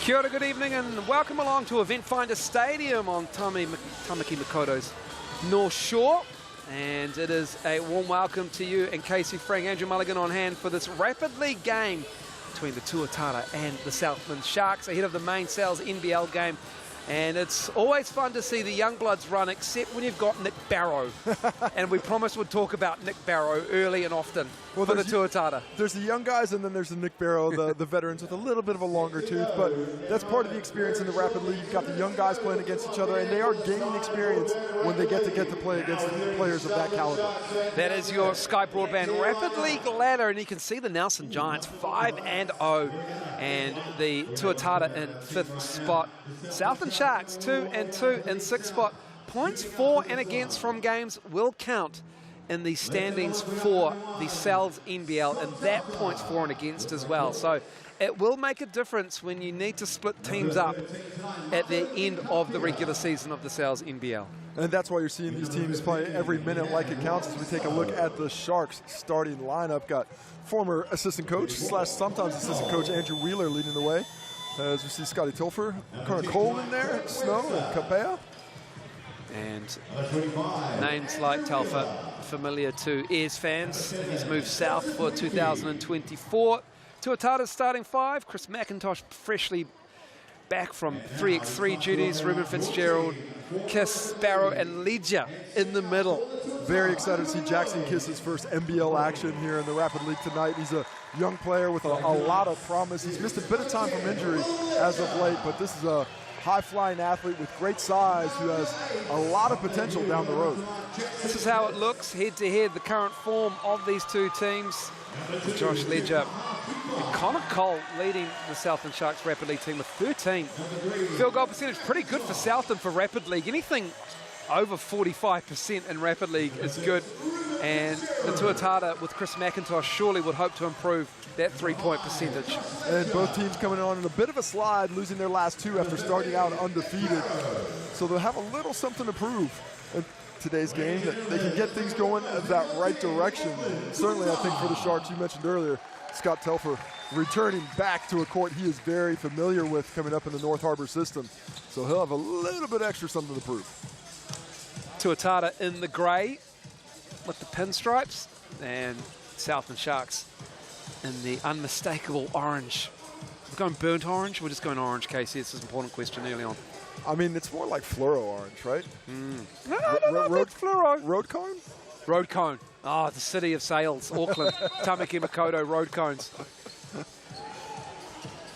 Kia ora, good evening and welcome along to Eventfinda Stadium on Tamaki Makoto's North Shore. And it is a warm welcome to you and Casey Frank, Andrew Mulligan on hand for this Rapid League game between the Tuatara and the Southland Sharks ahead of the main Sales NBL game. And it's always fun to see the young bloods run, except when you've got Nick Barrow. And we promised we'd talk about Nick Barrow early and often for the Tuatara. There's the young guys, and then there's the Nick Barrow, the veterans with a little bit of a longer tooth. But that's part of the experience in the Rapid League. You've got the young guys playing against each other, and they are gaining experience when they get to play against players of that caliber. That is your Sky Broadband Rapid League ladder, and you can see the Nelson Giants 5-0, and the Tuatara in 5th spot. Southland Sharks 2-2 in 6th spot. Points for and against from games will count in the standings for the Sales NBL, and that points for and against as well. So it will make a difference when you need to split teams up at the end of the regular season of the Sales NBL. And that's why you're seeing these teams play every minute like it counts. As we take a look at the Sharks starting lineup, got former assistant coach / sometimes assistant coach Andrew Wheeler leading the way. As we see Scotty Tilfer, kind of cold in there, Snow and Capea. And names like Telfer familiar to Ayers fans. He's moved south for 2024. Tuatara's starting 5. Chris McIntosh freshly back from 3x3 duties. Ruben Fitzgerald, Kiss, Barrow and Legia in the middle. Very excited to see Jackson Kiss's first NBL action here in the Rapid League tonight. He's a young player with a lot of promise. He's missed a bit of time from injury as of late, but this is a high-flying athlete with great size who has a lot of potential down the road. This is how it looks head-to-head, the current form of these two teams. Josh Legia and Connor Cole leading the Southland Sharks Rapid League team with 13. Field goal percentage pretty good for Southland for Rapid League. Anything over 45% in Rapid League is good. And the Tuatara with Chris McIntosh surely would hope to improve that three-point percentage. And both teams coming on in a bit of a slide, losing their last 2 after starting out undefeated. So they'll have a little something to prove in today's game, that they can get things going in that right direction. Certainly, I think for the Sharks, you mentioned earlier, Scott Telfer returning back to a court he is very familiar with coming up in the North Harbor system. So he'll have a little bit extra something to prove. Tuatara in the grey with the pinstripes, and Southland Sharks in the unmistakable orange. We're going burnt orange? We're just going orange, Casey. This is an important question early on. I mean, it's more like fluoro orange, right? No, it's fluoro. Road cone? Road cone. Oh, the city of sales, Auckland. Tamaki Makoto road cones.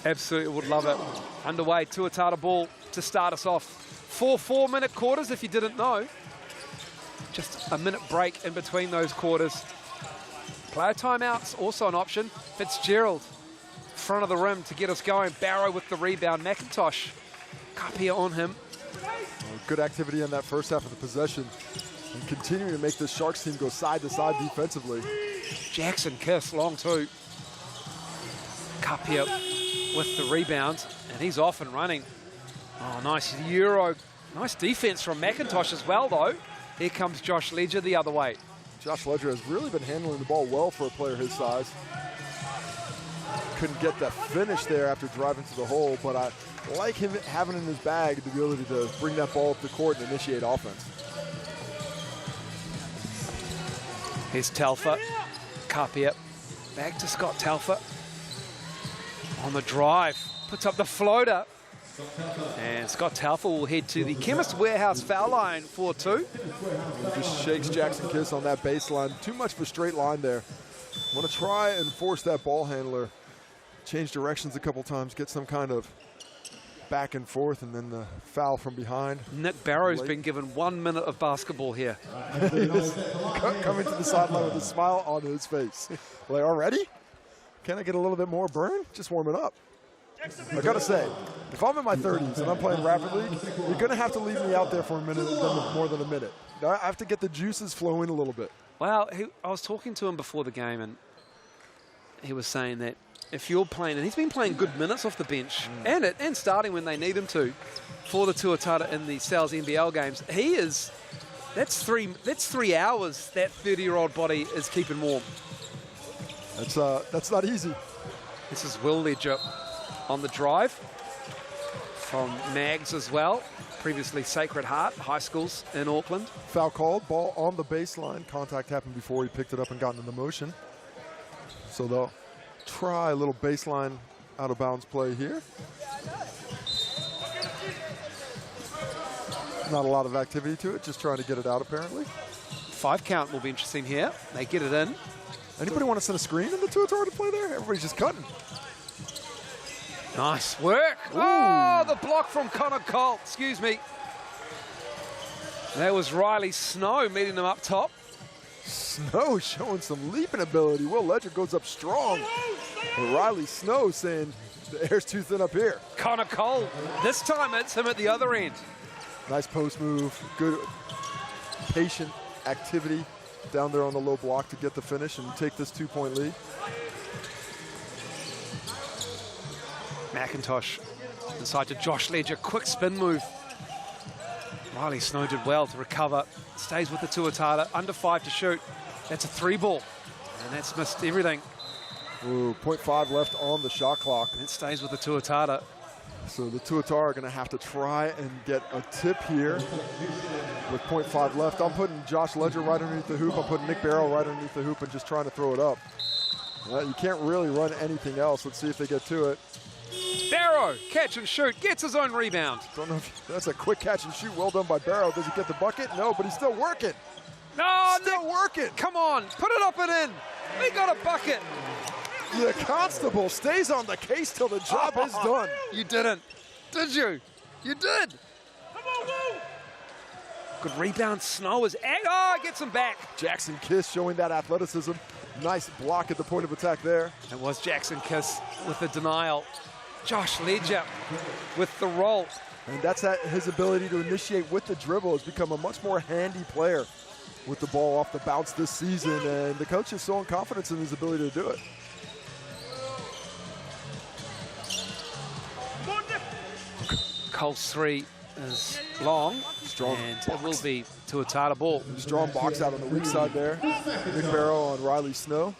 Absolutely would love it. Underway, Tuatara ball to start us off. 4 4-minute quarters, if you didn't know. Just a minute break in between those quarters. Player timeouts, also an option. Fitzgerald, front of the rim to get us going. Barrow with the rebound. McIntosh, Kapia on him. Good activity in that first half of the possession. And continuing to make this Sharks team go side to side defensively. Jackson Kiss, long 2. Kapia with the rebound, and he's off and running. Oh, nice Euro. Nice defense from McIntosh as well, though. Here comes Josh Legia the other way. Josh Legia has really been handling the ball well for a player his size. Couldn't get that finish there after driving to the hole, but I like him having in his bag the ability to bring that ball up the court and initiate offense. Here's Telfer. Kapia. Back to Scott Telfer. On the drive. Puts up the floater. And Scott Telfer will head to the Chemist Warehouse foul line for 2. Just shakes Jackson Kiss on that baseline. Too much of a straight line there. Want to try and force that ball handler. Change directions a couple times, get some kind of back and forth, and then the foul from behind. Nick Barrow's been given 1 minute of basketball here. Coming to the sideline with a smile on his face. Like, already? Can I get a little bit more burn? Just warm it up. I gotta say, if I'm in my 30s and I'm playing Rapid League, you're gonna have to leave me out there for a minute, more than a minute. I have to get the juices flowing a little bit. Well, I was talking to him before the game, and he was saying that if you're playing, and he's been playing good minutes off the bench, and starting when they need him to, for the Tuatara in the Sales NBL games, that's 3 hours that 30-year-old body is keeping warm. That's not easy. This is Will Legia on the drive. from Mags as well. Previously Sacred Heart High Schools in Auckland. Foul called, ball on the baseline. Contact happened before he picked it up and got into motion. So they'll try a little baseline out of bounds play here. Not a lot of activity to it, just trying to get it out apparently. 5 count will be interesting here. They get it in. Anybody want to set a screen in the Tuatara to play there? Everybody's just cutting. Nice work. Ooh. Oh, the block from Connor Colt. Excuse me. That was Riley Snow meeting them up top. Snow showing some leaping ability. Will Ledger goes up strong. But Riley Snow saying the air's too thin up here. Connor Colt. This time it's him at the other end. Nice post move. Good patient activity down there on the low block to get the finish and take this 2-point lead. McIntosh inside to Josh Ledger. Quick spin move. Riley Snow did well to recover. Stays with the Tuatara. Under 5 to shoot. That's a 3-ball. And that's missed everything. Ooh, 0.5 left on the shot clock. It stays with the Tuatara. So the Tuatara are going to have to try and get a tip here with 0.5 left. I'm putting Josh Ledger right underneath the hoop. I'm putting Nick Barrow right underneath the hoop and just trying to throw it up. You can't really run anything else. Let's see if they get to it. Barrow, catch and shoot, gets his own rebound. Don't know if that's a quick catch and shoot. Well done by Barrow. Does he get the bucket? No, but he's still working. No, still working. Come on, put it up and in. We got a bucket. The Constable stays on the case till the job is done. You didn't, did you? You did. Good rebound. Snow is gets him back. Jackson Kiss showing that athleticism. Nice block at the point of attack there. It was Jackson Kiss with the denial. Josh Ledger with the roll. And that's his ability to initiate with the dribble. Has become a much more handy player with the ball off the bounce this season. And the coach is showing confidence in his ability to do it. Cole's 3 is long. Strong and box. it will be Tuatara ball. Strong box out on the weak side there. Nick Barrow on Riley Snow.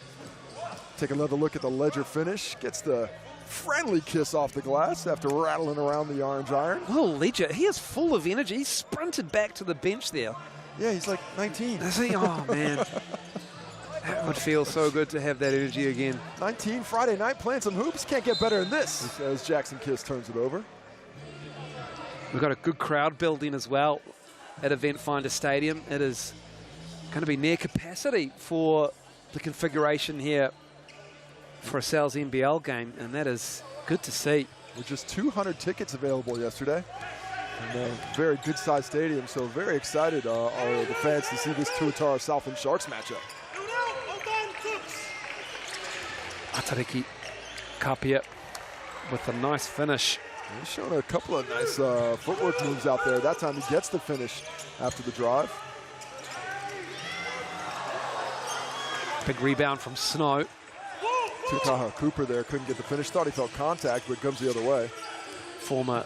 Take another look at the Ledger finish. Gets the friendly kiss off the glass after rattling around the orange iron. Oh, Ledger, he is full of energy. He sprinted back to the bench there. Yeah, he's like 19. Is he? Oh, man. That would feel so good to have that energy again. 19, Friday night, playing some hoops. Can't get better than this, as Jackson Kiss turns it over. We've got a good crowd building as well at Eventfinda Stadium. It is going to be near capacity for the configuration here for a Sales NBL game, and that is good to see. With just 200 tickets available yesterday. And a very good-sized stadium, so very excited are the fans to see this Tuatara Southland Sharks matchup. Atariki Kapia with a nice finish. He's showing a couple of nice footwork moves out there. That time he gets the finish after the drive. Big rebound from Snow. Tuataha Cooper there couldn't get the finish. Thought he felt contact, but comes the other way. Former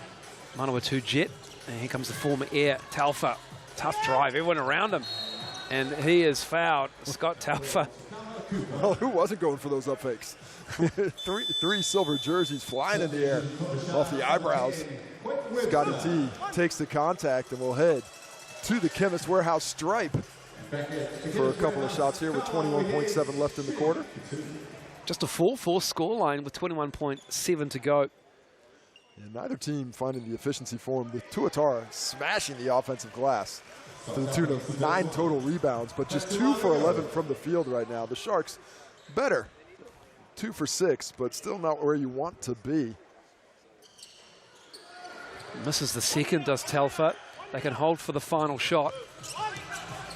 Manawatu Jet. And here comes the former Air, Taufa. Tough drive, everyone around him. And he is fouled, Scott Taufa. Well, who wasn't going for those up fakes? three silver jerseys flying in the air off the eyebrows. Scotty T takes the contact and will head to the Chemist Warehouse stripe for a couple of shots here with 21.7 left in the quarter. Just a 4-4 scoreline with 21.7 to go. And neither team finding the efficiency for him. The Tuatara smashing the offensive glass to the tune of 9 total rebounds, but just 2 for 11 from the field right now. The Sharks better, 2 for 6, but still not where you want to be. Misses the second, does Telfa. They can hold for the final shot.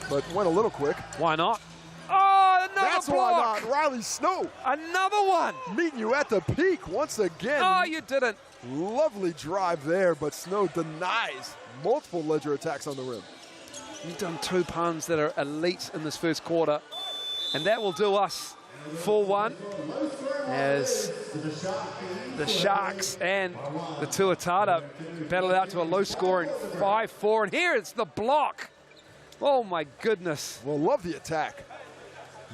But went a little quick. Why not? Oh, another That's block. Why not. Riley Snow. Another one. Meeting you at the peak once again. Oh, you didn't. Lovely drive there, but Snow denies multiple Ledger attacks on the rim. You've done 2 puns that are elite in this first quarter, and that will do us 4-1 as the Sharks and the Tuatara battle it out to a low-scoring 5-4. And here it's the block. Oh, my goodness. Well, love the attack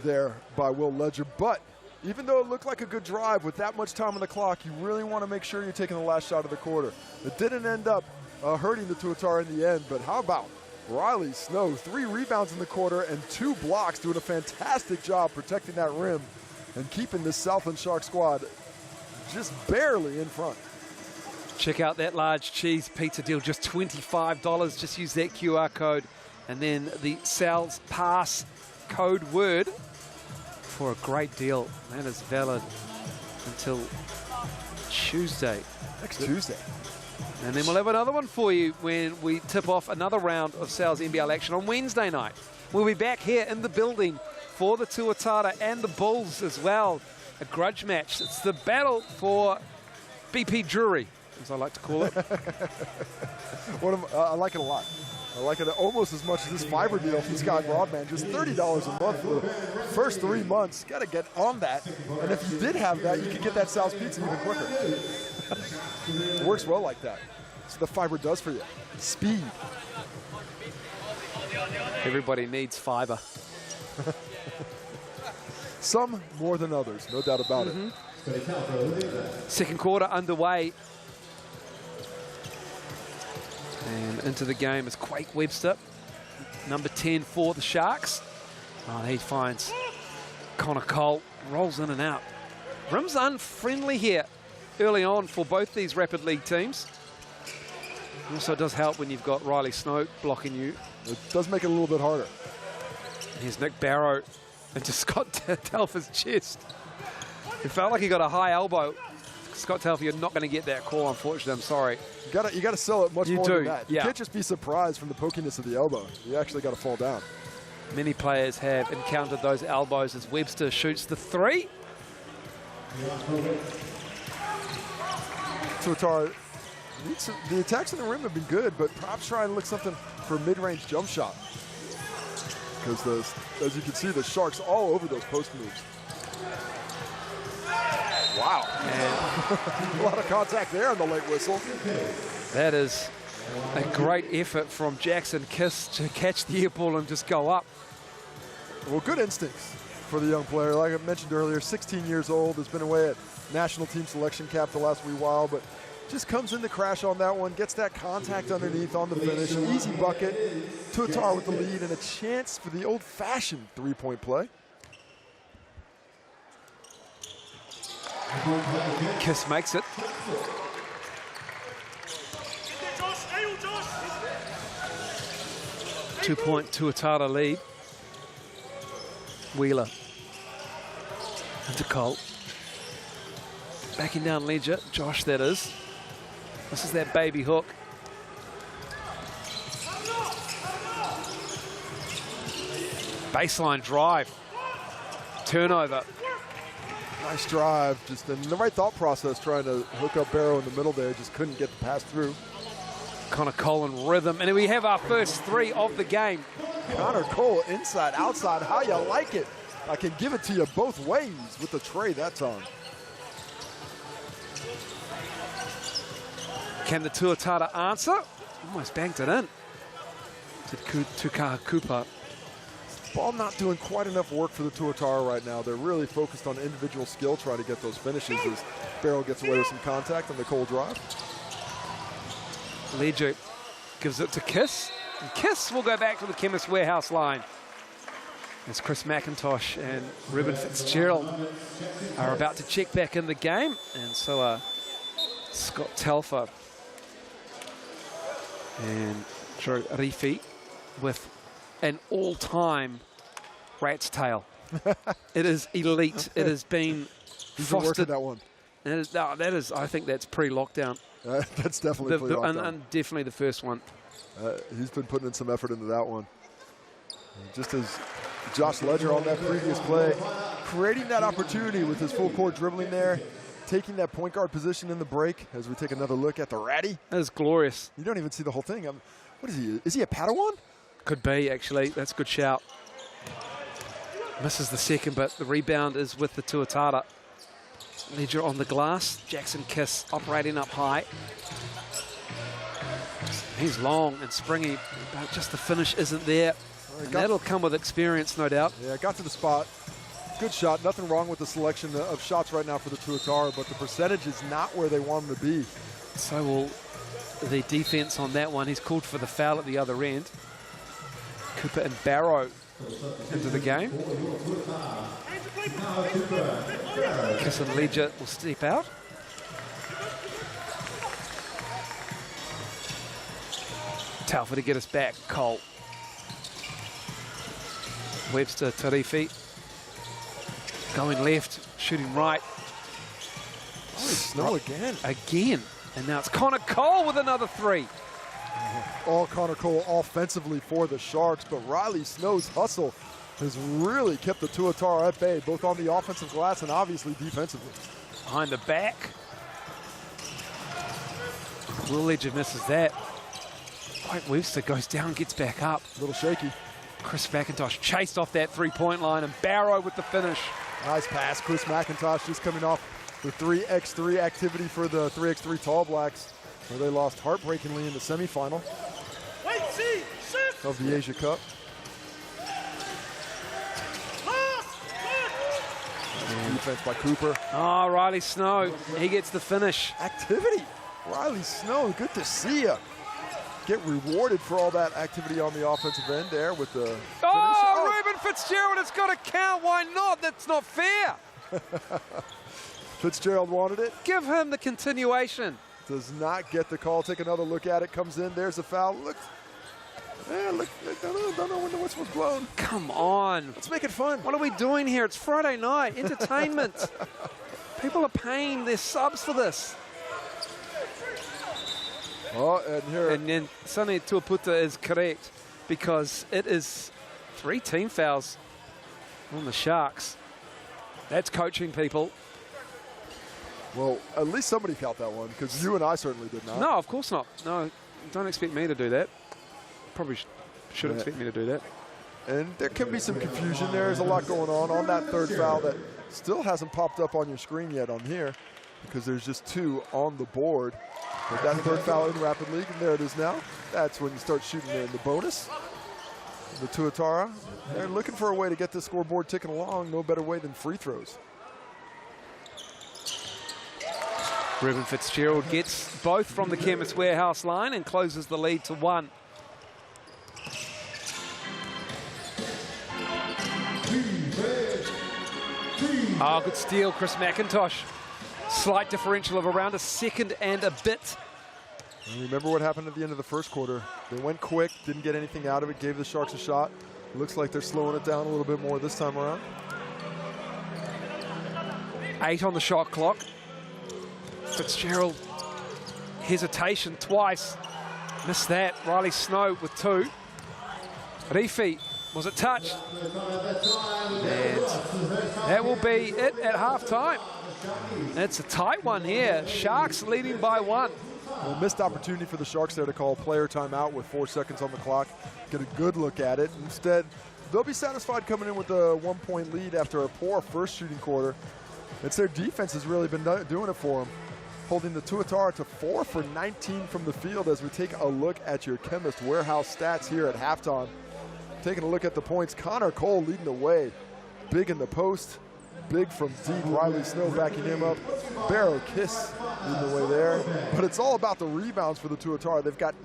there by Will Ledger, but Even though it looked like a good drive with that much time on the clock, you really want to make sure you're taking the last shot of the quarter. It didn't end up hurting the Tuatara in the end, but how about Riley Snow? 3 rebounds in the quarter and 2 blocks, doing a fantastic job protecting that rim and keeping this Southland Shark squad just barely in front. Check out that large cheese pizza deal, just $25. Just use that QR code and then the sales pass code word for a great deal. That is valid until Tuesday. Next Tuesday. And then we'll have another one for you when we tip off another round of Sales NBL action on Wednesday night. We'll be back here in the building for the Tuatara and the Bulls as well. A grudge match. It's the battle for BP Jury, as I like to call it. I like it a lot. I like it almost as much as this FIBA deal from Sky Broadband. Just $30 a month for the first 3 months. Got to get on that. And if you did have that, you could get that Sal's Pizza even quicker. It works well like that. That's what the FIBA does for you. Speed. Everybody needs fiber. Some more than others, no doubt about it. Second quarter underway. And into the game is Quake Webster, number 10 for the Sharks. Oh, he finds Connor Cole, rolls in and out. Rim's unfriendly here early on for both these Rapid League teams. Also, it does help when you've got Riley Snow blocking you. It does make it a little bit harder. Here's Nick Barrow into Scott Telfer's chest. It felt like he got a high elbow. Scott Telfer, you're not going to get that call, unfortunately. I'm sorry. You got to sell it much more than that. You yeah. can't just be surprised from the pokiness of the elbow. You actually got to fall down. Many players have encountered those elbows as Webster shoots the 3. Tuatara, the attacks on the rim have been good, but perhaps try and look something for a mid-range jump shot. Because, as you can see, the Sharks all over those post moves. Wow. And a lot of contact there on the late whistle. That is a great effort from Jackson Kiss to catch the air ball and just go up. Well, good instincts for the young player. Like I mentioned earlier, 16 years old, has been away at national team selection camp the last wee while, but just comes in to crash on that one, gets that contact underneath on the finish. Easy bucket. Tuatara with the lead and a chance for the old-fashioned three-point play. Kiss makes it. Two-point Tuatara lead. Wheeler into Cole. Backing down Ledger. Josh, that is. This is that baby hook. Baseline drive. Turnover. Nice drive. Just in the right thought process, trying to hook up Barrow in the middle there. Just couldn't get the pass through. Connor Cole in rhythm. And we have our first 3 of the game. Connor Cole inside, outside. How you like it? I can give it to you both ways with the tray that time. Can the Tuatara answer? Almost banked it in. To Tukaha Cooper. Ball not doing quite enough work for the Tuatara right now. They're really focused on individual skill trying to get those finishes as Barrow gets away with some contact on the Cole drive. Ledger gives it to Kiss. And Kiss will go back to the Chemist Warehouse line. As Chris McIntosh and Ruben Fitzgerald are about to check back in the game. And so Scott Telfer and Joe Rifi with an all-time rat's tail. It is elite. It has been frosted. That one. That is, I think that's pre-lockdown. That's definitely pre-lockdown. And definitely the first one. He's been putting in some effort into that one. Just as Josh Ledger on that previous play, creating that opportunity with his full court dribbling there, taking that point guard position in the break as we take another look at the Ratty. That is glorious. You don't even see the whole thing. What is he? Is he a Padawan? Could be, actually. That's a good shout. Misses the second, but the rebound is with the Tuatara. Ledger on the glass. Jackson Kiss operating up high. He's long and springy, but just the finish isn't there. And that'll come with experience, no doubt. Yeah, got to the spot. Good shot. Nothing wrong with the selection of shots right now for the Tuatara, but the percentage is not where they want them to be. So will the defense on that one. He's called for the foul at the other end. Cooper and Barrow into the game. Kiss and Ledger will step out. Taufa to get us back. Cole. Webster, Tarifi. Going left, shooting right. Oh, Snow again. Again. And now it's Connor Cole with another three. All Connor Cole offensively for the Sharks, but Riley Snow's hustle has really kept the Tuatara at bay, both on the offensive glass and obviously defensively. Behind the back. Will Ledger misses that. White Webster goes down, gets back up. A little shaky. Chris McIntosh chased off that three-point line, and Barrow with the finish. Nice pass. Chris McIntosh just coming off the 3x3 activity for the 3x3 Tall Blacks, where they lost heartbreakingly in the semifinal of the Asia Cup. Defense by Cooper. Oh, Riley Snow, he gets the finish. Activity. Riley Snow, good to see you. Get rewarded for all that activity on the offensive end there with the Oh, Ruben Fitzgerald, it's got to count. Why not? That's not fair. Fitzgerald wanted it. Give him the continuation. Does not get the call. Take another look at it. Comes in. There's a foul. Look. Look. Don't know when the whistle's blown. Come on. Let's make it fun. What are we doing here? It's Friday night. Entertainment. People are paying their subs for this. Oh, and here. And then Sonny Tuaputa is correct, because it is 3 team fouls on the Sharks. That's coaching, people. Well, at least somebody felt that one, because you and I certainly did not. No, of course not. No, don't expect me to do that. Probably shouldn't expect me to do that. And there can be some confusion. There's a lot going on that third foul that still hasn't popped up on your screen yet on here, because there's just 2 on the board. But that third foul in Rapid League, and there it is now. That's when you start shooting in the bonus. The Tuatara, they're looking for a way to get the scoreboard ticking along. No better way than free throws. Ruben Fitzgerald gets both from the Chemist Warehouse line and closes the lead to 1. Oh, good steal, Chris McIntosh. Slight differential of around a second and a bit. And remember what happened at the end of the first quarter. They went quick, didn't get anything out of it, gave the Sharks a shot. Looks like they're slowing it down a little bit more this time around. 8 on the shot clock. Fitzgerald, hesitation twice. Missed that. Riley Snow with 2. Rifi, was it touched? And that will be it at halftime. It's a tight one here. Sharks leading by 1. Well, missed opportunity for the Sharks there to call player timeout with 4 seconds on the clock. Get a good look at it. Instead, they'll be satisfied coming in with a 1-point lead after a poor first shooting quarter. It's their defense has really been doing it for them, holding the Tuatara to 4 for 19 from the field as we take a look at your Chemist Warehouse stats here at halftime. Taking a look at the points, Connor Cole leading the way. Big in the post, big from deep. Riley Snow backing him up. Barrow Kiss leading the way there. But it's all about the rebounds for the Tuatara. They've got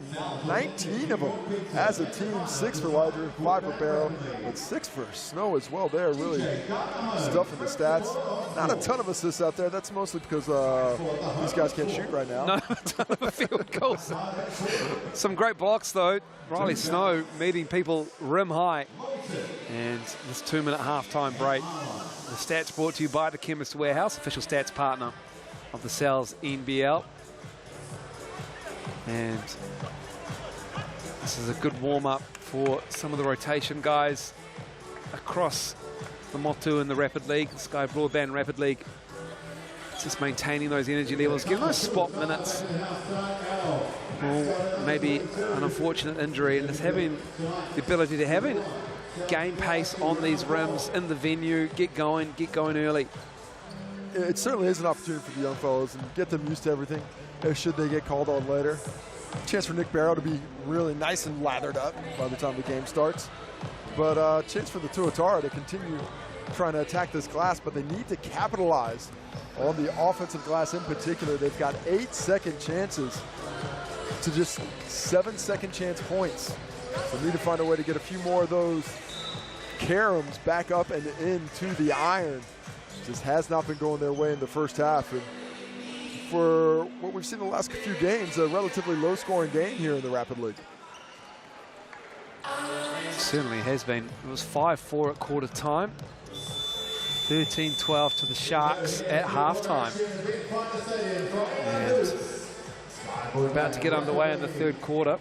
19 of them as a team. 6 for Ledger, 5 for Barrow, but 6 for Snow as well. They're really stuffing the stats. Not a ton of assists out there. That's mostly because these guys can't shoot right now. Not a ton of field goals. Some great blocks, though. Riley Snow meeting people rim high. And this 2-minute halftime break. The stats brought to you by the Chemist Warehouse, official stats partner of the Sal's NBL. And this is a good warm-up for some of the rotation guys across the Motu and the Rapid League, the Sky Broadband Rapid League. Just maintaining those energy levels, giving those spot minutes. Or maybe an unfortunate injury, and just having the ability to have game pace on these rims in the venue, get going early. It certainly is an opportunity for the young fellows and get them used to everything, should they get called on later. Chance for Nick Barrow to be really nice and lathered up by the time the game starts. But chance for the Tuatara to continue trying to attack this glass, but they need to capitalize on the offensive glass in particular. They've got 8-second chances to just 7-second chance points. So they need to find a way to get a few more of those caroms back up and into the iron. Just has not been going their way in the first half. And for what we've seen in the last few games, a relatively low-scoring game here in the Rapid League. Certainly has been. It was 5-4 at quarter time. 13-12 to the Sharks at halftime. And we're about to get underway in the third quarter.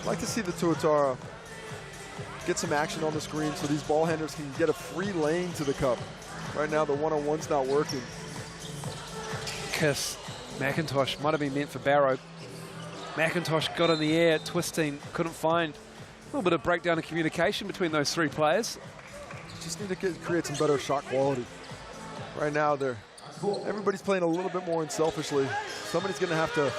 I'd like to see the Tuatara get some action on the screen so these ball handlers can get a free lane to the cup. Right now, the one-on-one's not working. Kiss. McIntosh might have been meant for Barrow. McIntosh got in the air, twisting, couldn't find. A little bit of breakdown in communication between those three players. Just need to create some better shot quality. Right now, everybody's playing a little bit more unselfishly. Somebody's going to have to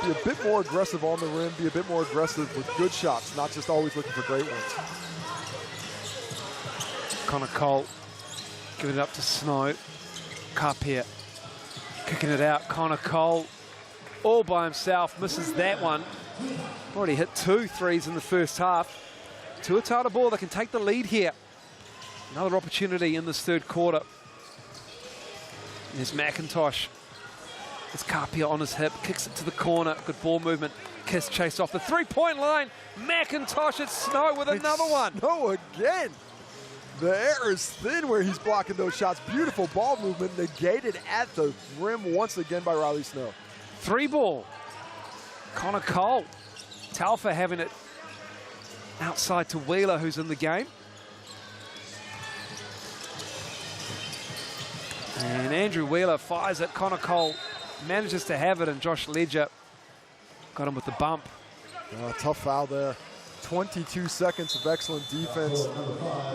be a bit more aggressive on the rim, be a bit more aggressive with good shots, not just always looking for great ones. Connor Cole giving it up to Snow. Kapia kicking it out. Connor Cole all by himself, misses that one. Already hit 2 threes in the first half. Tuatara ball, they can take the lead here. Another opportunity in this third quarter. There's McIntosh. It's Kapia on his hip, kicks it to the corner. Good ball movement. Kiss chased off the three-point line. McIntosh, it's Snow with another one. Snow again. The air is thin where he's blocking those shots. Beautiful ball movement, negated at the rim once again by Riley Snow. 3-ball. Connor Cole. Talfa having it outside to Wheeler, who's in the game. And Andrew Wheeler fires it. Connor Cole manages to have it, and Josh Ledger got him with the bump. Tough foul there. 22 seconds of excellent defense.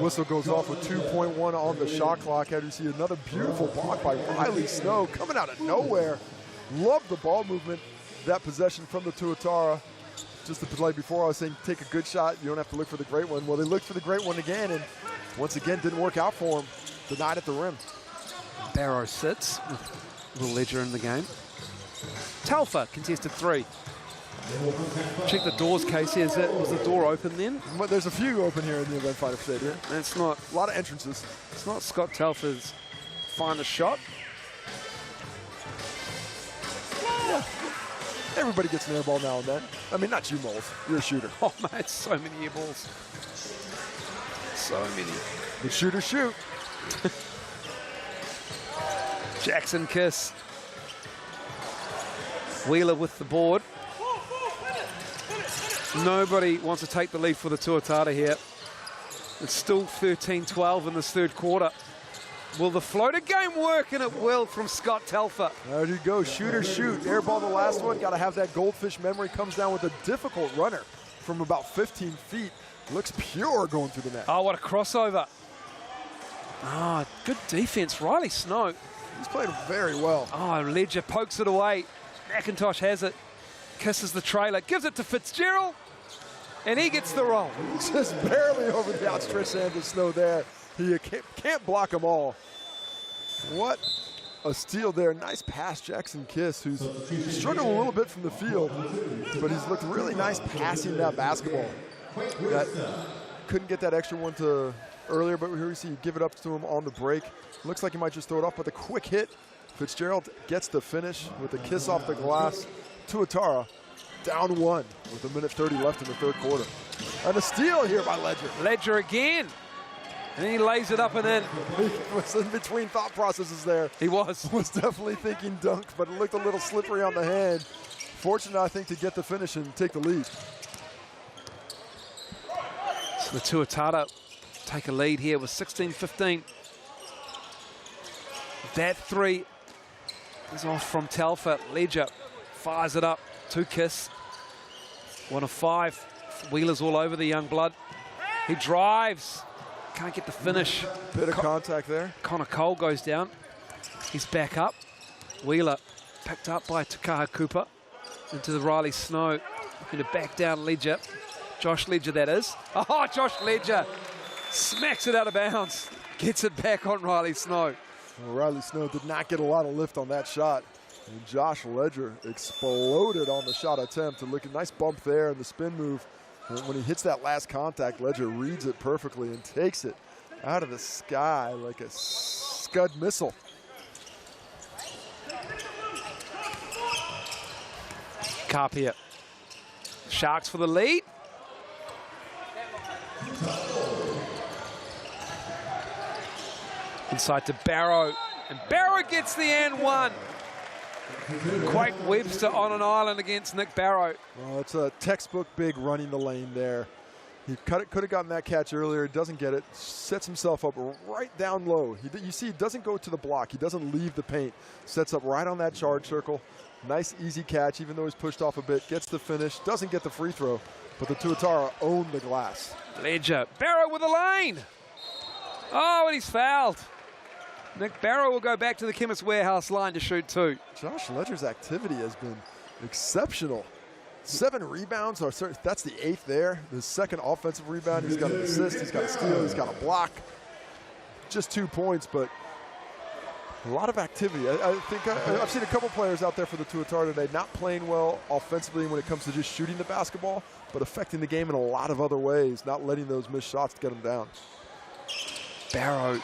Whistle goes off with 2.1 on the shot clock. How do you see another beautiful block by Riley Snow coming out of nowhere? Love the ball movement, that possession from the Tuatara. Just to play before, I was saying take a good shot. You don't have to look for the great one. Well, they looked for the great one again, and once again, didn't work out for them. Denied at the rim. Barrow sits with Will Ledger in the game. Talfa contested 3. Check the doors, Casey. Was the door open then? But there's a few open here in the Eventfinda Stadium. It's not a lot of entrances. It's not Scott Talfa's finest shot. Yeah. Everybody gets an air ball now and then. I mean, not you, Moles. You're a shooter. Oh, mate, so many air balls. So many. The shooters shoot. Jackson Kiss. Wheeler with the board. Nobody wants to take the lead for the Tuatara here. It's still 13-12 in this third quarter. Will the floater game work? And it will from Scott Talfa. There you go. Shooter shoot. Air ball the last one. Got to have that goldfish memory. Comes down with a difficult runner from about 15 feet. Looks pure going through the net. Oh, what a crossover. Good defense. Riley Snow. He's played very well. Oh, Ledger pokes it away. McIntosh has it. Kisses the trailer. Gives it to Fitzgerald. And he gets the roll. Just barely over the outstretched hand of Snow there. He can't block them all. What a steal there. Nice pass, Jackson Kiss, who's struggled a little bit from the field, but he's looked really nice passing that basketball. Couldn't get that extra one to earlier, but here we see you give it up to him on the break. Looks like he might just throw it off, but the quick hit. Fitzgerald gets the finish with a kiss off the glass. Tuatara down 1 with 1:30 left in the third quarter. And a steal here by Ledger. Ledger again. And then he lays it up and in. He was in between thought processes there. He was. Was definitely thinking dunk, but it looked a little slippery on the hand. Fortunate, I think, to get the finish and take the lead. So the Tuatara take a lead here with 16-15. That 3 is off from Talfa. Ledger fires it up. 2 Kiss. 1 of 5. Wheeler's all over the young blood. He drives. Can't get the finish. Bit of contact there. Connor Cole goes down. He's back up. Wheeler picked up by Takaha Cooper into the Riley Snow. Looking to back down Ledger. Josh Ledger, that is. Oh, Josh Ledger smacks it out of bounds. Gets it back on Riley Snow. Well, Riley Snow did not get a lot of lift on that shot. And Josh Ledger exploded on the shot attempt. And look, a nice bump there and the spin move. And when he hits that last contact, Ledger reads it perfectly and takes it out of the sky like a Scud missile. Carpia. Sharks for the lead. Inside to Barrow. And Barrow gets the and one. Quake Webster on an island against Nick Barrow. Well, it's a textbook big running the lane there. He could have gotten that catch earlier. Doesn't get it. Sets himself up right down low. You see, he doesn't go to the block. He doesn't leave the paint. Sets up right on that charge circle. Nice, easy catch, even though he's pushed off a bit. Gets the finish. Doesn't get the free throw. But the Tuatara own the glass. Ledger. Barrow with the lane. Oh, and he's fouled. Nick Barrow will go back to the Chemist Warehouse line to shoot two. Josh Ledger's activity has been exceptional. 7 rebounds, or that's the 8th there. The second offensive rebound, he's got an assist, he's got a steal, he's got a block. Just 2 points, but a lot of activity. I think I've seen a couple players out there for the Tuatara today not playing well offensively when it comes to just shooting the basketball, but affecting the game in a lot of other ways, not letting those missed shots get them down. Barrow,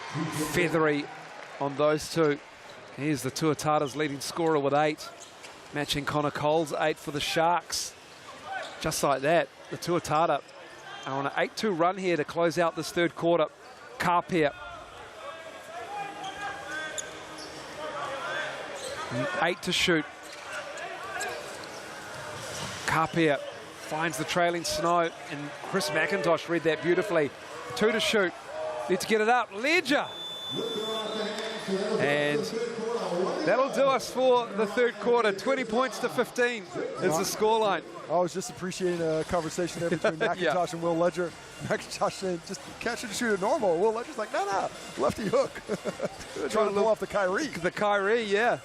feathery on those two. Here's the Tuatara's leading scorer with 8. Matching Connor Cole's 8 for the Sharks. Just like that, the Tuatara are on an 8-2 run here to close out this third quarter. Carpia. 8 to shoot. Carpia finds the trailing Snow, and Chris McIntosh read that beautifully. 2 to shoot. Need to get it up. Ledger. And that'll do us for the third quarter. 20 points to 15 is the scoreline. I was just appreciating a conversation there between McIntosh and Will Ledger. McIntosh saying, just catch it and shoot it normal. Will Ledger's like, no, lefty hook. Trying to pull off the Kyrie. The Kyrie, yeah.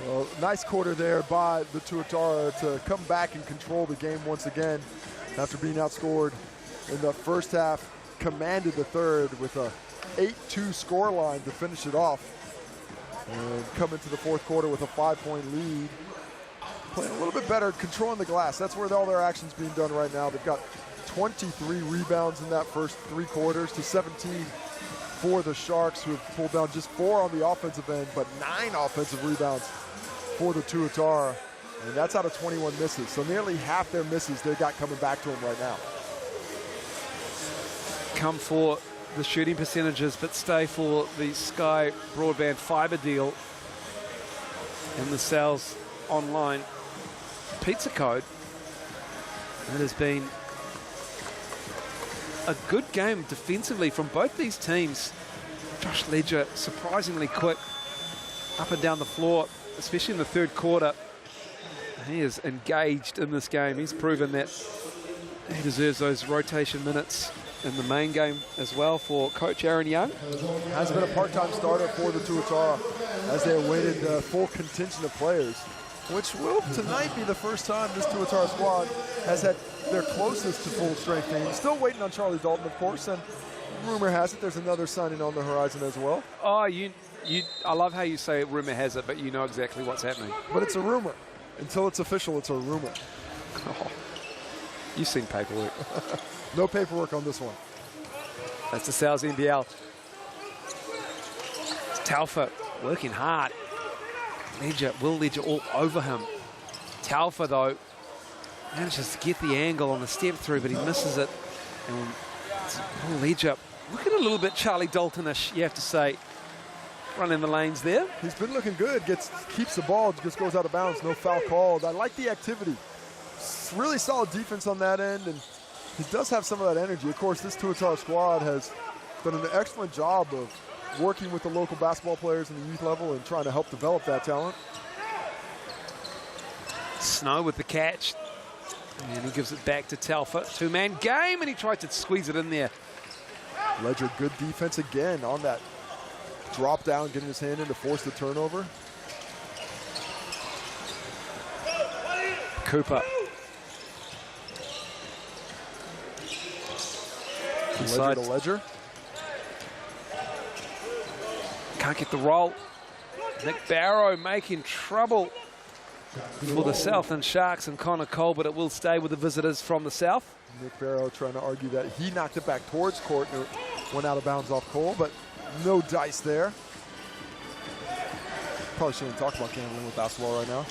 Well, nice quarter there by the Tuatara to come back and control the game once again after being outscored in the first half. Commanded the third with a 8-2 score line to finish it off. And come into the fourth quarter with a 5-point lead. Playing a little bit better, controlling the glass. That's where all their action's being done right now. They've got 23 rebounds in that first 3 quarters to 17 for the Sharks, who have pulled down just 4 on the offensive end, but 9 offensive rebounds for the Tuatara. And that's out of 21 misses. So nearly half their misses they got coming back to them right now. Come for the shooting percentages, but stay for the Sky Broadband fiber deal and the Sales Online pizza code. It has been a good game defensively from both these teams. Josh Ledger surprisingly quick up and down the floor, especially in the third quarter. He is engaged in this game. He's proven that he deserves those rotation minutes in the main game as well for Coach Aaron Young. Has been a part-time starter for the Tuatara as they awaited the full contingent of players, which will tonight be the first time this Tuatara squad has had their closest to full-strength team. Still waiting on Charlie Dalton, of course, and rumor has it there's another signing on the horizon as well. Oh, I love how you say rumor has it, but you know exactly what's happening. But it's a rumor. Until it's official, it's a rumor. Oh, you've seen paperwork. No paperwork on this one. That's the NZNBL. Taufa working hard. Will Ledger all over him. Taufa, though, manages to get the angle on the step through, but he misses it. And Will Ledger, looking a little bit Charlie Dalton-ish, you have to say, running the lanes there. He's been looking good. Keeps the ball, just goes out of bounds. No foul called. I like the activity. Really solid defense on that end, and he does have some of that energy. Of course, this Tuatara squad has done an excellent job of working with the local basketball players in the youth level and trying to help develop that talent. Snow with the catch. And he gives it back to Taufa. 2-man game, and he tried to squeeze it in there. Ledger, good defense again on that drop down, getting his hand in to force the turnover. Cooper. Ledger to Ledger. Can't get the roll. Nick Barrow making trouble for the Southland Sharks and Connor Cole, but it will stay with the visitors from the south. Nick Barrow trying to argue that he knocked it back towards court and it went out of bounds off Cole, but no dice there. Probably shouldn't talk about gambling with basketball right now.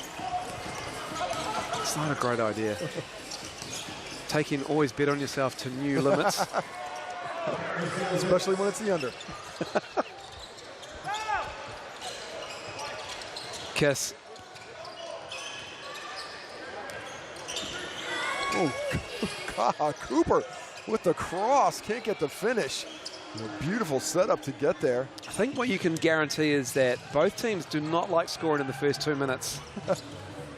It's not a great idea. Taking always bet on yourself to new limits. Especially when it's the under. Kiss. Oh, God, Cooper with the cross, can't get the finish. A beautiful setup to get there. I think what you can guarantee is that both teams do not like scoring in the first 2 minutes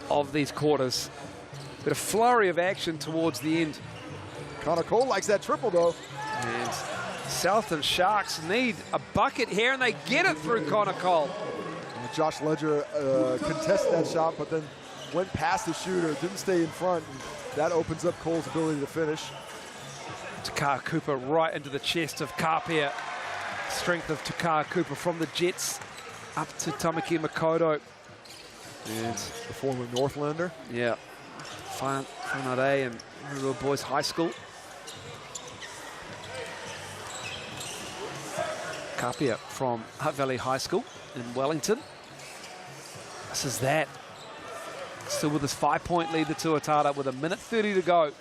of these quarters. But a flurry of action towards the end. Connor Cole likes that triple, though. And Southland Sharks need a bucket here, and they get it through Connor Cole. And Josh Ledger contested that shot, but then went past the shooter, didn't stay in front. And that opens up Cole's ability to finish. Takar Cooper right into the chest of Kapia. Strength of Takar Cooper from the Jets up to Tamaki Makoto. And the former Northlander. Yeah. Whanare and Rurua Boys High School. Kapia from Hutt Valley High School in Wellington. This is that. Still with this 5-point lead, the Tuatara with 1:30 to go.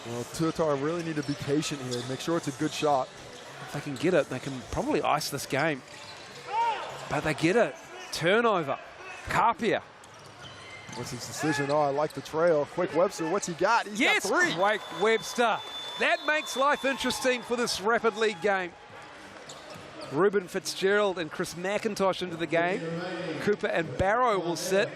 Well, Tuatara really need to be patient here. Make sure it's a good shot. If they can get it, they can probably ice this game. But they get it. Turnover. Kapia. What's his decision? Oh, I like the trail. Quick Webster, what's he got? He's got 3. Quake Webster. That makes life interesting for this Rapid League game. Ruben Fitzgerald and Chris McIntosh into the game. Cooper and Barrow will sit.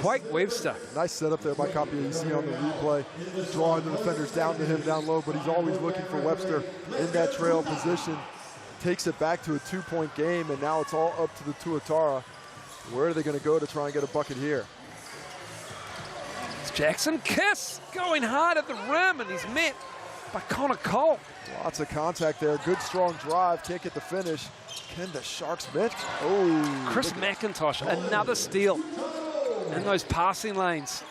Quake Webster. Nice setup there by Kapia. You see on the replay, drawing the defenders down to him down low, but he's always looking for Webster in that trail position. Takes it back to a 2-point game, and now it's all up to the Tuatara. Where are they going to go to try and get a bucket here? It's Jackson Kiss going hard at the rim, and he's met by Connor Cole. Lots of contact there. Good strong drive. Can't get the finish. Can the Sharks bench? Oh. Chris McIntosh, another steal in those passing lanes.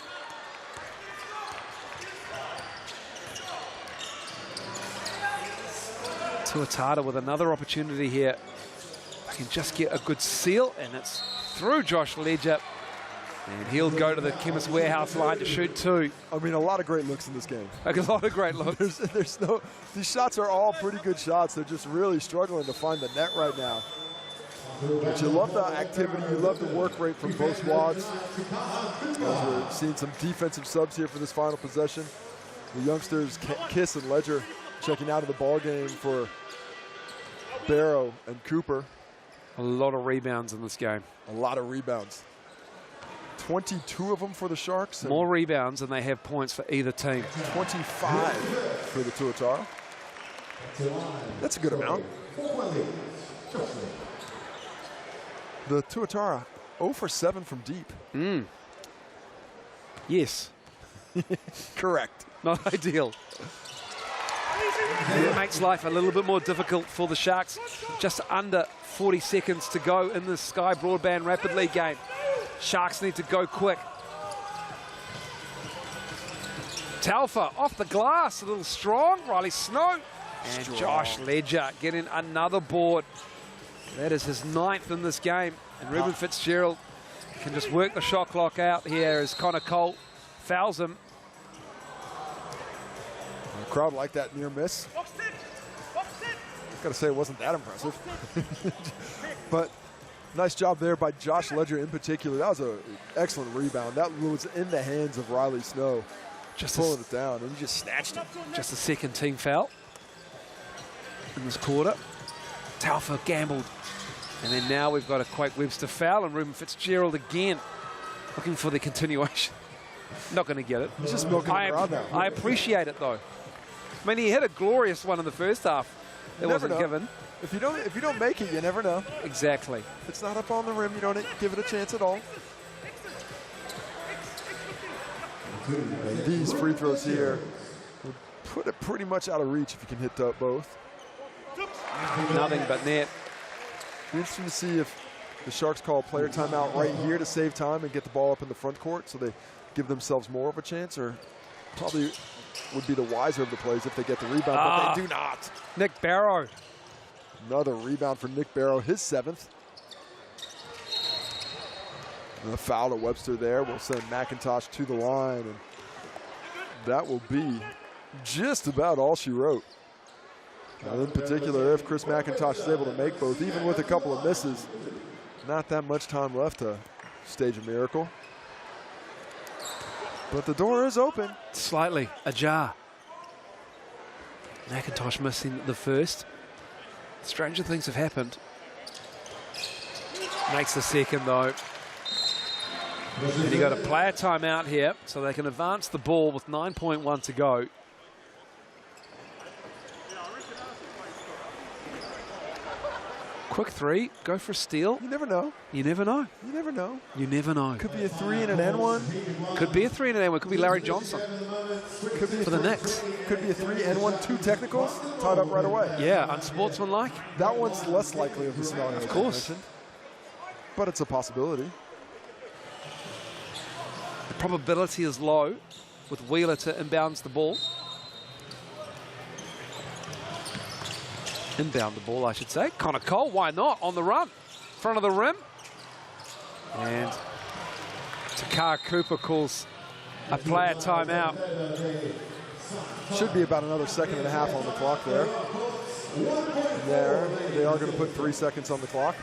Tuatara with another opportunity here. They can just get a good seal, and it's through Josh Ledger. And he'll go to the Chemist Warehouse line to shoot 2. I mean, a lot of great looks in this game. A lot of great looks. These shots are all pretty good shots. They're just really struggling to find the net right now. But you love the activity, you love the work rate from both squads. As we're seeing some defensive subs here for this final possession. The youngsters, Kiss and Ledger, checking out of the ball game for Barrow and Cooper. A lot of rebounds in this game. A lot of rebounds. 22 of them for the Sharks. More rebounds than they have points for either team. 25 for the Tuatara. That's a good amount. The Tuatara 0 for 7 from deep. Yes. Correct. Not ideal. It makes life a little bit more difficult for the Sharks. Just under 40 seconds to go in the Sky Broadband Rapid League game. Sharks need to go quick. Talfa off the glass, a little strong. Riley Snow and Josh Ledger getting another board. That is his 9th in this game. And Ruben Fitzgerald can just work the shot clock out here as Connor Cole fouls him. The crowd liked that near miss. Gotta say it wasn't that impressive. But nice job there by Josh Ledger in particular. That was an excellent rebound. That was in the hands of Riley Snow. Just pulling it down, and he just snatched it. Just a second team foul in this quarter. Talfa gambled. And then now we've got a Quake Webster foul and Ruben Fitzgerald again looking for the continuation. Not going to get it. He's just milking the crowd now. I appreciate it though. I mean, he hit a glorious one in the first half. It wasn't given. If you don't make it, you never know. Exactly. If it's not up on the rim, you don't give it a chance at all. And these free throws here would put it pretty much out of reach if you can hit both. Nothing but net. Be interesting to see if the Sharks call a player timeout right here to save time and get the ball up in the front court so they give themselves more of a chance, or probably would be the wiser of the plays if they get the rebound, but they do not. Nick Barrow. Another rebound for Nick Barrow, his 7th. And a foul to Webster there will send McIntosh to the line, and that will be just about all she wrote. Now, in particular, if Chris McIntosh is able to make both, even with a couple of misses, not that much time left to stage a miracle. But the door is open. Slightly ajar. McIntosh missing the first. Stranger things have happened. Makes the second, though. And you got a player timeout here, so they can advance the ball with 9.1 to go. Quick three, go for a steal. You never know. You never know. You never know. You never know. Could be a 3 and an N1. Could be a 3 and an N1. Could be Larry Johnson. Could be for the Knicks. Could be a 3 N1, 2 technicals, tied up right away. Yeah, unsportsmanlike. That one's less likely of the scenario. Of course. But it's a possibility. The probability is low with Wheeler to inbounds the ball. Inbound the ball, I should say. Connor Cole, why not? On the run. Front of the rim. And Takar Cooper calls a player timeout. Should be about another 1.5 seconds on the clock there. There, they are going to put 3 seconds on the clock.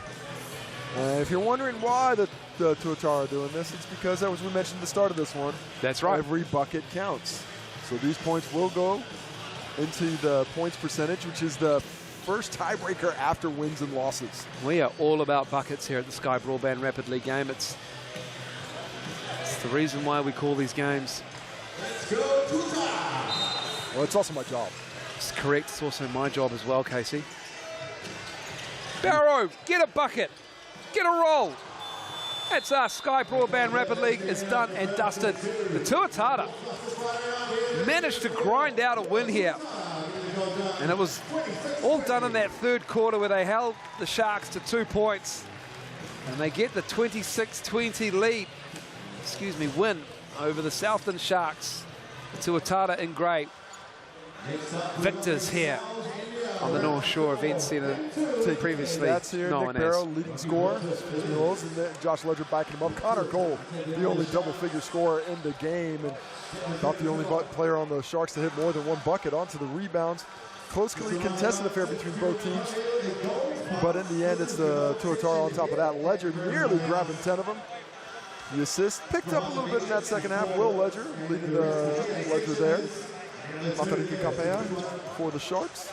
And if you're wondering why the Tuatara are doing this, it's because, as we mentioned at the start of this one, that's right, every bucket counts. So these points will go into the points percentage, which is the first tiebreaker after wins and losses. We are all about buckets here at the Sky Broadband Rapid League game. It's the reason why we call these games. Well, it's also my job. It's correct. It's also my job as well, Casey. Barrow, get a bucket. Get a roll. That's us. Sky Broadband Rapid League is done and dusted. The Tuatara managed to grind out a win here. And it was all done in that third quarter where they held the Sharks to 2 points. And they get the 26-20 lead, win over the Southland Sharks. The Tuatara in grey. Victors here on the North Shore Event Centre, previously known Nick Barrow, leading scorer. And Josh Ledger backing him up. Connor Cole, the only double-figure scorer in the game, and about the only player on the Sharks to hit more than 1 bucket. Onto the rebounds. Closely contested affair between both teams, but in the end, it's the Tuatara on top of that. Ledger nearly grabbing 10 of them. The assist picked up a little bit in that second half. Will Ledger leading the Ledger there. Matariki Kapea for the Sharks.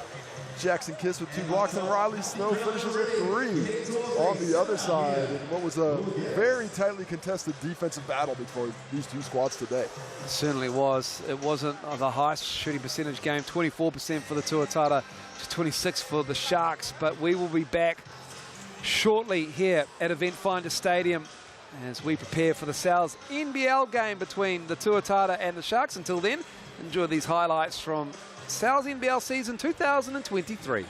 Jackson Kiss with 2 blocks, and Riley Snow finishes with 3 on the other side. And what was a very tightly contested defensive battle before these two squads today. It certainly was. It wasn't the highest shooting percentage game, 24% for the Tuatara to 26% for the Sharks. But we will be back shortly here at Eventfinda Stadium as we prepare for the Sal's NBL game between the Tuatara and the Sharks. Until then, enjoy these highlights from Sal's NBL season 2023.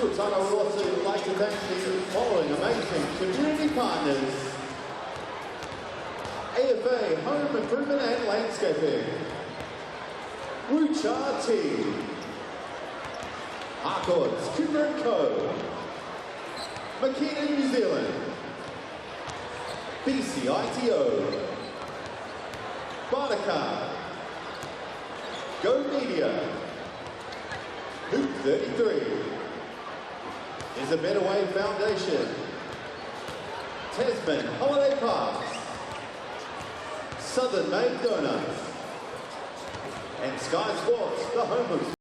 Tuatara would also like to thank the following amazing community partners: AFA Home Improvement and Landscaping, Wucha Tea, Harcourts Cooper & Co, Makina New Zealand, BCITO, Bartica, Go Media, Hoop 33, Is a Better Way Foundation, Tasman Holiday Parks, Southern Made Donuts, and Sky Sports, the home of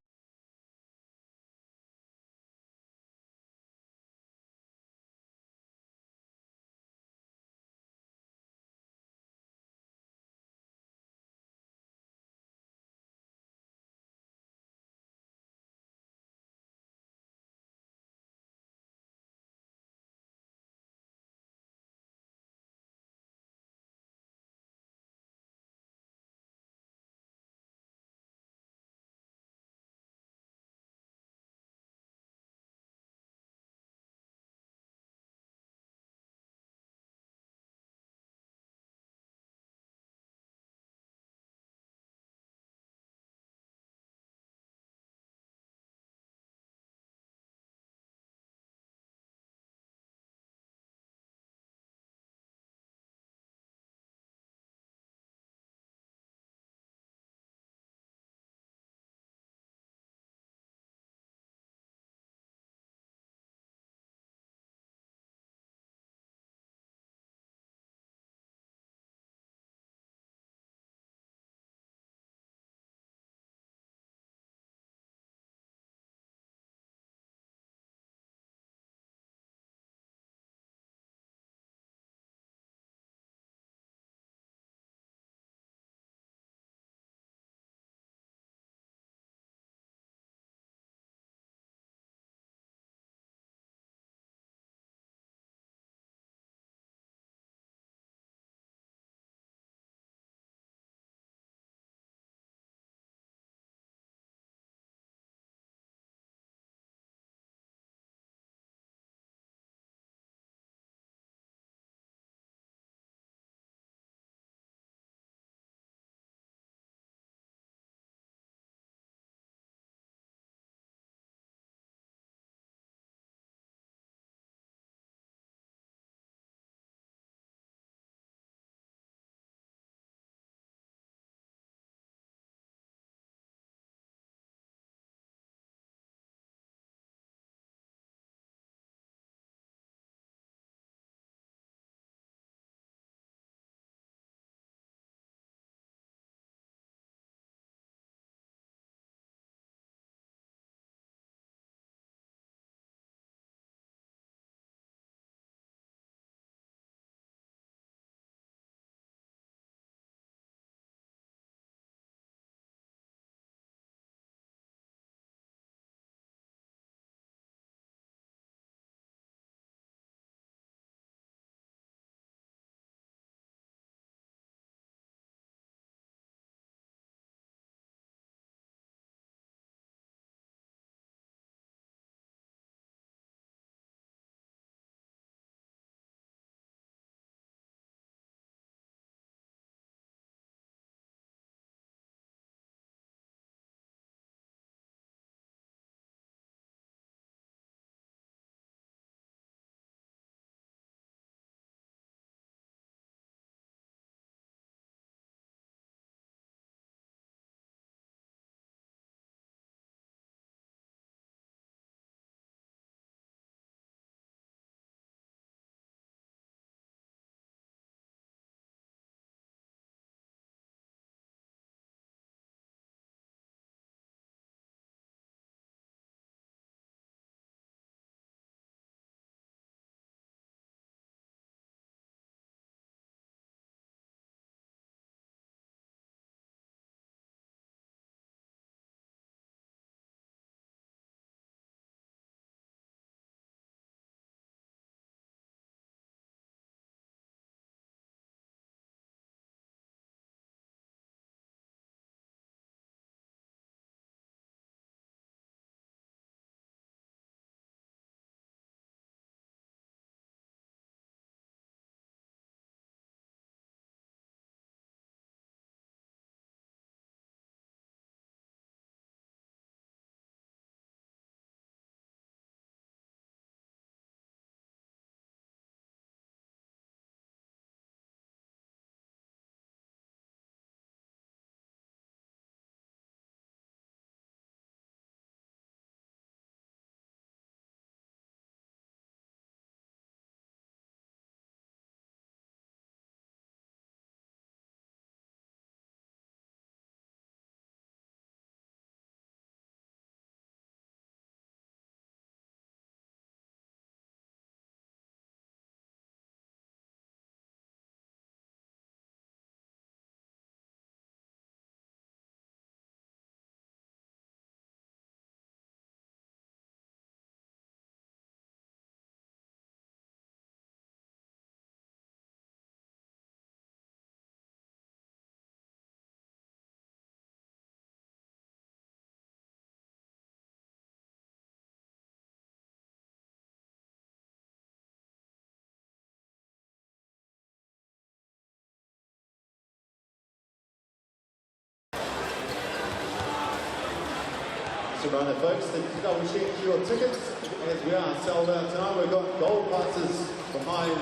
Just a reminder, folks, to double check your tickets as we are sold out tonight. We've got gold passes behind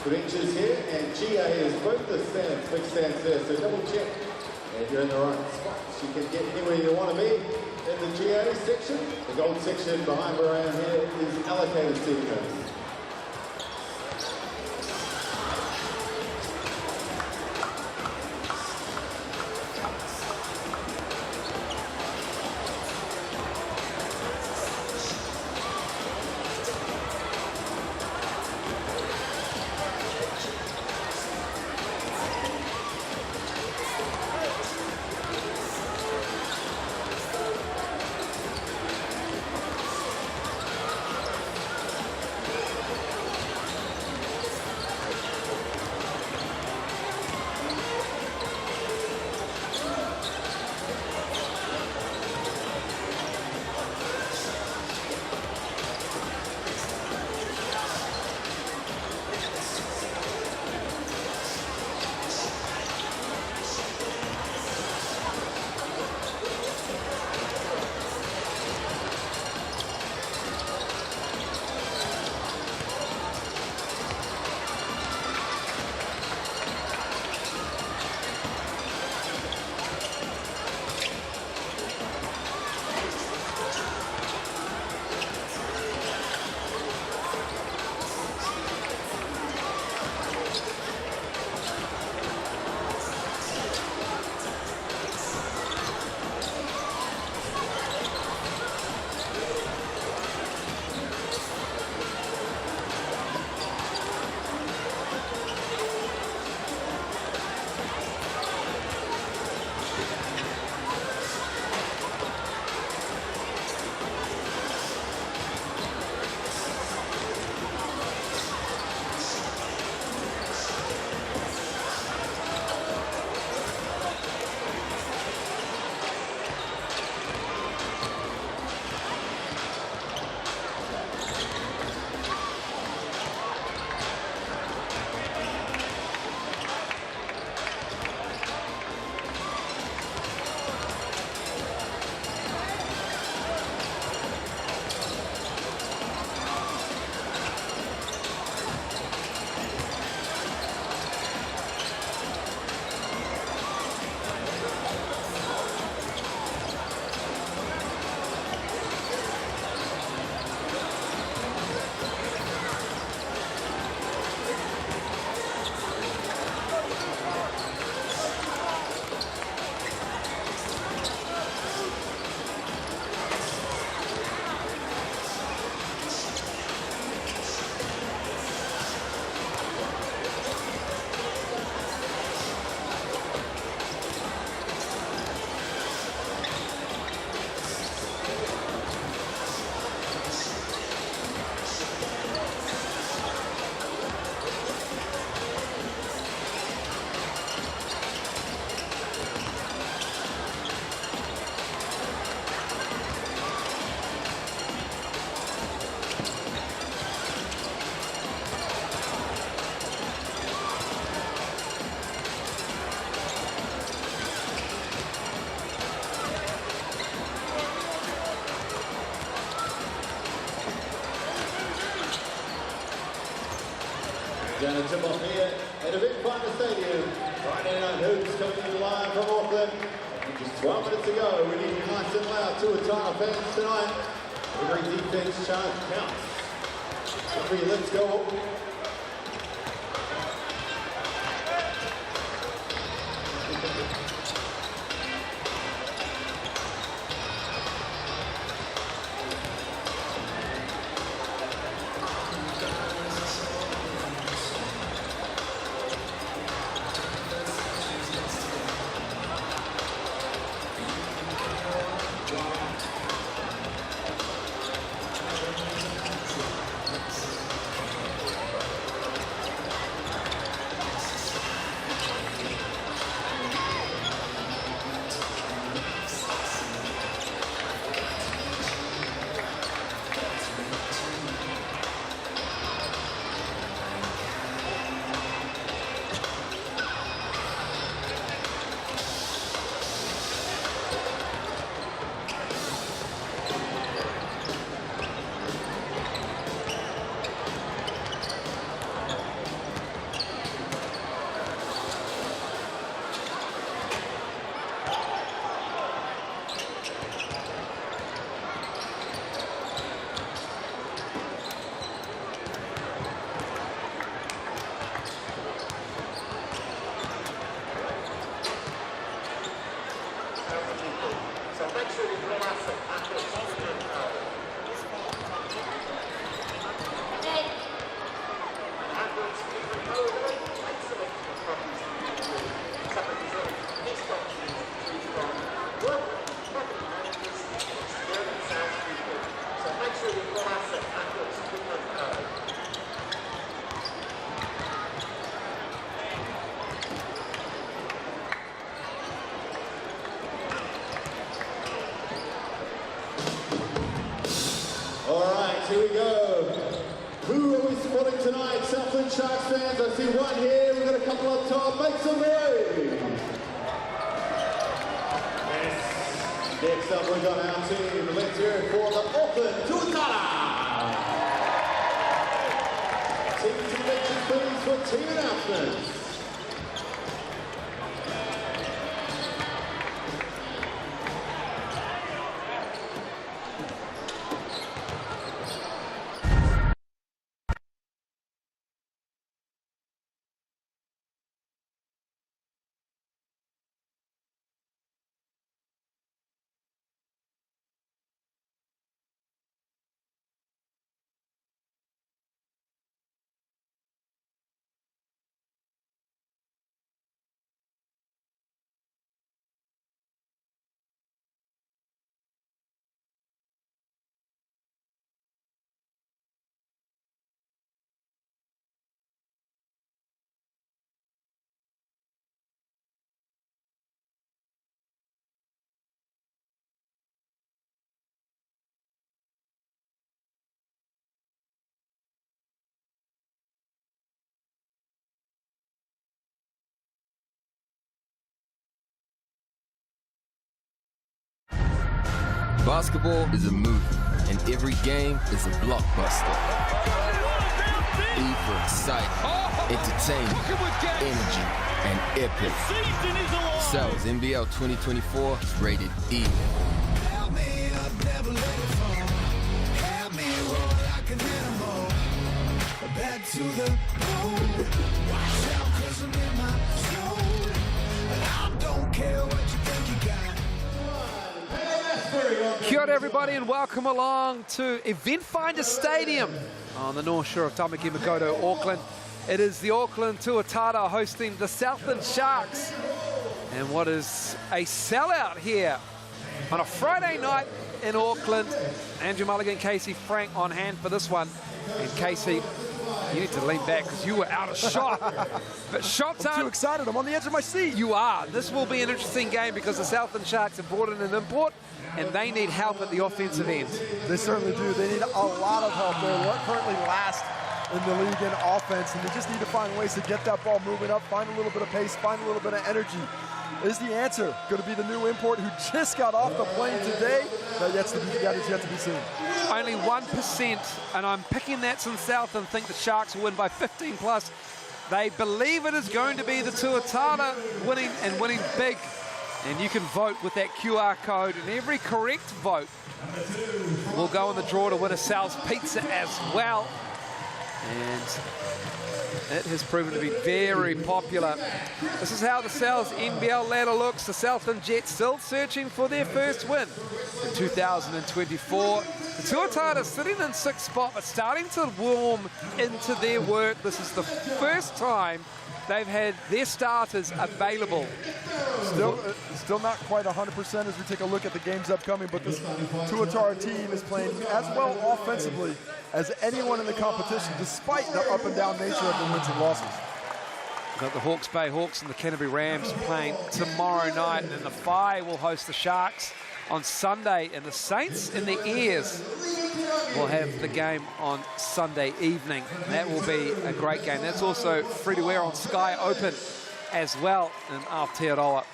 the benches here, and GA is both the stands, big stands there. So double check if you're in the right spots. You can get anywhere you want to be in the GA section. The gold section behind where I am here is allocated seating. Down to tip off here at Eventfinda Stadium. Friday night hoops coming in live from Auckland. And just 12 minutes to go. We need you nice and loud Tuatara fans tonight. Every defense charge counts. Let's go. Here we go. Who are we supporting tonight? Southland Sharks fans. I see one here. We've got a couple up top. Make some noise. Next up, we've got our team. Let's hear it for the Auckland Tuatara. Team selection, please, for team announcements. Basketball is a movie, and every game is a blockbuster. E for excitement, entertainment, energy, and epic. Cells NBL 2024 is rated E. Back to the moon. Watch out, 'cause I'm in my zone. And I don't care what you think you got. Kia ora everybody and welcome along to Eventfinda Stadium on the north shore of Tamaki Makaurau, Auckland. It is the Auckland Tuatara hosting the Southland Sharks. And what is a sellout here on a Friday night in Auckland. Andrew Mulligan, Casey Frank on hand for this one. And Casey, you need to lean back because you were out of shot. But shots I'm too excited. I'm on the edge of my seat. You are. This will be an interesting game because the Southland Sharks have brought in an import and they need help at the offensive end. They certainly do. They need a lot of help. They're currently last in the league in offense, and they just need to find ways to get that ball moving up, find a little bit of pace, find a little bit of energy. Is the answer going to be the new import who just got off the plane today? That is yet to be seen. Only 1%, and I'm picking that since South and think the Sharks will win by 15 plus. They believe it is going to be the Tuatara winning and winning big. And you can vote with that QR code, and every correct vote will go in the draw to win a Sal's Pizza as well. And it has proven to be very popular. This is how the Sal's NBL ladder looks. The Southland Jets still searching for their first win in 2024. The Tuatara sitting in 6th spot, but starting to warm into their work. This is the first time they've had their starters available. Still not quite 100% as we take a look at the games upcoming, but this Tuatara team is playing as well offensively as anyone in the competition, despite the up and down nature of the wins and losses. We've got the Hawke's Bay Hawks and the Canterbury Rams playing tomorrow night, and then the Phi will host the Sharks on Sunday, and the Saints and the Airs will have the game on Sunday evening. That will be a great game. That's also free to wear on Sky Open as well in Aotearoa.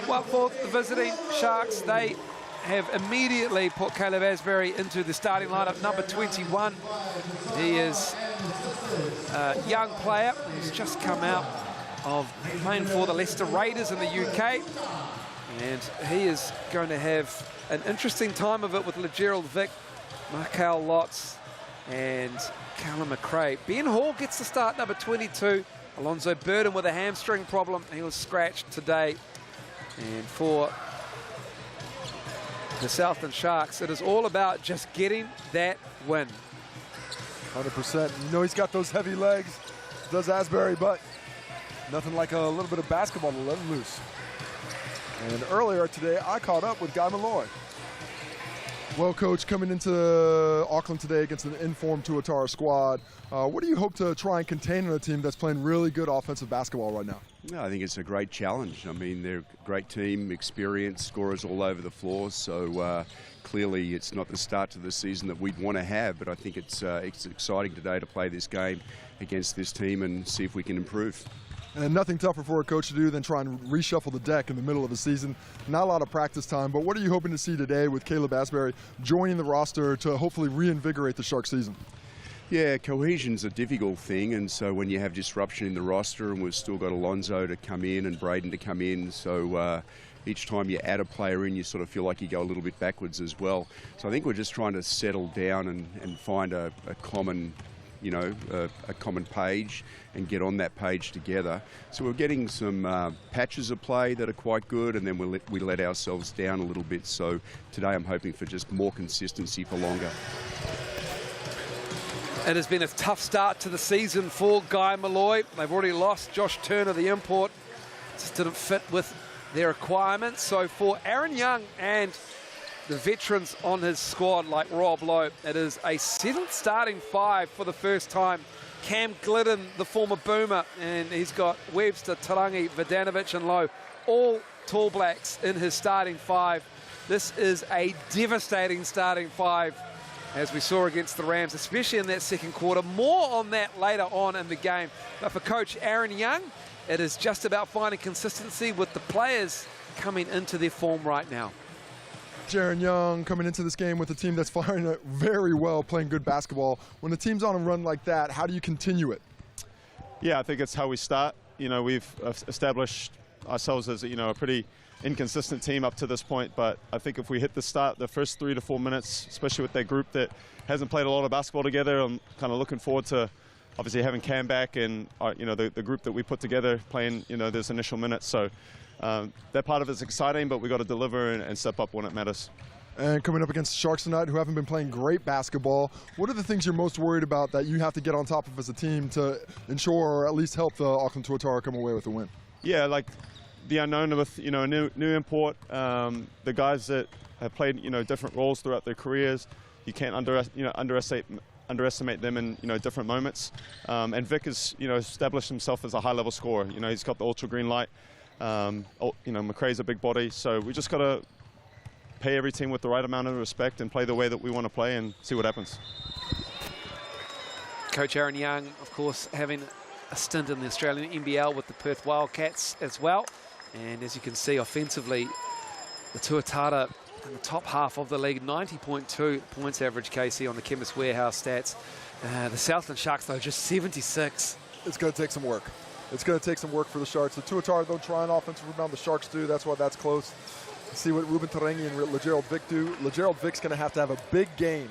Well, for the visiting Sharks, they have immediately put Caleb Asbury into the starting lineup, number 21. He is a young player who's just come out of playing for the Leicester Raiders in the UK. And he is going to have an interesting time of it with LeGerald Vick, Markel Lotz, and Callum McRae. Ben Hall gets the start, number 22. Alonzo Burden with a hamstring problem. He was scratched today. And for the Southland Sharks. It is all about just getting that win. 100%. You know he's got those heavy legs, does Asbury, but nothing like a little bit of basketball to let him loose. And earlier today, I caught up with Guy Malloy. Well, Coach, coming into Auckland today against an informed Tuatara squad, what do you hope to try and contain on a team that's playing really good offensive basketball right now? No, I think it's a great challenge. I mean, they're a great team, experienced, scorers all over the floor, so clearly it's not the start to the season that we'd want to have, but I think it's exciting today to play this game against this team and see if we can improve. And nothing tougher for a coach to do than try and reshuffle the deck in the middle of the season. Not a lot of practice time, but what are you hoping to see today with Caleb Asbury joining the roster to hopefully reinvigorate the Shark season? Yeah, cohesion's a difficult thing, and so when you have disruption in the roster, and we've still got Alonzo to come in and Braden to come in, so each time you add a player in, you sort of feel like you go a little bit backwards as well. So I think we're just trying to settle down and find a common, a common page and get on that page together. So we're getting some patches of play that are quite good, and then we let ourselves down a little bit. So today I'm hoping for just more consistency for longer. It has been a tough start to the season for Guy Malloy. They've already lost Josh Turner, the import. Just didn't fit with their requirements. So for Aaron Young and the veterans on his squad like Rob Lowe, it is a settled starting five for the first time. Cam Glidden, the former Boomer, and he's got Webster, Tarangi, Vidanovic and Lowe, all tall blacks in his starting five. This is a devastating starting five, as we saw against the Rams, especially in that second quarter. More on that later on in the game. But for Coach Aaron Young, it is just about finding consistency with the players coming into their form right now. Aaron Young coming into this game with a team that's firing it very well, playing good basketball. When the team's on a run like that, how do you continue it? Yeah, I think it's how we start. We've established ourselves as a pretty inconsistent team up to this point, but I think if we hit the first 3 to 4 minutes, especially with that group that hasn't played a lot of basketball together, I'm kind of looking forward to obviously having Cam back and the group that we put together playing those initial minutes. So that part of it's exciting, but we got to deliver and step up when it matters. And coming up against the Sharks tonight, who haven't been playing great basketball, what are the things you're most worried about that you have to get on top of as a team to ensure or at least help the Auckland Tuatara come away with a win? Yeah, like the unknown with a new import, the guys that have played different roles throughout their careers. You can't underestimate them in different moments. And Vic has established himself as a high-level scorer. He's got the ultra green light. McRae's a big body, so we just got to pay every team with the right amount of respect and play the way that we want to play and see what happens. Coach Aaron Young, of course, having a stint in the Australian NBL with the Perth Wildcats as well. And as you can see, offensively, the Tuatara in the top half of the league, 90.2 points average, KC, on the Chemist Warehouse stats. The Southland Sharks, though, just 76. It's going to take some work. It's going to take some work for the Sharks. The Tuatara don't try an offensive rebound. The Sharks do. That's why that's close. Let's see what Ruben Tarangi and LeGerald Vic do. LeGerald Vic's going to have a big game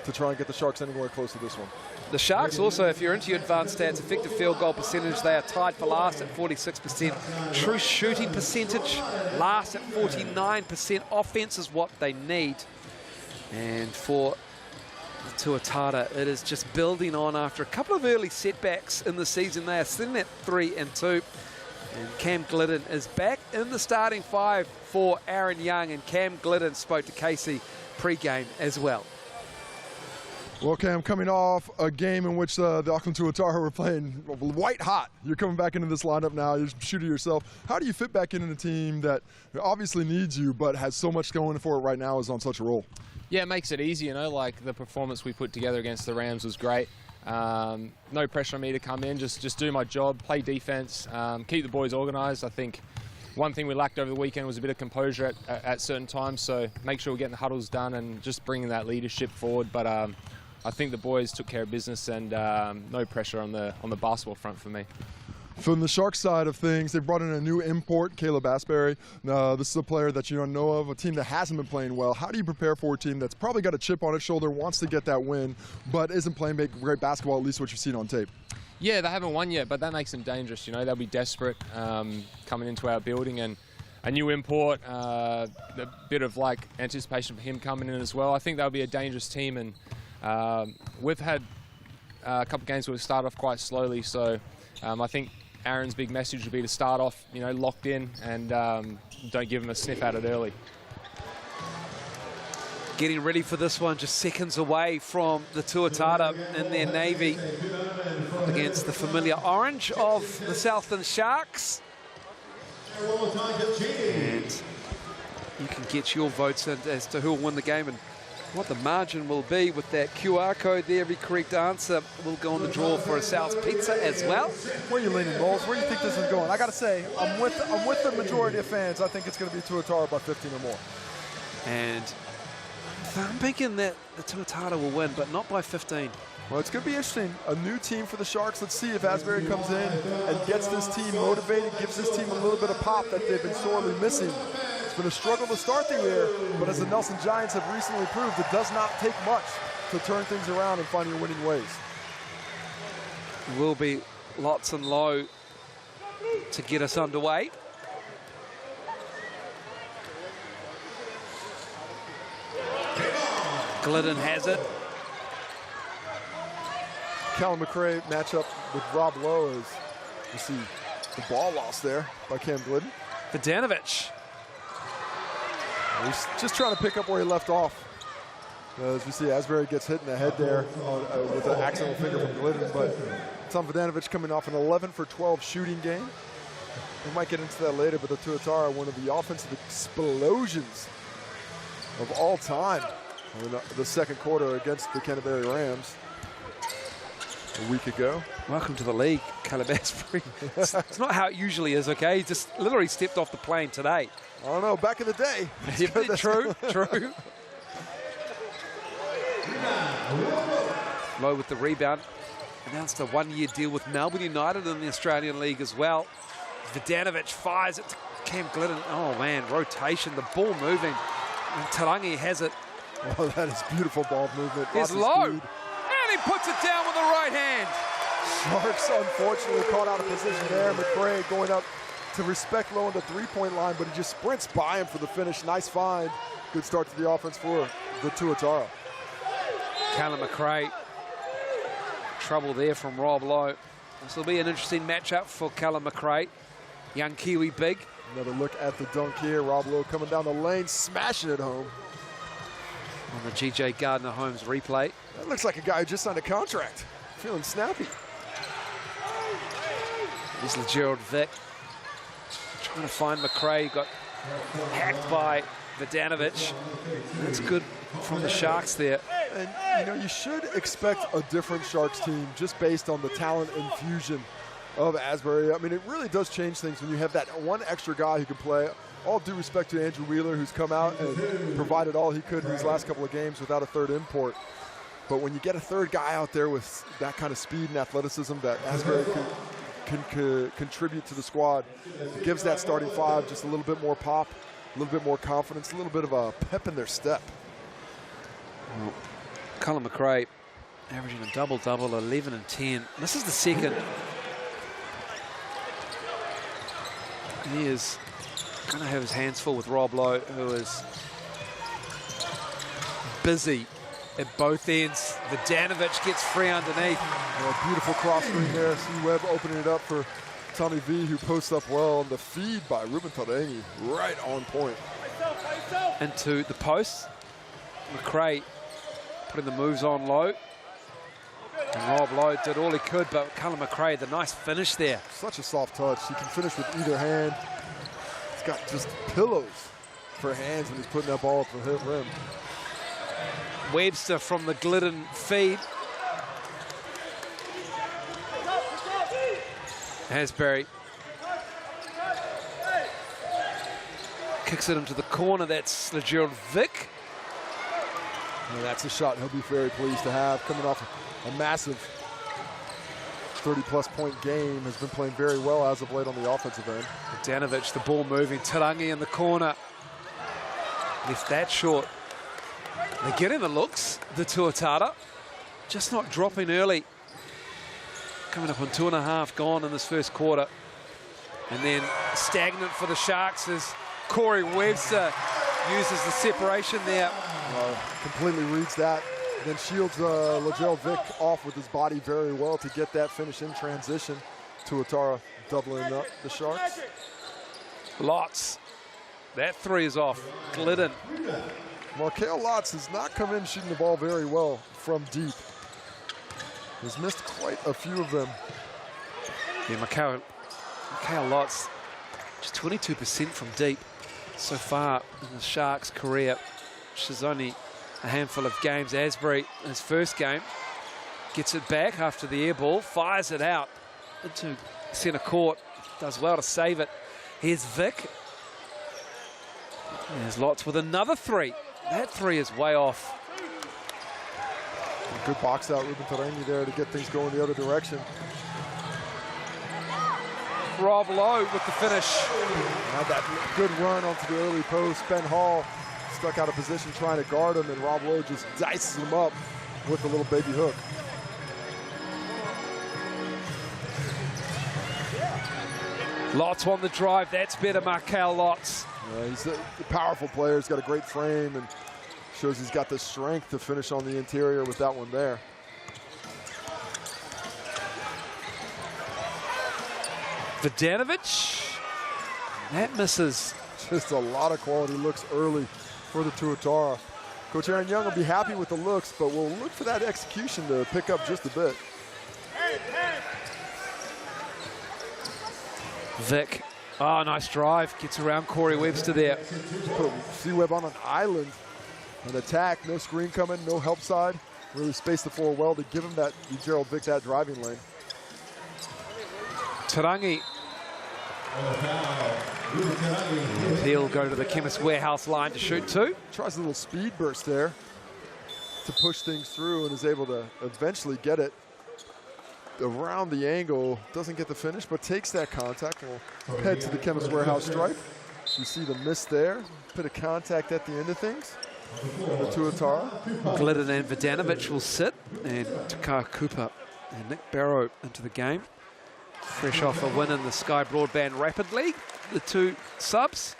to try and get the Sharks anywhere close to this one. The Sharks also, if you're into your advanced stats, effective field goal percentage, they are tied for last at 46%. True shooting percentage, last at 49%. Offense is what they need. And for the Tuatara, it is just building on after a couple of early setbacks in the season. They are sitting at 3-2. And Cam Glidden is back in the starting five for Aaron Young. And Cam Glidden spoke to Casey pre-game as well. Well, Cam, coming off a game in which the Auckland Tuatara were playing white hot, you're coming back into this lineup now, you're shooting yourself. How do you fit back into a team that obviously needs you but has so much going for it right now, is on such a roll? Yeah, it makes it easy, like the performance we put together against the Rams was great. No pressure on me to come in, just do my job, play defense, keep the boys organised. I think one thing we lacked over the weekend was a bit of composure at certain times, so make sure we're getting the huddles done and just bringing that leadership forward. But I think the boys took care of business, and no pressure on the basketball front for me. From the Sharks side of things, they've brought in a new import, Caleb Asbury. This is a player that you don't know of, a team that hasn't been playing well. How do you prepare for a team that's probably got a chip on its shoulder, wants to get that win, but isn't playing great basketball, at least what you've seen on tape? Yeah, they haven't won yet, but that makes them dangerous. They'll be desperate coming into our building, and a new import, a bit of like anticipation for him coming in as well. I think they'll be a dangerous team, and we've had a couple of games where we start off quite slowly, so I think Aaron's big message would be to start off, you know, locked in and don't give him a sniff at it early. Getting ready for this one, just seconds away from the Tuatara in their navy against the familiar orange of the Southland Sharks. And you can get your votes in as to who will win the game and what the margin will be with that QR code there. Every correct answer will go on the draw for a Sal's Pizza as well. Where are you leaning, Bowles? Where do you think this is going? I got to say, I'm with the majority of fans. I think it's going to be Tuatara by 15 or more. And I'm thinking that the Tuatara will win, but not by 15. Well, it's going to be interesting. A new team for the Sharks. Let's see if Asbury comes in and gets this team motivated, gives this team a little bit of pop that they've been sorely missing. It's been a struggle to start the year, but as the Nelson Giants have recently proved, it does not take much to turn things around and find your winning ways. It will be lots and low to get us underway. Glidden has it. Callum McRae matchup with Rob Lowe as you see the ball lost there by Cam Glidden. Vidanovic. He's just trying to pick up where he left off. As we see, Asbury gets hit in the head there with an accidental finger from Glidden, but Tom Vidanovic coming off an 11 for 12 shooting game. We might get into that later, but the Tuatara, one of the offensive explosions of all time in the second quarter against the Canterbury Rams a week ago. Welcome to the league, Caleb Asbury. It's not how it usually is, okay? He just literally stepped off the plane today. I don't know, back in the day. True, true. Low with the rebound. Announced a one-year deal with Melbourne United in the Australian League as well. Vidanovic fires it to Cam Glidden. Oh, man, rotation, the ball moving. And Tarangi has it. Oh, that is beautiful ball movement. It's low, and he puts it down with the right hand. Sharks unfortunately caught out of position there. McRae going up to respect Lowe on the three-point line, but he just sprints by him for the finish. Nice find. Good start to the offense for the Tuatara. Callum McRae. Trouble there from Rob Lowe. This will be an interesting matchup for Callum McRae. Young Kiwi big. Another look at the dunk here. Rob Lowe coming down the lane, smashing it home. On the G.J. Gardner-Holmes replay. That looks like a guy who just signed a contract. Feeling snappy. Here's Gerald Vick. Trying to find McRae. Got hacked by Vidanovic. That's good from the Sharks there. And, you know, you should expect a different Sharks team just based on the talent infusion of Asbury. I mean, it really does change things when you have that one extra guy who can play. All due respect to Andrew Wheeler, who's come out and provided all he could in these last couple of games without a third import. But when you get a third guy out there with that kind of speed and athleticism that Asbury can contribute to the squad, it gives that starting five just a little bit more pop, a little bit more confidence, a little bit of a pep in their step. Well, Colin McRae averaging a double-double, 11 and 10. This is the second. He is going to have his hands full with Rob Lowe, who is busy at both ends. Vidanovic gets free underneath. A beautiful cross screen there. See Webb opening it up for Tommy V, who posts up well on the feed by Ruben Tarangi. Right on point. Into the post. McRae putting the moves on Lowe. And Rob Lowe did all he could, but Callum McRae, the nice finish there. Such a soft touch. He can finish with either hand. He's got just pillows for hands when he's putting that ball up the rim. Webster from the Glidden feed. Asbury kicks it into the corner. That's Gerald Vick. And that's a shot he'll be very pleased to have. Coming off a massive 30-plus point game, has been playing very well as of late on the offensive end. Vidanovic, the ball moving. Tarangi in the corner. Left that short. They're getting the looks, the Tuatara. Just not dropping early. Coming up on 2.5 gone in this first quarter. And then stagnant for the Sharks as Corey Webster uses the separation there. Completely reads that. Then shields Latrell Vick off with his body very well to get that finish in transition. Tuatara doubling up the Sharks. Lots. That three is off. Glidden. Markel Lotz has not come in shooting the ball very well from deep. He's missed quite a few of them. Yeah, Markel Lotz, just 22% from deep so far in the Sharks' career, which is only a handful of games. Asbury, his first game, gets it back after the air ball, fires it out into centre court, does well to save it. Here's Vick. There's Lotz with another three. That three is way off. Good box out, Ruben Taremi there to get things going the other direction. Rob Lowe with the finish. Had that good run onto the early post. Ben Hall stuck out of position trying to guard him, and Rob Lowe just dices him up with a little baby hook. Lotz on the drive. That's better, Markel Lotz. He's a powerful player. He's got a great frame and shows he's got the strength to finish on the interior with that one there. Vodanovic. That misses. Just a lot of quality looks early for the Tuatara. Coach Aaron Young will be happy with the looks, but we'll look for that execution to pick up just a bit. Vick. Oh, nice drive. Gets around Corey Webster there. Put C-Web on an island. An attack, no screen coming, no help side. Really spaced the floor well to give him that, Gerald Vick, that driving lane. Tarangi. And he'll go to the Chemist Warehouse line to shoot two. Tries a little speed burst there to push things through and is able to eventually get it around the angle. Doesn't get the finish, but takes that contact. We'll head to the Chemist Warehouse stripe. You see the miss there. Bit of contact at the end of things. The Tuatara. Glidden and Vodanovic will sit, and Takar Cooper and Nick Barrow into the game. Fresh off a win in the Sky Broadband Rapid League, the two subs.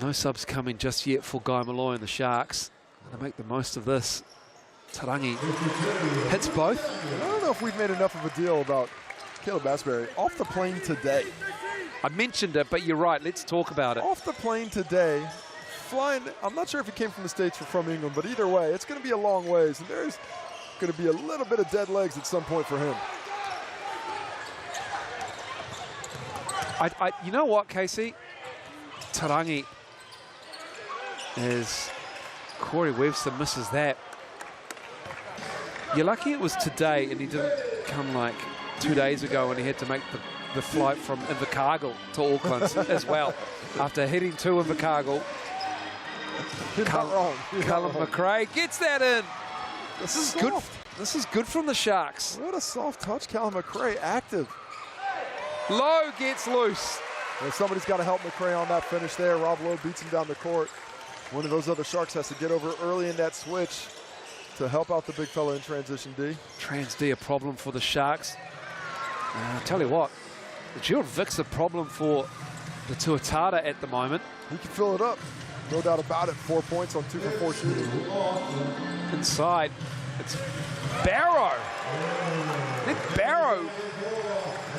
No subs coming just yet for Guy Malloy and the Sharks. To make the most of this, Tarangi hits both. I don't know if we've made enough of a deal about Caleb Asbury. Off the plane today. I mentioned it, but you're right. Let's talk about it. Off the plane today, flying. I'm not sure if he came from the States or from England, but either way, it's going to be a long ways, and there's going to be a little bit of dead legs at some point for him. You know what, Casey? Tarangi is Corey Webster misses that. You're lucky it was today and he didn't come like 2 days ago when he had to make the flight from Invercargill to Auckland as well. After heading to Invercargill, Callum McRae gets that in. This is good. This is good from the Sharks. What a soft touch, Callum McRae, active. Lowe gets loose. Well, somebody's got to help McRae on that finish there. Rob Lowe beats him down the court. One of those other Sharks has to get over early in that switch to help out the big fella in transition D. Trans D a problem for the Sharks. I'll tell you what, Gerald Vick's a problem for the Tuatara at the moment. He can fill it up, no doubt about it. 4 points on 2 for 4 shooting. Inside, it's Barrow. Nick Barrow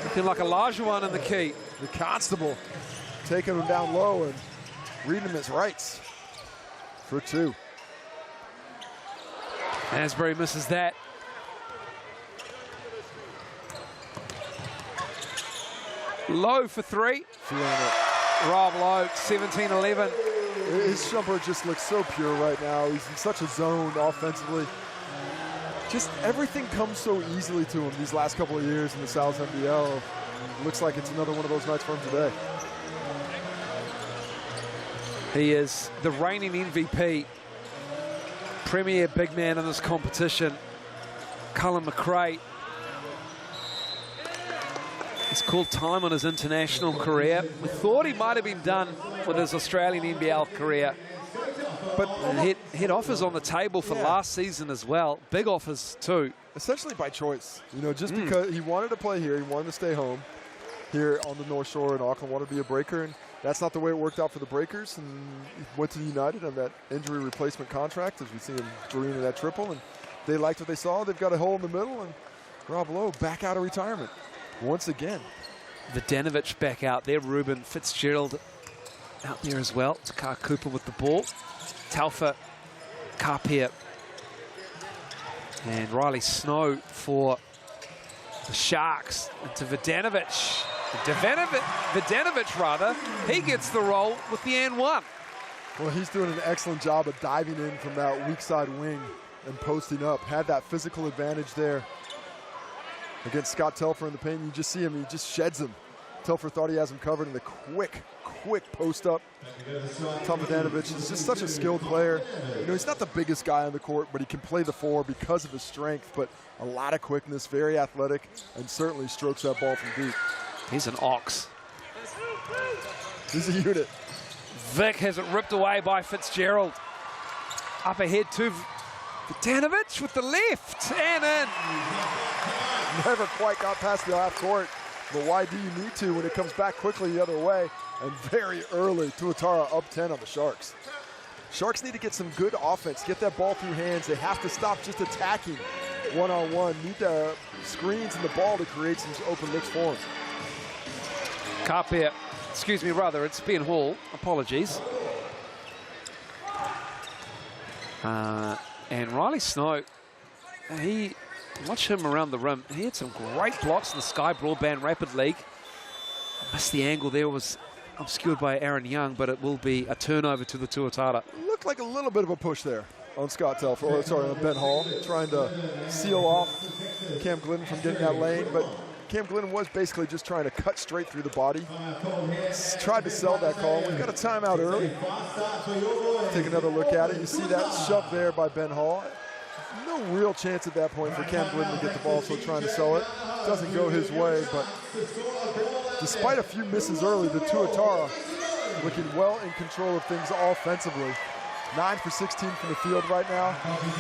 looking like a larger one in the key. The Constable taking him down low and reading him his rights for 2. Asbury misses that. Low for 3. Feeling it. Rob Lowe, 17-11. His jumper just looks so pure right now. He's in such a zone offensively. Just everything comes so easily to him these last couple of years in the Southland NZNBL. Looks like it's another one of those nights for him today. He is the reigning MVP, premier big man in this competition. Callum McRae. He's called time on his international career. We thought he might have been done with his Australian NBL career. But head offers on the table for last season as well. Big offers too. Essentially by choice. You know, just because he wanted to play here, he wanted to stay home. here on the North Shore, and Auckland wanted to be a breaker, and that's not the way it worked out for the Breakers, and went to United on that injury replacement contract, as we see him green in that triple, and they liked what they saw. They've got a hole in the middle, and Rob Lowe back out of retirement once again. Vidanovic back out there. Ruben Fitzgerald out there as well. Takar Cooper with the ball. Taufa, Kapia, and Riley Snow for the Sharks. Into Vidanovic. Vidanovic, rather. He gets the roll with the N1. Well, he's doing an excellent job of diving in from that weak side wing and posting up. Had that physical advantage there against Scott Telfer in the paint. You just see him, he just sheds him. Telfer thought he has him covered in the quick post up. Tom Vidanovic is just such a skilled player. You know, he's not the biggest guy on the court, but he can play the four because of his strength, but a lot of quickness, very athletic, and certainly strokes that ball from deep. He's an ox. He's a unit. Vic has it ripped away by Fitzgerald. Up ahead to Vidanovic with the left and in. Never quite got past the half court, but why do you need to when it comes back quickly the other way? And very early, Tuatara up 10 on the Sharks. Sharks need to get some good offense, get that ball through hands. They have to stop just attacking one-on-one. Need the screens and the ball to create some open looks for them. Kapia, excuse me, rather, it's Ben Hall. Apologies. And Riley Snow, watch him around the rim. He had some great blocks in the Sky Broadband Rapid League. Missed the angle there, was obscured by Aaron Young, but it will be a turnover to the Tuatara. Looked like a little bit of a push there on Scott Telfer, or sorry, on Ben Hall, trying to seal off Cam Glidden from getting that lane, but Cam Glidden was basically just trying to cut straight through the body. Tried to sell that call. We've got a timeout early. Take another look at it. You see that shove there by Ben Hall. No real chance at that point for Cam Glidden to get the ball, so trying to sell it. Doesn't go his way, but despite a few misses early, the Tuatara looking well in control of things offensively. 9 for 16 from the field right now.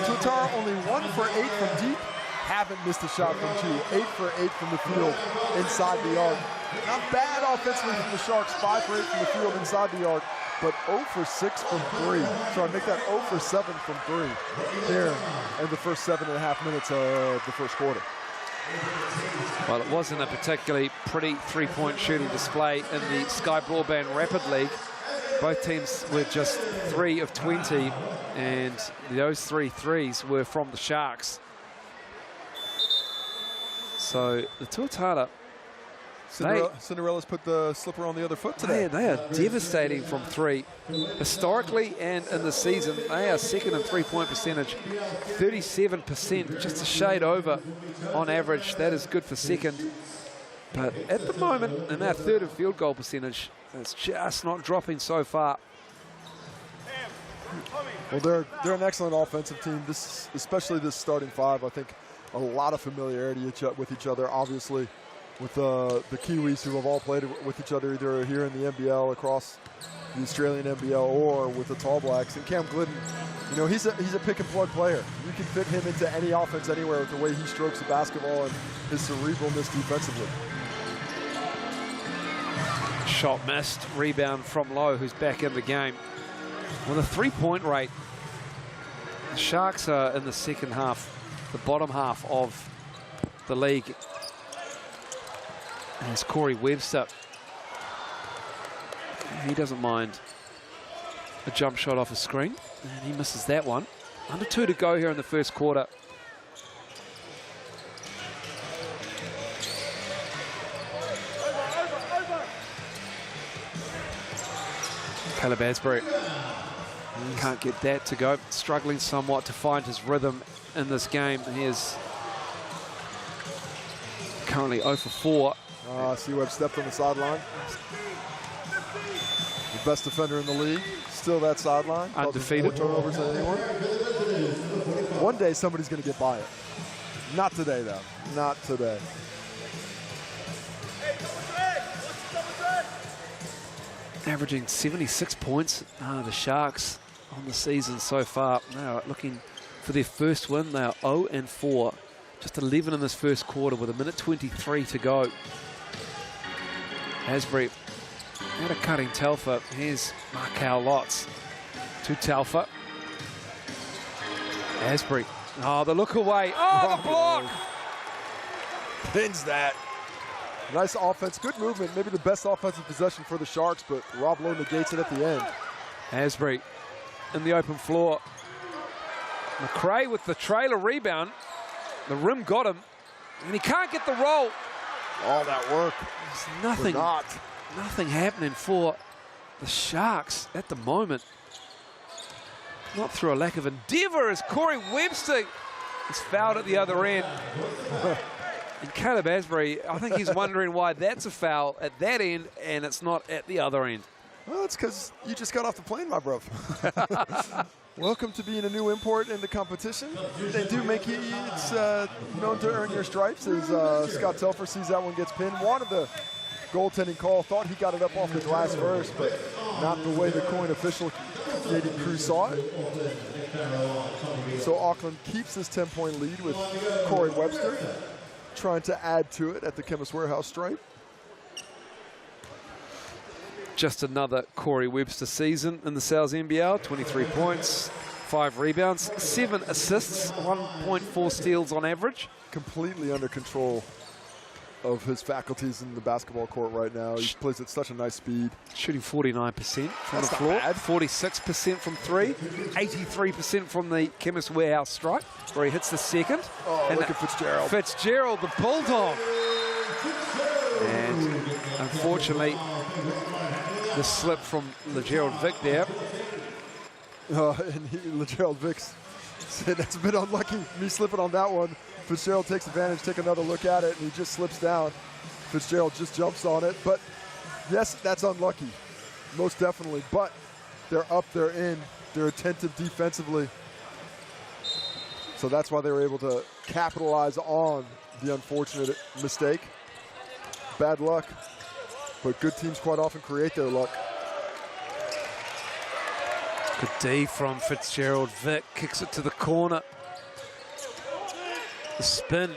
Tuatara only 1 for 8 from deep. Haven't missed a shot from two. 8 for 8 from the field inside the arc. Not bad offensively from the Sharks. 5 for 8 from the field inside the arc, but 0 for 6 from 3. So I make that 0 for 7 from 3 here in the first 7.5 minutes of the first quarter. Well, it wasn't a particularly pretty three-point shooting display in the Sky Broadband Rapid League. Both teams were just 3 of 20, and those 3 threes were from the Sharks. So the Tuatara, Cinderella's put the slipper on the other foot today. They are devastating from 3. Historically and in the season, they are second in three-point percentage, 37%, just a shade over on average. That is good for second. But at the moment, in our third in field goal percentage, it's just not dropping so far. Well, they're an excellent offensive team. This, especially this starting 5, I think a lot of familiarity with each other, obviously, with the Kiwis, who have all played with each other either here in the NBL, across the Australian NBL, or with the Tall Blacks. And Cam Glidden, you know, he's a pick-and-plug player. You can fit him into any offense anywhere with the way he strokes the basketball and his cerebralness defensively. Shot missed, rebound from Lowe, who's back in the game. With a three-point rate, the Sharks are in the second half, the bottom half of the league. And it's Corey Webster. He doesn't mind a jump shot off a screen, and he misses that one. Under 2 to go here in the first quarter. Caleb Asbury can't get that to go. Struggling somewhat to find his rhythm in this game. He is currently 0 for 4. C-Web stepped on the sideline. The best defender in the league. Still that sideline. Undefeated. Turnovers than anyone. One day somebody's going to get by it. Not today, though. Not today. Averaging 76 points, the Sharks on the season so far. They are looking for their first win. They are 0 and 4. Just 11 in this first quarter with 1:23 to go. Asbury out of cutting Telfer. Here's Markel Lotz to Telfer. Asbury. Oh, the look away. Oh, the block! Pins that. Nice offense, good movement. Maybe the best offensive possession for the Sharks, but Rob Lowe negates it at the end. Asbury in the open floor. McRae with the trailer rebound. The rim got him, and he can't get the roll. All that work. There's nothing happening for the Sharks at the moment. Not through a lack of endeavour, as Corey Webster is fouled at the other end. And Caleb Asbury, I think he's wondering why that's a foul at that end and it's not at the other end. Well, it's because you just got off the plane, my bro. Welcome to being a new import in the competition. They do make you, it's known to earn your stripes, as Scott Telfer sees that one gets pinned. Wanted the goaltending call, thought he got it up off the glass first, but not the way the coin officiating crew saw it. So Auckland keeps this 10-point lead with Corey Webster trying to add to it at the Chemist Warehouse stripe. Just another Corey Webster season in the NZNBL. 23 points, 5 rebounds, 7 assists, 1.4 steals on average. Completely under control of his faculties in the basketball court right now. He plays at such a nice speed. Shooting 49% from That's the floor, not bad. 46% from 3, 83% from the Chemist Warehouse stripe, where he hits the second. Oh, and look at Fitzgerald. Fitzgerald, the Bulldog. And unfortunately, the slip from LeGerald Vick there. And LeGerald Vick said, that's a bit unlucky, me slipping on that one. Fitzgerald takes advantage, take another look at it, and he just slips down. Fitzgerald just jumps on it. But yes, that's unlucky, most definitely. But they're up, they're in, they're attentive defensively. So that's why they were able to capitalize on the unfortunate mistake. Bad luck, but good teams quite often create their luck. Good D from Fitzgerald. Vick kicks it to the corner. The spin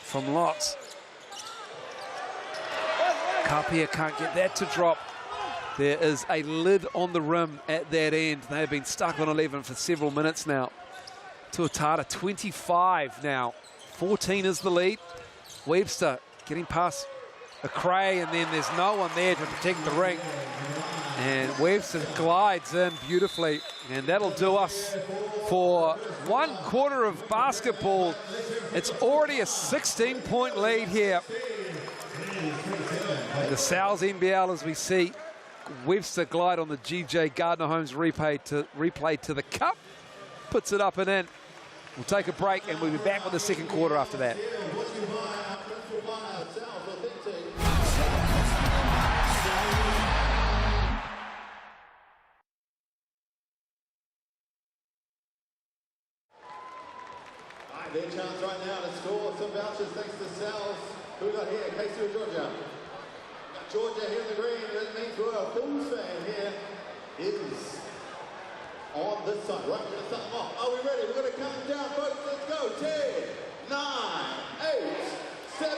from Lotz. Kapia can't get that to drop. There is a lid on the rim at that end. They've been stuck on 11 for several minutes now. Tuatara 25 now. 14 is the lead. Webster getting past McRae, and then there's no one there to protect the ring. And Webster glides in beautifully, and that'll do us for 1 quarter of basketball. It's already a 16-point lead here. And the NZNBL, as we see Webster glide on the GJ Gardner-Holmes replay to the cup, puts it up and in. We'll take a break, and we'll be back with the second quarter after that. Their chance right now to score some vouchers thanks to Sal's. Who we got here? Casey or Georgia? Got Georgia here in the green. That means we're a Bulls fan here. Is on this side. Right, we're going to start them off. Are we ready? We're going to count down, folks. Let's go. 10, 9, 8, 7.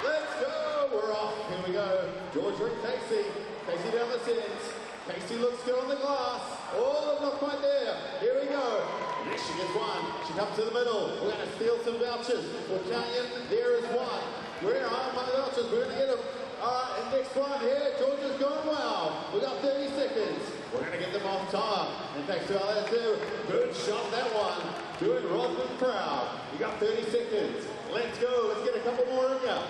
Let's go. We're off. Here we go. Georgia and Casey. Casey down the sends. Casey looks good on the glass. Oh, not quite there. Here we go. Yes, she gets one. She comes to the middle. We're going to steal some vouchers. We'll count in. There is one. Where are my vouchers? We're going to get them. All right, and next one here. Georgia's going well. We've got 30 seconds. We're going to get them on time. And thanks to our lads there. Good shot, that one. Doing Rodman proud. You got 30 seconds. Let's go. Let's get a couple more in ya.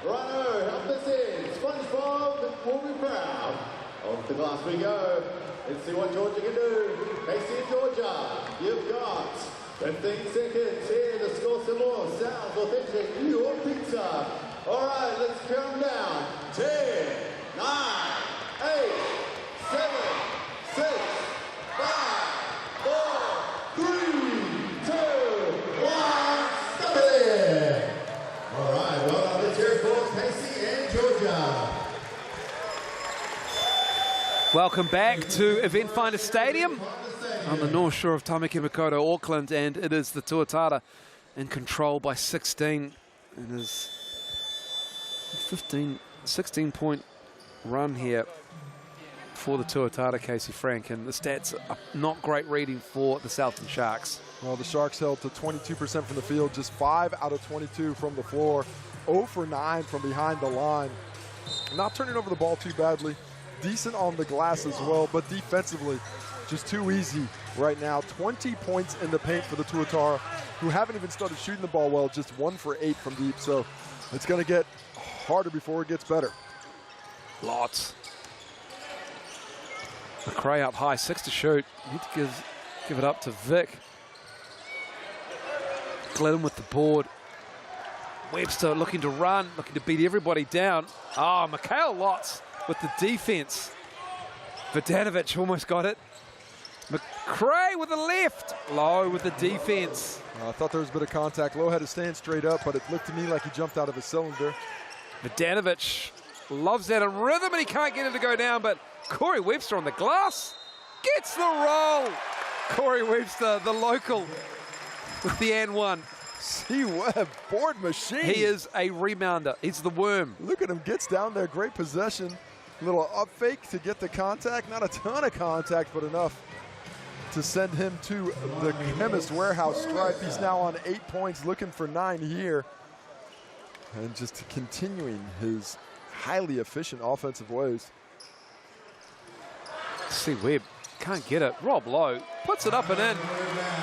Righto, help us in. SpongeBob will be proud. Off the glass we go. Let's see what Georgia can do. Casey and Georgia, you've got 15 seconds here to score some more. Sounds authentic. New York pizza. All right, let's count down. 10, 9, 8, 7, 6, 5, 4, 3, 2, 1. Stop it there. All right, well done. Let's hear it for Casey and Georgia. Welcome back to Eventfinda Stadium on the north shore of Tamaki Makaurau, Auckland, and it is the Tuatara in control by 16 in his 16-point run here for the Tuatara, Casey Frank, and the stats are not great reading for the Southland Sharks. Well, the Sharks held to 22% from the field, just 5 out of 22 from the floor, 0 for 9 from behind the line. Not turning over the ball too badly, decent on the glass as well, but defensively, just too easy right now. 20 points in the paint for the Tuatara, who haven't even started shooting the ball well, just 1 for 8 from deep, so it's going to get harder before it gets better. Lots. McRae up high, 6 to shoot. Need to give it up to Vic. Glidden with the board. Webster looking to run, looking to beat everybody down. Mikhail Lotz with the defense. Vidanovic almost got it. McRae with the left. Low with the defense. I thought there was a bit of contact. Low had to stand straight up, but it looked to me like he jumped out of his cylinder. Vidanovic loves that in rhythm, and he can't get it to go down, but Corey Webster on the glass gets the roll. Corey Webster, the local, with the and one. C-Web, board machine. He is a rebounder. He's the worm. Look at him, gets down there, great possession. Little up fake to get the contact. Not a ton of contact, but enough to send him to the Chemist Warehouse stripe. He's now on 8 points, looking for 9 here. And just continuing his highly efficient offensive ways. See Webb, can't get it. Rob Lowe puts it up and in.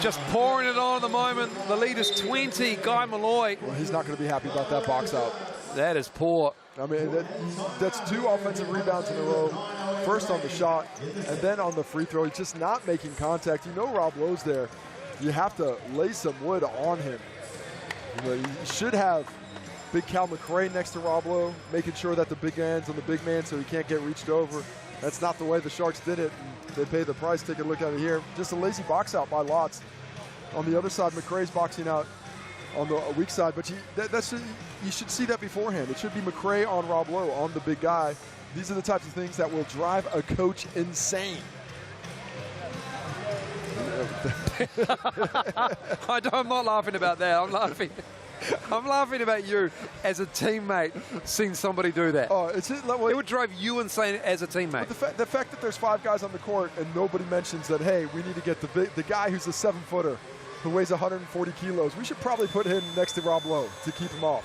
Just pouring it on at the moment. The lead is 20, Guy Malloy. Well, he's not going to be happy about that box out. That is poor. I mean, that's 2 offensive rebounds in a row. First on the shot, and then on the free throw. He's just not making contact. You know Rob Lowe's there. You have to lay some wood on him. You should have Big Cal McRae next to Rob Lowe, making sure that the big man's on the big man so he can't get reached over. That's not the way the Sharks did it. And they pay the price. Take a look at it here. Just a lazy box out by Lotz. On the other side, McRae's boxing out on the weak side, but you should see that beforehand. It should be McRae on Rob Lowe, on the big guy. These are the types of things that will drive a coach insane. I'm not laughing about that. I'm laughing about you as a teammate seeing somebody do that. Oh, it would drive you insane as a teammate. But the fact that there's 5 guys on the court and nobody mentions that, hey, we need to get the guy who's a 7-footer who weighs 140 kilos. We should probably put him next to Rob Lowe to keep him off.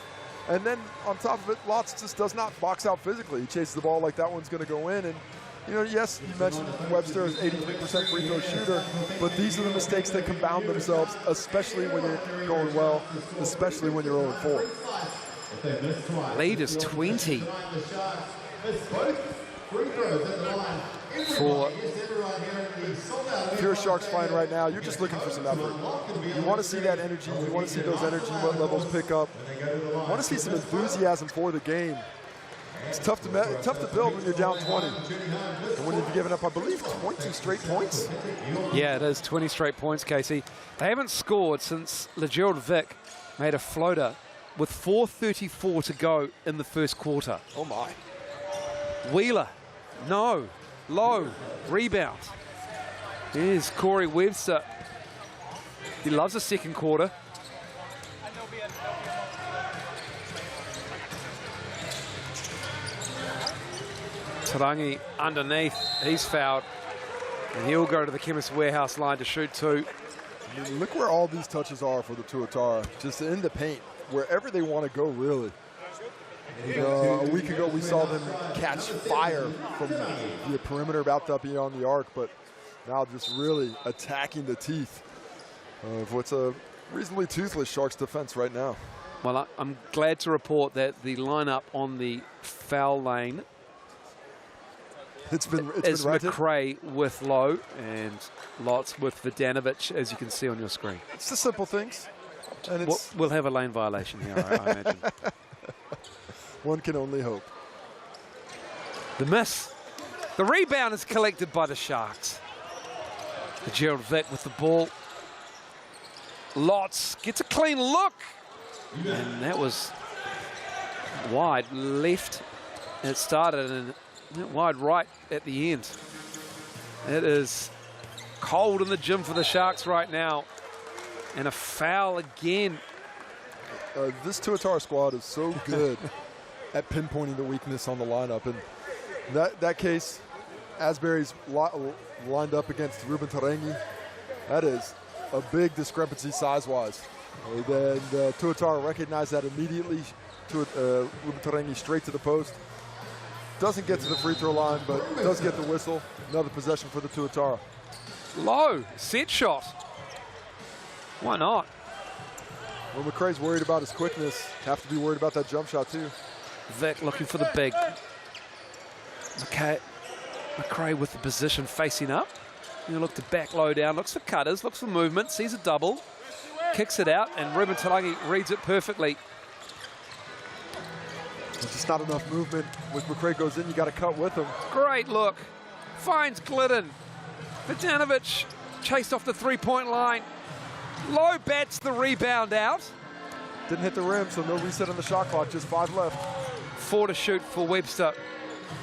And then on top of it, Lotz just does not box out physically. He chases the ball like that one's going to go in. And, you know, yes, you mentioned Webster is 83% free throw shooter, but these are the mistakes that compound themselves, especially when you're going well, especially when you're 0-4. Lead is 20 for. If you're a Sharks fan right now, you're just looking for some effort. You want to see that energy. You want to see those energy levels pick up. You want to see some enthusiasm for the game. It's tough to build when you're down 20. And when you've given up, I believe, 20 straight points. Yeah, it is 20 straight points, Casey. They haven't scored since LeGerald Vic made a floater with 4:34 to go in the first quarter. Oh, my. Wheeler, no, Low, rebound. Here's Corey Webster. He loves the second quarter. Tarangi underneath, he's fouled. And he'll go to the Chemist Warehouse line to shoot 2. I mean, look where all these touches are for the Tuatara, just in the paint, wherever they want to go, really. A week ago, we saw them catch fire from the perimeter about to be on the arc, but now just really attacking the teeth of what's a reasonably toothless Sharks defense right now. Well, I'm glad to report that the lineup on the foul lane it's been McRae with Lowe and Lotz with Vidanovic, as you can see on your screen. It's the simple things. And it's we'll have a lane violation here, I imagine. One can only hope. The miss. The rebound is collected by the Sharks. Gerald Vick with the ball. Lotz gets a clean look. And that was wide left. It started and wide right at the end. It is cold in the gym for the Sharks right now. And a foul again this Tuatara squad is so good at pinpointing the weakness on the lineup. And that case, Asbury's lined up against Ruben Tarangi. That is a big discrepancy size-wise. And Tuatara recognized that immediately. Ruben Tarangi straight to the post. Doesn't get to the free throw line, but does get the whistle. Another possession for the Tuatara. Low set shot. Why not? Well, McRae's worried about his quickness. Have to be worried about that jump shot too. Vic looking for the big. McRae with the position facing up. You look to back low down, looks for cutters, looks for movement, sees a double, kicks it out, and Ruben Tarangi reads it perfectly. There's just not enough movement. When McRae goes in, you got to cut with him. Great look. Finds Glidden. Vitanovic chased off the three-point line. Low bats the rebound out. Didn't hit the rim, so no reset on the shot clock, just 5 left. 4 to shoot for Webster.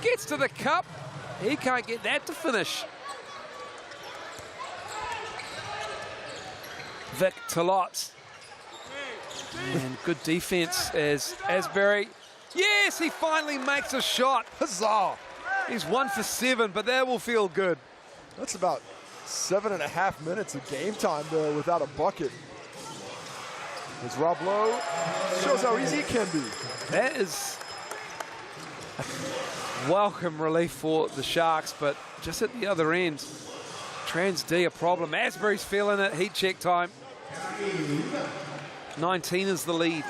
Gets to the cup. He can't get that to finish. Vic Talot. And good defense as Asbury. Yes, he finally makes a shot. Huzzah. He's 1 for 7, but that will feel good. That's about 7.5 minutes of game time there without a bucket. As Rob Lowe shows how easy it can be. That is welcome relief for the Sharks, but just at the other end, Trans D a problem. Asbury's feeling it. Heat check time. 19 is the lead.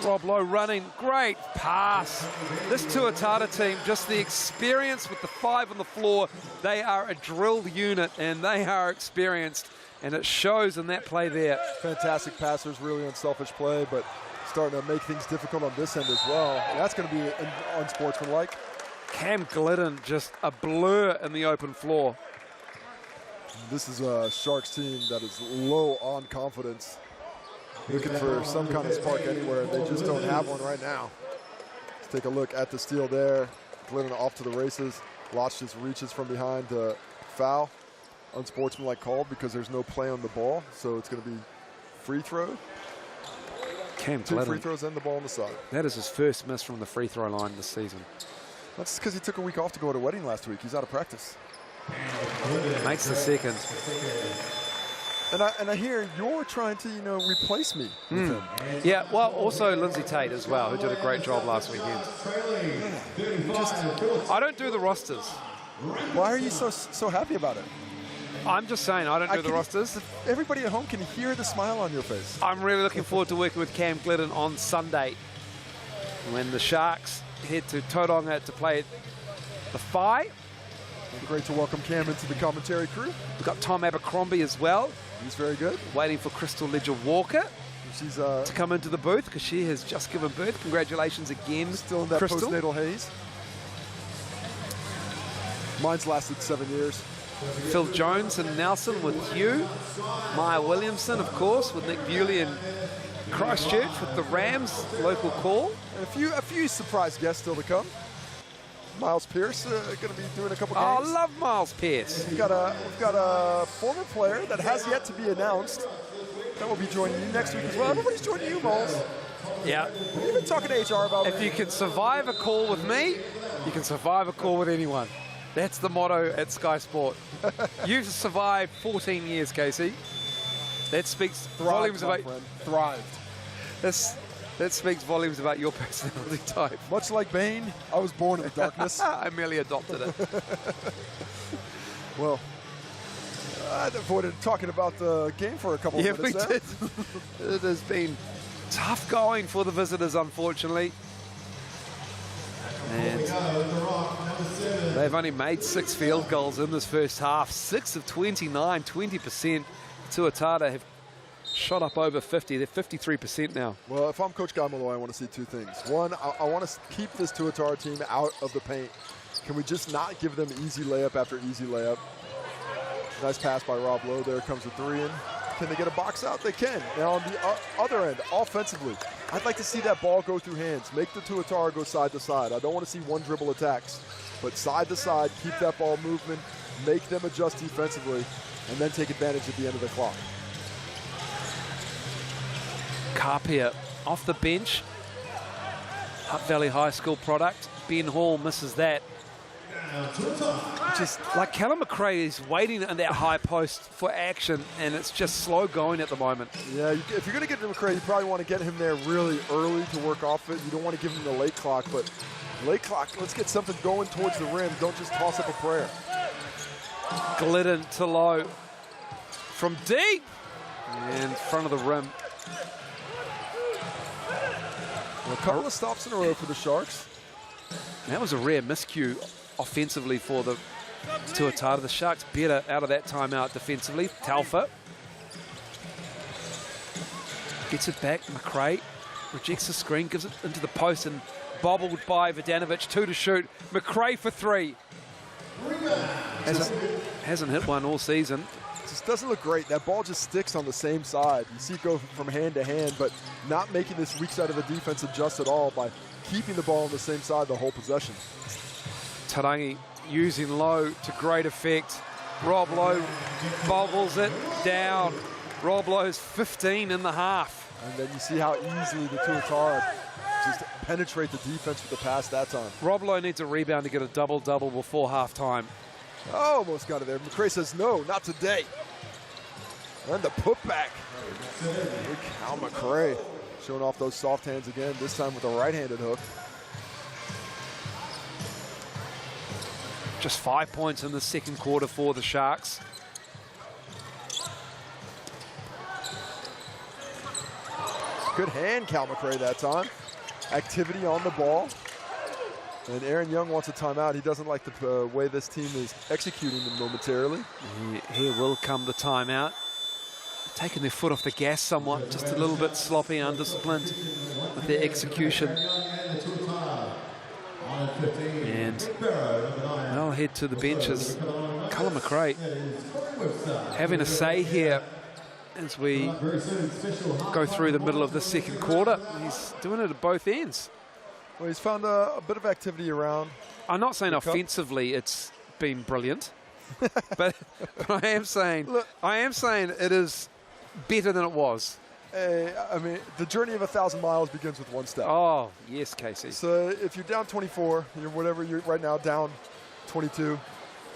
Rob Lowe running, great pass. This Tuatara team, just the experience with the 5 on the floor. They are a drilled unit and they are experienced, and it shows in that play there. Fantastic passers, really unselfish play, but starting to make things difficult on this end as well. That's going to be unsportsmanlike. Cam Glidden just a blur in the open floor. This is a Sharks team that is low on confidence. Looking for some kind of spark anywhere. They just don't have one right now. Let's take a look at the steal there. Glidden off to the races. Lotz just reaches from behind to foul. Unsportsmanlike call because there's no play on the ball, so it's going to be free throw. Cam Two Glidden. free throws and the ball on the side. That is his first miss from the free throw line this season. That's because he took a week off to go to a wedding last week. He's out of practice. Makes the second. And I hear you're trying to, replace me with him. Yeah, well, also Lindsay Tate as well, who did a great job last weekend. I don't do the rosters. Why are you so happy about it? I'm just saying I don't do the rosters. Everybody at home can hear the smile on your face. I'm really looking forward to working with Cam Glidden on Sunday when the Sharks head to Tauranga to play the Phi. Great to welcome Cam into the commentary crew. We've got Tom Abercrombie as well. He's very good. Waiting for Crystal Ledger-Walker She's to come into the booth because she has just given birth. Congratulations again, still in that Crystal. postnatal haze. Mine's lasted 7 years. Phil Jones and Nelson with Hugh. Maya Williamson, of course, with Nick Bewley and Christchurch with the Rams local call. And a few surprise guests still to come. Miles Pierce going to be doing a couple Oh, games. I love Miles Pierce. We've got a former player that has yet to be announced that will be joining you next week as well. Everybody's joining you, Miles. Yeah. You've been talking to HR about If you can survive a call with me, you can survive a call with anyone. That's the motto at Sky Sport. You've survived 14 years, Casey. That speaks volumes about... Thrived. That speaks volumes about your personality type. Much like Bane, I was born in the darkness. I merely adopted it. Well, I avoided talking about the game for a couple of minutes Yeah, we did. It has been tough going for the visitors, unfortunately. And they've only made 6 field goals in this first half. 6 of 29, 20%. Tuatara have shot up over 50. They're 53% now. Well, if I'm Coach Gamolo, I want to see 2 things. One, I want to keep this Tuatara team out of the paint. Can we just not give them easy layup after easy layup? Nice pass by Rob Lowe. There comes a 3 in. Can they get a box out? They can. Now on the other end, offensively, I'd like to see that ball go through hands. Make the Tuatara go side to side. I don't want to see one dribble attacks, but side to side, keep that ball movement, make them adjust defensively, and then take advantage at the end of the clock. Carpia off the bench. Hutt Valley High School product. Ben Hall misses that. Just like Callum McRae is waiting in that high post for action, and it's just slow going at the moment. Yeah, if you're going to get to McRae, you probably want to get him there really early to work off it. You don't want to give him the late clock, but late clock, let's get something going towards the rim. Don't just toss up a prayer. Glidden to low from deep in front of the rim. Well, a couple of stops in a row for the Sharks. That was a rare miscue offensively for the Tuatara. The Sharks better out of that timeout defensively. Talfa gets it back. McRae rejects the screen, gives it into the post, and bobbled by Vodanovic. 2 to shoot. McRae for 3. Hasn't hit one all season. Just doesn't look great. That ball just sticks on the same side. You see it go from hand to hand, but not making this weak side of the defense adjust at all by keeping the ball on the same side the whole possession. Tarangi using Lowe to great effect. Rob Lowe bobbles it down. Rob Lowe's 15 in the half. And then you see how easily the Tuatara just penetrate the defense with the pass that time. Rob Lowe needs a rebound to get a double-double before halftime. Oh, almost got it there. McRae says, no, not today. And the putback. Look how McRae showing off those soft hands again, this time with a right-handed hook. Just 5 points in the second quarter for the Sharks. Good hand, Cal McRae, that time. Activity on the ball. And Aaron Young wants a timeout. He doesn't like the way this team is executing them momentarily. Here will come the timeout. Taking their foot off the gas somewhat, just a little bit sloppy, undisciplined with their execution. And they'll head to the benches. Callum McRae having a say here as we go through the middle of the second quarter. He's doing it at both ends. Well, he's found a bit of activity around. I'm not saying offensively it's been brilliant, but I am saying it is better than it was. I mean, the journey of 1,000 miles begins with one step. Oh, yes, Casey. So if you're down 24, you're right now down 22,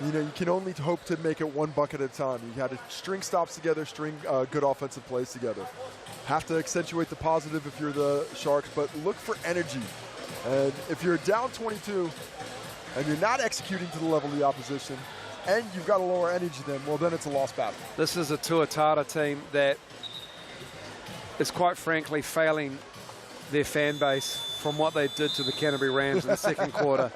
you know, you can only hope to make it one bucket at a time. You got to string stops together, string good offensive plays together. Have to accentuate the positive if you're the Sharks, but look for energy. And if you're down 22 and you're not executing to the level of the opposition and you've got a lower energy then, well, then it's a lost battle. This is a Tuatara team that is quite frankly failing their fan base from what they did to the Canterbury Rams in the second quarter.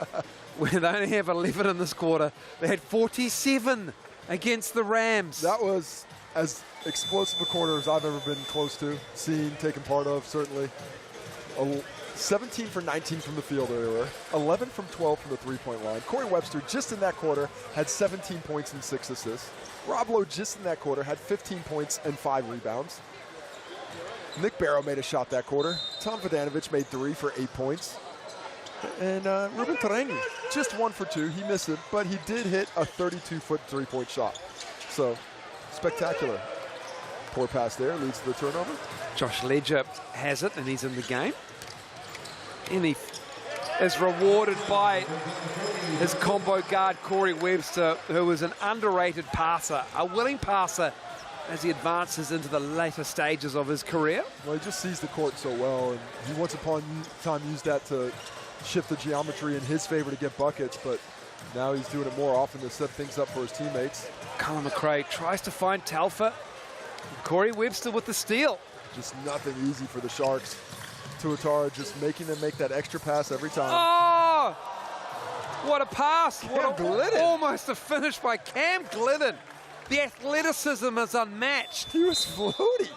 Where they only have 11 in this quarter. They had 47 against the Rams. That was as explosive a quarter as I've ever been close to, seen, taken part of, certainly. 17 for 19 from the field earlier, 11 from 12 from the three-point line. Corey Webster, just in that quarter, had 17 points and 6 assists. Rob Lowe, just in that quarter, had 15 points and 5 rebounds. Nick Barrow made a shot that quarter. Tom Vodanovic made 3 for 8 points. And Ruben Tarangi, just 1 for 2. He missed it, but he did hit a 32-foot three-point shot. So, spectacular. Poor pass there, leads to the turnover. Josh Ledger has it, and he's in the game. And he is rewarded by his combo guard, Corey Webster, who is an underrated passer, a willing passer as he advances into the later stages of his career. Well, he just sees the court so well, and he once upon a time used that to shift the geometry in his favor to get buckets, but now he's doing it more often to set things up for his teammates. Callum McRae tries to find Talfa. Corey Webster with the steal. Just nothing easy for the Sharks. Tuatara just making them make that extra pass every time. Oh! What a pass. Cam Glidden. Almost a finish by Cam Glidden. The athleticism is unmatched. He was floaty.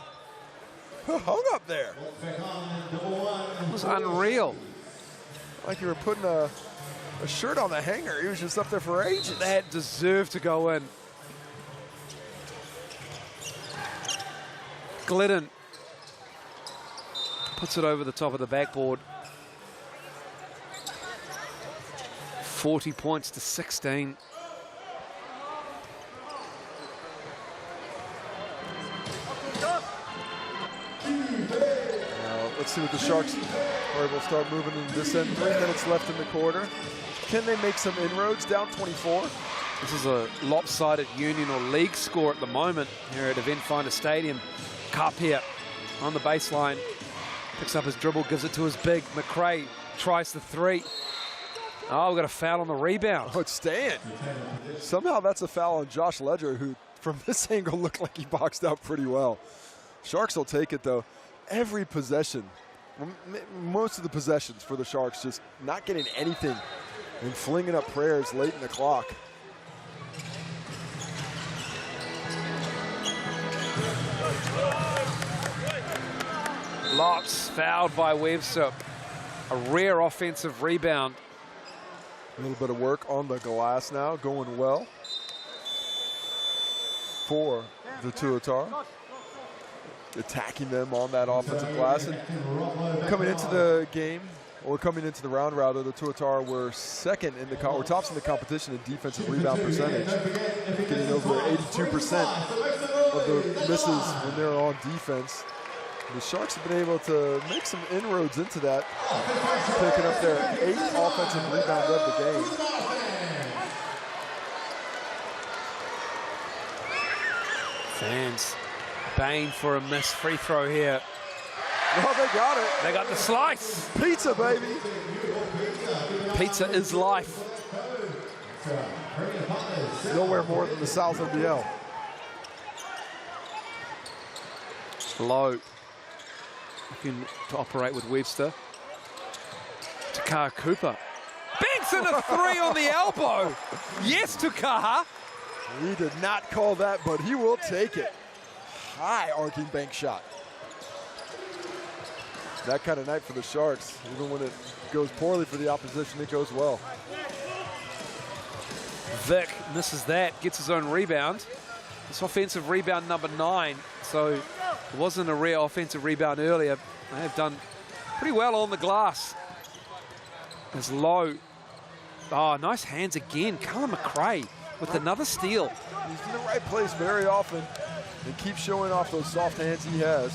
Hung up there. It was unreal. Like you were putting a shirt on the hanger. He was just up there for ages. That deserved to go in. Glidden puts it over the top of the backboard. 40 points to 16. see what the Sharks are able to start moving in this end. 3 minutes left in the quarter. Can they make some inroads? Down 24. This is a lopsided union or league score at the moment here at Eventfinda Stadium. Kapia on the baseline, picks up his dribble, gives it to his big. McRae tries the 3. Oh, we've got a foul on the rebound. Oh, it's staying. Somehow that's a foul on Josh Ledger, who from this angle looked like he boxed out pretty well. Sharks will take it, though. Every possession, most of the possessions for the Sharks, just not getting anything and flinging up prayers late in the clock. Lots fouled by Webster. A rare offensive rebound. A little bit of work on the glass now, going well for the Tuatara. Attacking them on that offensive glass. And coming into the game, or coming into the round rather, the Tuatara were second in the or tops in the competition in defensive rebound percentage, getting over 82% of the misses when they're on defense. The Sharks have been able to make some inroads into that, picking up their 8th offensive rebound of the game. Fans baying for a missed free throw here. Oh, they got it. They got the slice. Pizza, baby. Pizza is life. Nowhere more than the SouthNBL. Low. Looking to operate with Webster. Takaha Cooper. Banks in a 3 on the elbow. Yes, Takaha. He did not call that, but he will take it. High arcing bank shot. That kind of night for the Sharks. Even when it goes poorly for the opposition, it goes well. Vic misses that, gets his own rebound. It's offensive rebound number 9. So it wasn't a rare offensive rebound earlier. They have done pretty well on the glass. It's Low. Oh, nice hands again. Callum McRae with another steal. He's in the right place very often and keeps showing off those soft hands he has.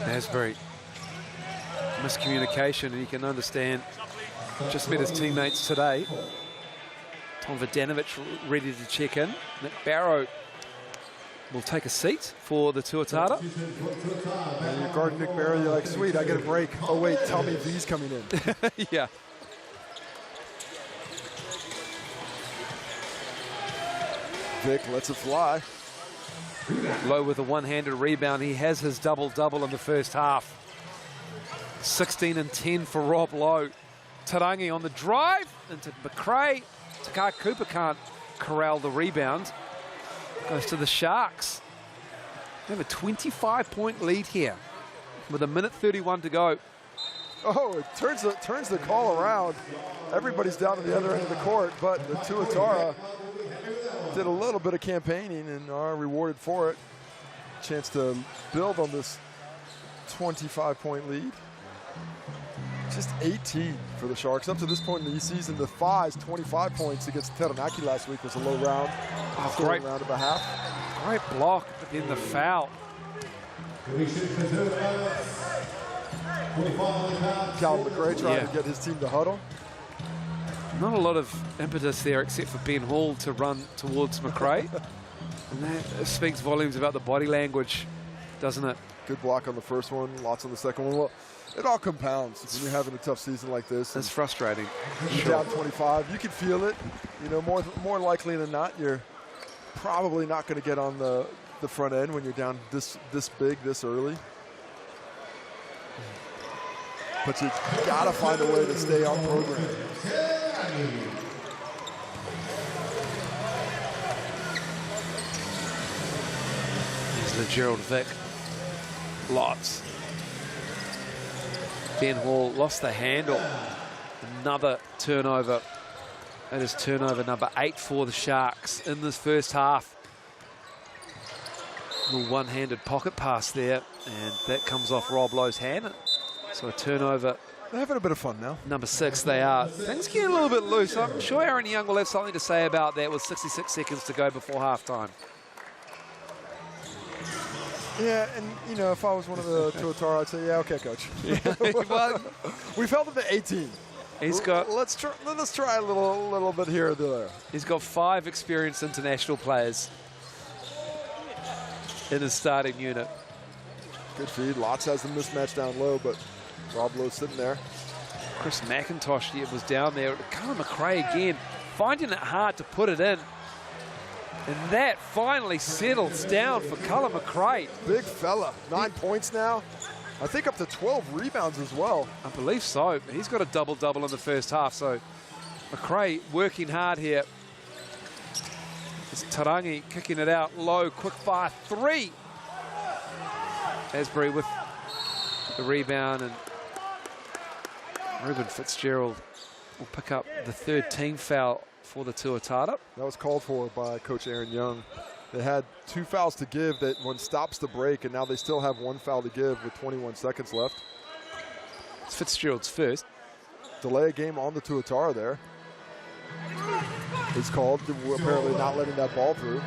Asbury. Miscommunication, and you can understand. Just met his teammates today. Tom Vodanovic ready to check in. Nick Barrow will take a seat for the Tuatara. And you're guarding Nick Barrow, you're like, sweet, I get a break. Oh wait, Tommy V's coming in. Yeah. Vic lets it fly. Low with a one-handed rebound. He has his double-double in the first half. 16 and 10 for Rob Lowe. Tarangi on the drive into McRae. Takaha Cooper can't corral the rebound. Goes to the Sharks. They have a 25-point lead here with 1:31 to go. Oh, it turns the call around. Everybody's down to the other end of the court, but the Tuatara did a little bit of campaigning and are rewarded for it. Chance to build on this 25-point lead. Just 18 for the Sharks. Up to this point in the season, the Fives 25 points against Taranaki last week was a low round. Oh, great round of a half. Great block in the foul. Calvin McRae trying to get his team to huddle. Not a lot of impetus there except for Ben Hall to run towards McRae. And that speaks volumes about the body language, doesn't it? Good block on the first one, lots on the second one. Well, it all compounds when you're having a tough season like this. It's frustrating. You're down 25, you can feel it. You know, more likely than not, you're probably not going to get on the front end when you're down this big, this early. But you got to find a way to stay on program. Here's the Gerald Vic. Lots. Ben Hall lost the handle. Another turnover. That is turnover number 8 for the Sharks in this first half. Little one-handed pocket pass there, and that comes off Rob Lowe's hand. So a turnover. They're having a bit of fun now. Number 6, they are. Things getting a little bit loose. I'm sure Aaron Young will have something to say about that with 66 seconds to go before halftime. Yeah, and you know, if I was one of the Tuatara, I'd say, yeah, okay, coach. Well, We've held him to 18. he's got Let's try a little bit here or there. he's got 5 experienced international players in his starting unit. Good feed. Lots has the mismatch down low, but Rob Lowe's sitting there. Chris McIntosh was down there. Callum McRae again, finding it hard to put it in. And that finally settles down for Callum McRae. Big fella. 9 points now. I think up to 12 rebounds as well. I believe so. He's got a double-double in the first half, so McRae working hard here. It's Tarangi kicking it out low, quick fire 3. Asbury with the rebound, and Ruben Fitzgerald will pick up the 3rd team foul for the Tuatara. That was called for by Coach Aaron Young. They had 2 fouls to give. That one stops the break, and now they still have 1 foul to give with 21 seconds left. It's Fitzgerald's first. Delay a game on the Tuatara there. It's called, apparently not letting that ball through.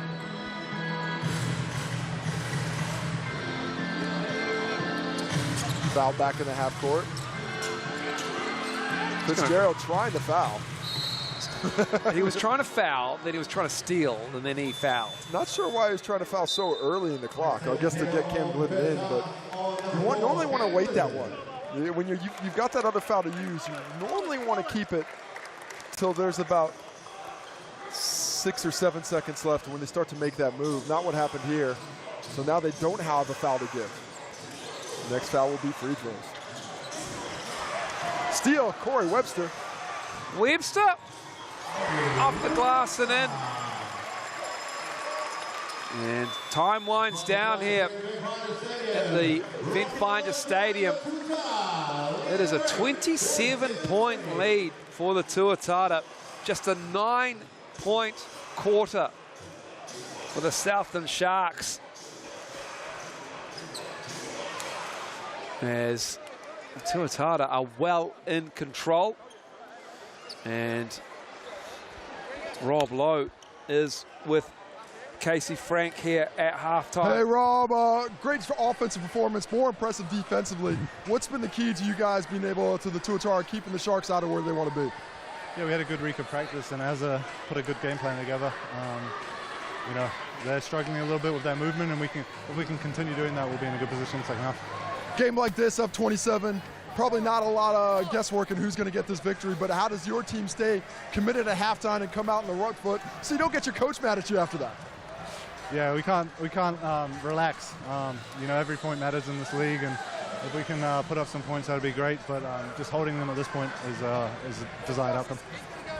Foul back in the half court. Fitzgerald trying to foul. He was trying to foul, then he was trying to steal, and then he fouled. Not sure why he was trying to foul so early in the clock. I guess to get Cam Glidden in, but you normally want to wait that one. When you've got that other foul to use, you normally want to keep it till there's about 6 or 7 seconds left when they start to make that move. Not what happened here. So now they don't have a foul to give. The next foul will be free throws. Steal, Corey Webster. Webster off the glass and in. And time winds down here at the Eventfinda Stadium. It is a 27-point lead for the Tuatara. Just a 9-point quarter for the Southland Sharks. As the Tuatara are well in control. And Rob Lowe is with Casey Frank here at halftime. Hey, Rob, great offensive performance, more impressive defensively. What's been the key to you guys being able to the Tuatara keeping the Sharks out of where they want to be? Yeah, we had a good week of practice and put a good game plan together. You know, they're struggling a little bit with their movement, and if we can continue doing that, we'll be in a good position in the second half. Game like this, up 27, probably not a lot of guesswork in who's going to get this victory, but how does your team stay committed at halftime and come out in the right foot so you don't get your coach mad at you after that? Yeah, we can't relax. You know, every point matters in this league, and if we can put up some points, that'd be great. But just holding them at this point is a desired outcome.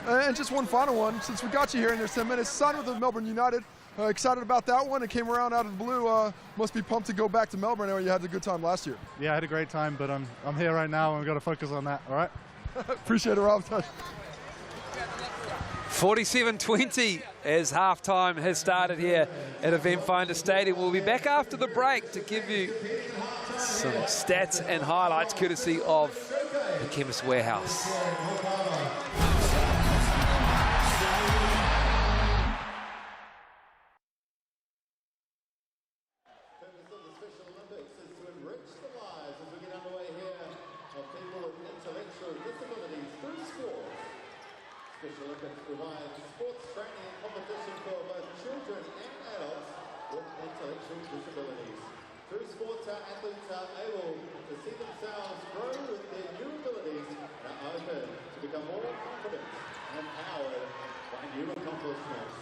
And just one final one, since we got you here in there's 10 minutes, signed with the Melbourne United. Excited about that one. It came around out of the blue. Must be pumped to go back to Melbourne. You had a good time last year. Yeah, I had a great time, but I'm here right now, and we've got to focus on that. All right. Appreciate it, Rob. 47-20 as halftime has started here at Eventfinda Stadium. We'll be back after the break to give you some stats and highlights courtesy of the Chemist Warehouse. Special Olympics provides sports training and competition for both children and adults with intellectual disabilities. Through sports, our athletes are able to see themselves grow with their new abilities and are open to become more confident and empowered by new accomplishments.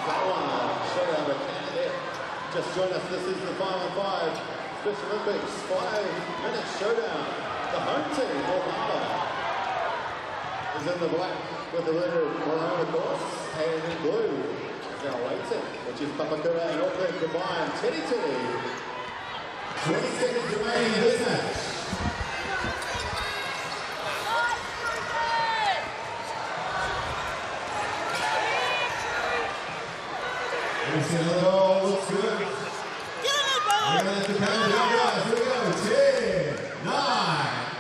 Showdown with Canada. Just join us. This is the final 5 Special Olympics 5-minute showdown. The home team, Auckland, is in the black with the letter maroon, of course, and in blue is our away team, which is Papakura and Auckland combined. 20 seconds remaining in this match. Oh, looks good. We're going to have to count it down, guys. Here we go. 10, 9,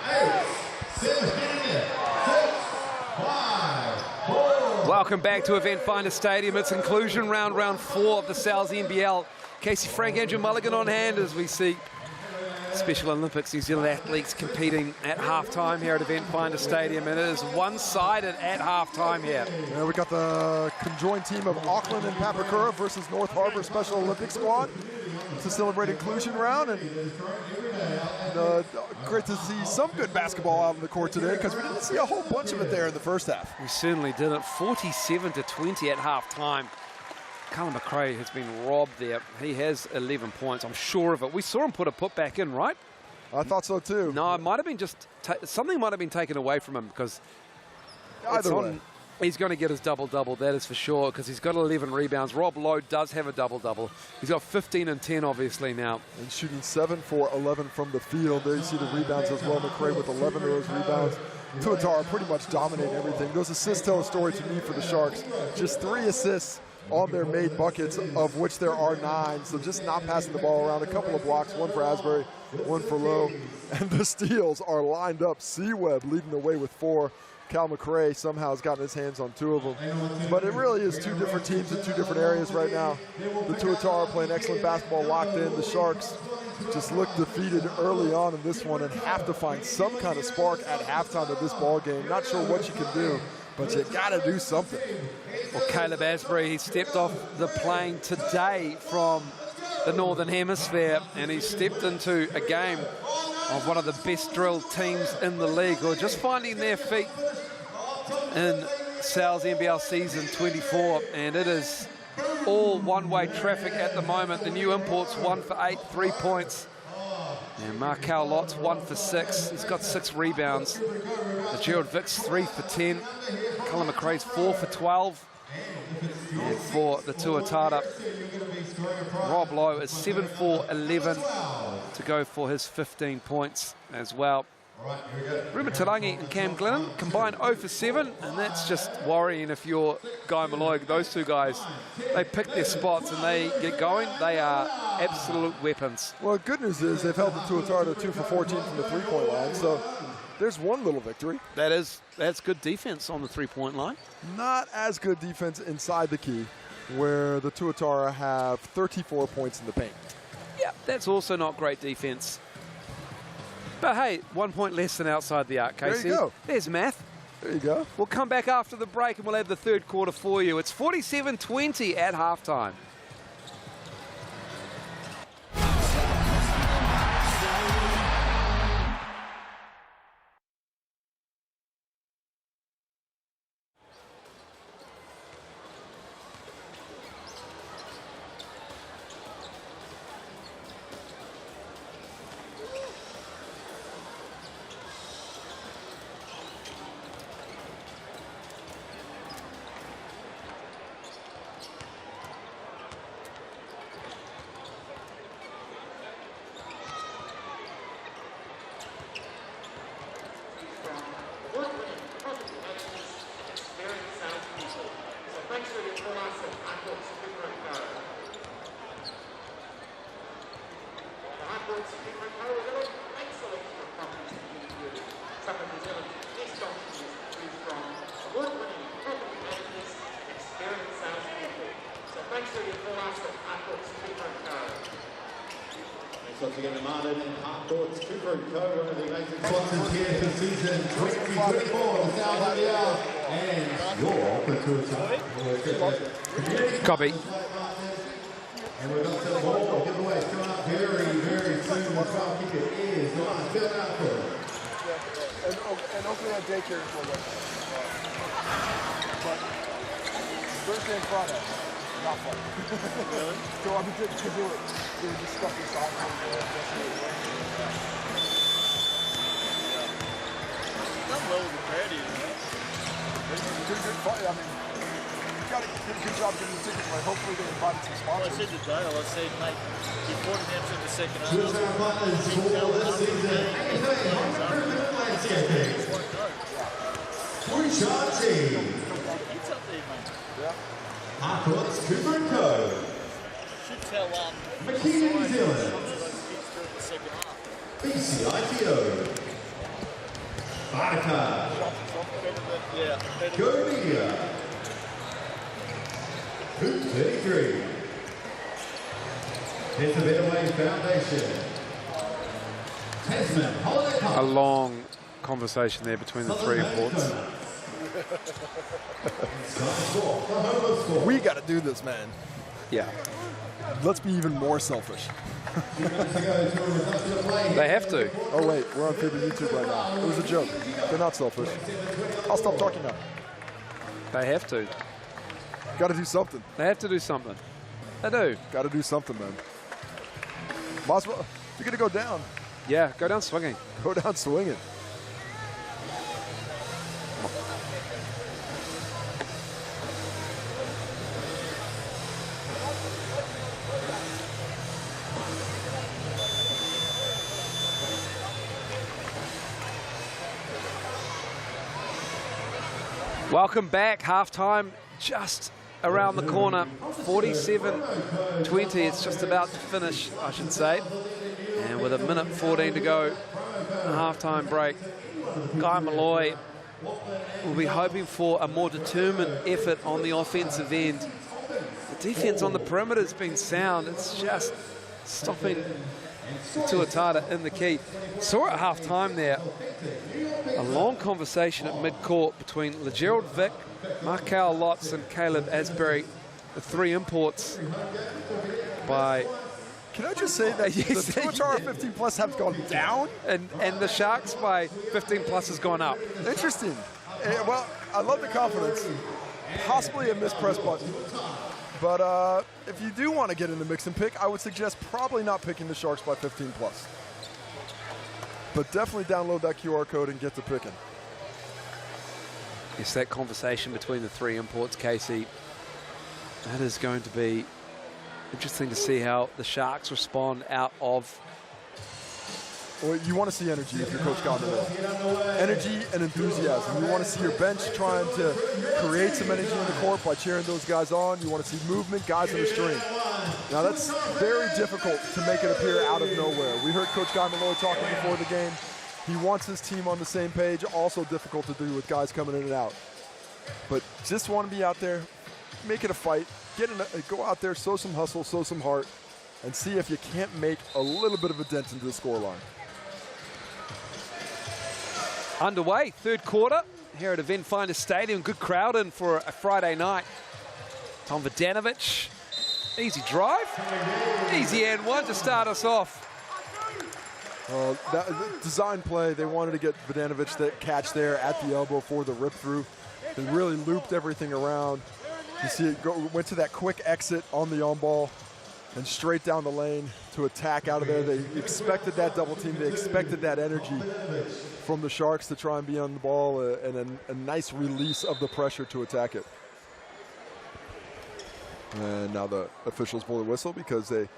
8, 7, 6, 5, 4. Welcome back to Eventfinda Stadium. It's inclusion round 4 of the NZNBL. Casey Frank, Andrew Mulligan on hand as we see Special Olympics New Zealand athletes competing at halftime here at Eventfinda Stadium, and it is one-sided at halftime here. Yeah, we got the conjoined team of Auckland and Papakura versus North Harbour Special Olympics squad to celebrate inclusion round, and great to see some good basketball out on the court today because we didn't see a whole bunch of it there in the first half. We certainly didn't. 47-20 at halftime. Callum McRae has been robbed there. He has 11 points, I'm sure of it. We saw him put a putback in, right? I thought so too. No, it might have been just something might have been taken away from him because either way, he's going to get his double-double, that is for sure, because he's got 11 rebounds. Rob Lowe does have a double-double. He's got 15 and 10, obviously, now. And shooting 7 for 11 from the field. There you see the rebounds as well. McRae with 11 of those rebounds. Tuatara pretty much dominating everything. Those assists tell a story to me for the Sharks. Just 3 assists on their made buckets, of which there are 9. So just not passing the ball around. A couple of blocks, 1 for Asbury, 1 for Lowe. And the steals are lined up. C-Webb leading the way with 4. Cal McRae somehow has gotten his hands on 2 of them. But it really is 2 different teams in 2 different areas right now. The Tuatara playing excellent basketball, locked in. The Sharks just look defeated early on in this one and have to find some kind of spark at halftime of this ball game. Not sure what you can do, but you got to do something. Well, Caleb Asbury, he stepped off the plane today from the Northern Hemisphere, and he stepped into a game of one of the best drilled teams in the league, who are just finding their feet in Sal's NBL season 24, and it is all one-way traffic at the moment. The new imports 1 for 8, 3 points. And Markel Lott's 1 for 6. He's got 6 rebounds. The Gerald Vicks 3 for 10. Cullen McRae's 4 for 12. And for the Tuatara, Rob Lowe is 7 for 11 to go for his 15 points as well. Ruben Tarangi and Cam Glennon combined 0 for 7, and that's just worrying if you're Guy Malloy. Those 2 guys, they pick their spots and they get going. They are absolute weapons. Well, good news is they've held the Tuatara to 2 for 14 from the 3-point line, so there's one little victory. That's good defense on the 3-point line. Not as good defense inside the key, where the Tuatara have 34 points in the paint. Yeah, that's also not great defense. But hey, 1 point less than outside the arc, Casey. There you go. There's math. There you go. We'll come back after the break and we'll have the third quarter for you. It's 47-20 at halftime. Once again, Martin and Harcourt's Cooper & Co, one of the amazing sponsors here for season 2024 of NZNBL and your Auckland Tuatara. Copy. And we've got some more giveaways coming up very, very soon. The trial kicker is Ryan Philipper. And hopefully that daycare is for them. But Thursday and Friday. not fun. Really? So I mean, to do it, they would just stuff this on. Done well with the crowd here, right? Good fight. I mean, you got to do a good job getting the tickets, but hopefully they invited some Well, I sponsors. said to Dale, I said, mate, you bought an answer in the second half. Here's our partners for this season. Puchati. It's up there, mate. Harcourt's Cooper & Co. Should tell Makina, New Zealand. the second half. BCITO. Barca. Yeah. Go Media. Hoop 33. Here's the Better Way Foundation. Tasman Holiday A Park. long conversation there between the three imports. We got to do this, man. Yeah, Let's be even more selfish. they have to. Oh wait, we're on FIBA YouTube right now. It was a joke. They're not selfish. I'll stop talking now. They have to. Got to do something. They have to do something. They do. Got to do something, man. Might as well. You're gonna go down. Yeah, go down swinging. Go down swinging. Welcome back. Halftime just around the corner. 47-20. It's just about to finish, I should say. And with a minute 14 to go, a halftime break, Guy Malloy will be hoping for a more determined effort on the offensive end. The defense on the perimeter has been sound. It's just stopping Tuatara in the key. Saw at halftime there a long conversation at mid-court between LeGerald Vick, Markel Lotz and Caleb Asbury, the three imports by... Can I just say that Yes, the Tuatara 15 plus have gone down? And the Sharks by 15 plus has gone up. Interesting. Well, I love the confidence. Possibly a missed press button. But if you do want to get in the mix and pick, I would suggest probably not picking the Sharks by 15 plus. But definitely download that QR code and get to picking. It's that conversation between the three imports, Casey. That is going to be interesting to see how the Sharks respond out of... Well, you want to see energy if you're Coach Gardner. Energy and enthusiasm. You want to see your bench trying to create some energy in the court by cheering those guys on. You want to see movement, guys in the stream. Now, that's very difficult to make it appear out of nowhere. We heard Coach Guy Malloy talking before the game. He wants his team on the same page. Also difficult to do with guys coming in and out. But just want to be out there, make it a fight, go out there, show some hustle, show some heart, and see if you can't make a little bit of a dent into the scoreline. Underway, third quarter here at Eventfinda Stadium. Good crowd in for a Friday night. Tom Vodanovic, easy drive, easy and one to start us off. That design play, they wanted to get Vodanovic that catch there at the elbow for the rip through. They really looped everything around. You see it went to that quick exit on the on ball and straight down the lane to attack out of there. They expected that double team. They expected that energy from the Sharks to try and be on the ball and a nice release of the pressure to attack it. And now the officials blow the whistle because they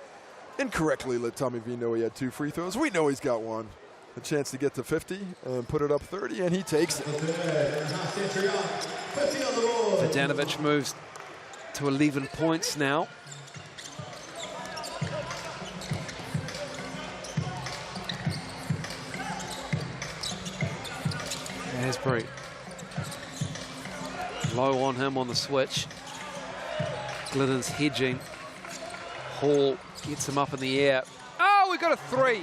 incorrectly let Tommy V know he had 2 free throws. We know he's got one. A chance to get to 50 and put it up 30, and he takes it. Vodanovic moves to 11 points now. Asbury low on him on the switch. Glidden's hedging. Hall gets him up in the air. Oh, we got a 3.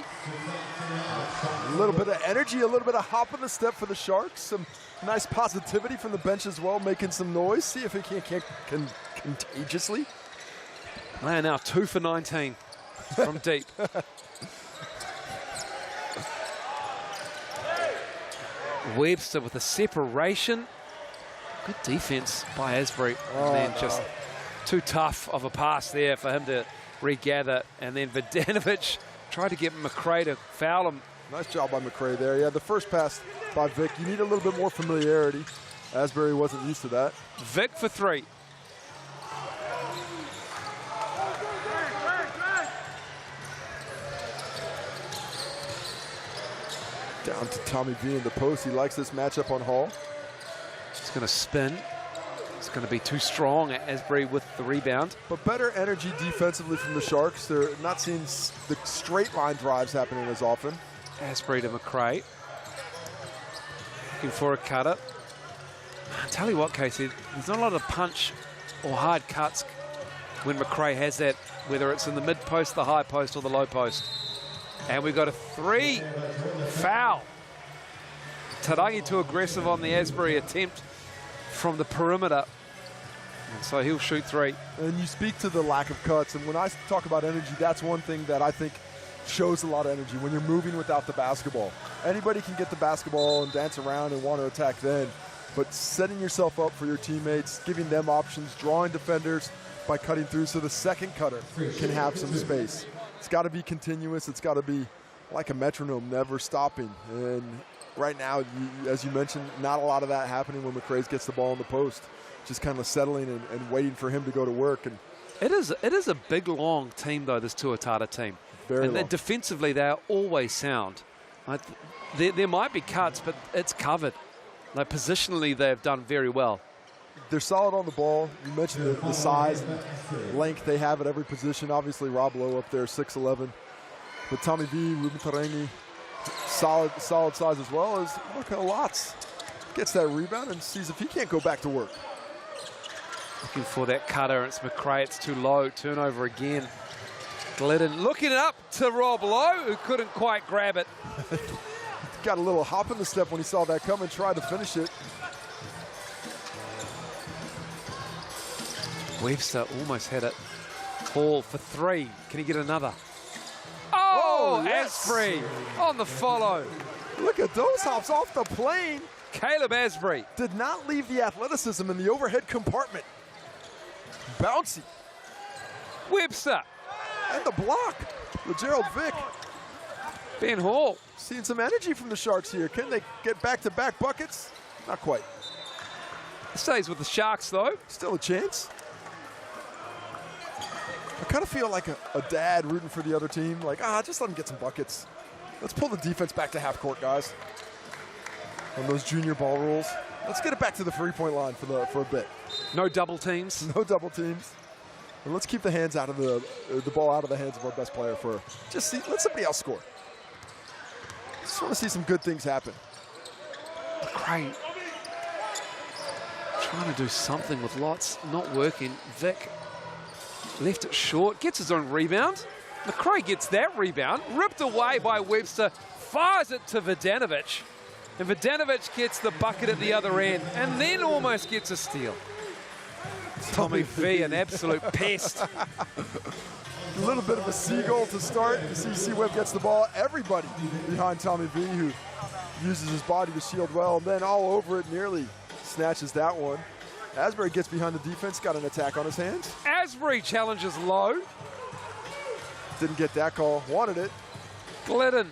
A little bit of energy, a little bit of hop in the step for the Sharks. Some nice positivity from the bench as well, making some noise. See if it can contagiously. Man, now 2 for 19 from deep. Webster with a separation. Good defense by Asbury. Oh, and then no. just Too tough of a pass there for him to regather. And then Vidanovic tried to get McRae to foul him. Nice job by McRae there. Yeah, the first pass by Vic, you need a little bit more familiarity. Asbury wasn't used to that. Vic for 3. Down to Tommy V in the post. He likes this matchup on Hall. He's going to spin. It's going to be too strong. Asbury with the rebound. But better energy defensively from the Sharks. They're not seeing the straight line drives happening as often. Asbury to McRae. Looking for a cutter. I'll tell you what, Casey, there's not a lot of punch or hard cuts when McRae has that, whether it's in the mid post, the high post, or the low post. And we've got a 3 foul. Tarangi too aggressive on the Asbury attempt from the perimeter. And so he'll shoot 3. And you speak to the lack of cuts. And when I talk about energy, that's one thing that I think shows a lot of energy when you're moving without the basketball. Anybody can get the basketball and dance around and want to attack then. But setting yourself up for your teammates, giving them options, drawing defenders by cutting through so the second cutter can have some space. It's got to be continuous. It's got to be like a metronome, never stopping. And right now, as you mentioned, not a lot of that happening when McRae gets the ball in the post. Just kind of settling and waiting for him to go to work. And it is a big, long team, though, this Tuatara team. Very long. And defensively, they are always sound. Like, there might be cuts, but it's covered. Like, positionally, they've done very well. They're solid on the ball. You mentioned the size and length they have at every position. Obviously, Rob Lowe up there, 6'11". But Tommy V, Ruben Tarangi, solid size as well as Marco Lotz. Gets that rebound and sees if he can't go back to work. Looking for that cutter. It's McRae. It's too low. Turnover again. Glidden looking up to Rob Lowe, who couldn't quite grab it. Got a little hop in the step when he saw that come and tried to finish it. Webster almost had it. Hall for 3. Can he get another? Oh, yes. Asbury on the follow. Look at those hops off the plane. Caleb Asbury. Did not leave the athleticism in the overhead compartment. Bouncy. Webster. And the block with Gerald Vick. Ben Hall. Seeing some energy from the Sharks here. Can they get back-to-back buckets? Not quite. Stays with the Sharks, though. Still a chance. I kind of feel like a dad rooting for the other team. Like, just let them get some buckets. Let's pull the defense back to half court, guys. On those junior ball rules. Let's get it back to the three-point line for a bit. No double teams. No double teams. And let's keep the hands out of the ball out of the hands of our best player let somebody else score. Just want to see some good things happen. Great. Trying to do something with Lots, not working. Vic left it short, gets his own rebound. McRae gets that rebound, ripped away by Webster, fires it to Vidanovic. And Vidanovic gets the bucket at the other end and then almost gets a steal. Tommy V, an absolute pest. A little bit of a seagull to start. You see C-Web gets the ball. Everybody behind Tommy V, who uses his body to shield well, and then all over it, nearly snatches that one. Asbury gets behind the defense, got an attack on his hands. Asbury challenges low. Didn't get that call, wanted it. Glidden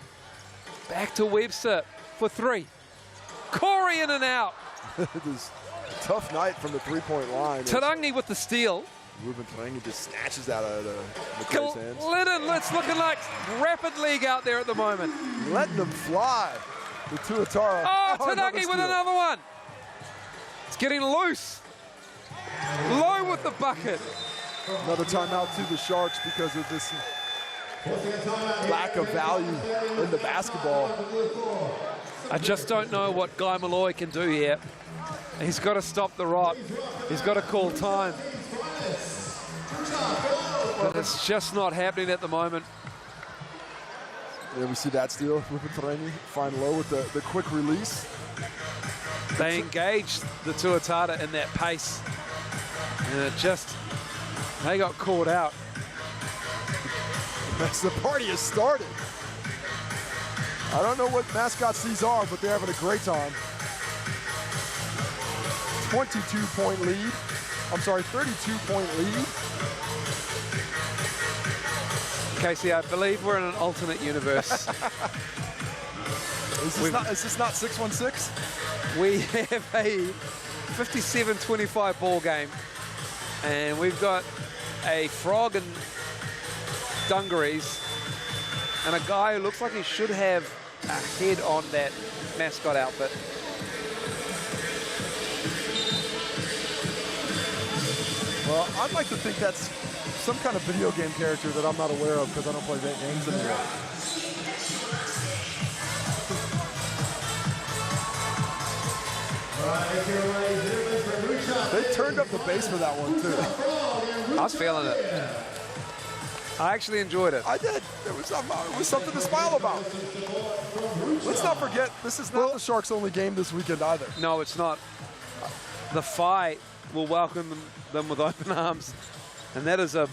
back to Webster for 3. Corey in and out. It is a tough night from the three-point line. Tarangi with the steal. Ruben Tarangi just snatches out of McRae's hands. Glidden, it's looking like rapid league out there at the moment. Letting them fly. The Tuatara. Oh, Tarangi with another one. It's getting loose. Low with the bucket. Another timeout to the Sharks because of this lack of value in the basketball. I just don't know what Guy Malloy can do here. He's got to stop the rot. He's got to call time. But it's just not happening at the moment. Yeah, we see that steal. Ruben Tarangi find low with the quick release. They engaged the Tuatara in that pace. And they got caught out. As the party has started. I don't know what mascots these are, but they're having a great time. 22-point lead 32-point lead. Casey, I believe we're in an alternate universe. Is this not 616? We have a 57-25 ball game, and we've got a frog in dungarees and a guy who looks like he should have a head on that mascot outfit. Well, I'd like to think that's some kind of video game character that I'm not aware of because I don't play that games anymore. They turned up the bass for that one, too. I was feeling it. I actually enjoyed it. I did. It was something to smile about. Let's not forget, this is not the Sharks' only game this weekend either. No, it's not. The Phi will welcome them with open arms, and that is a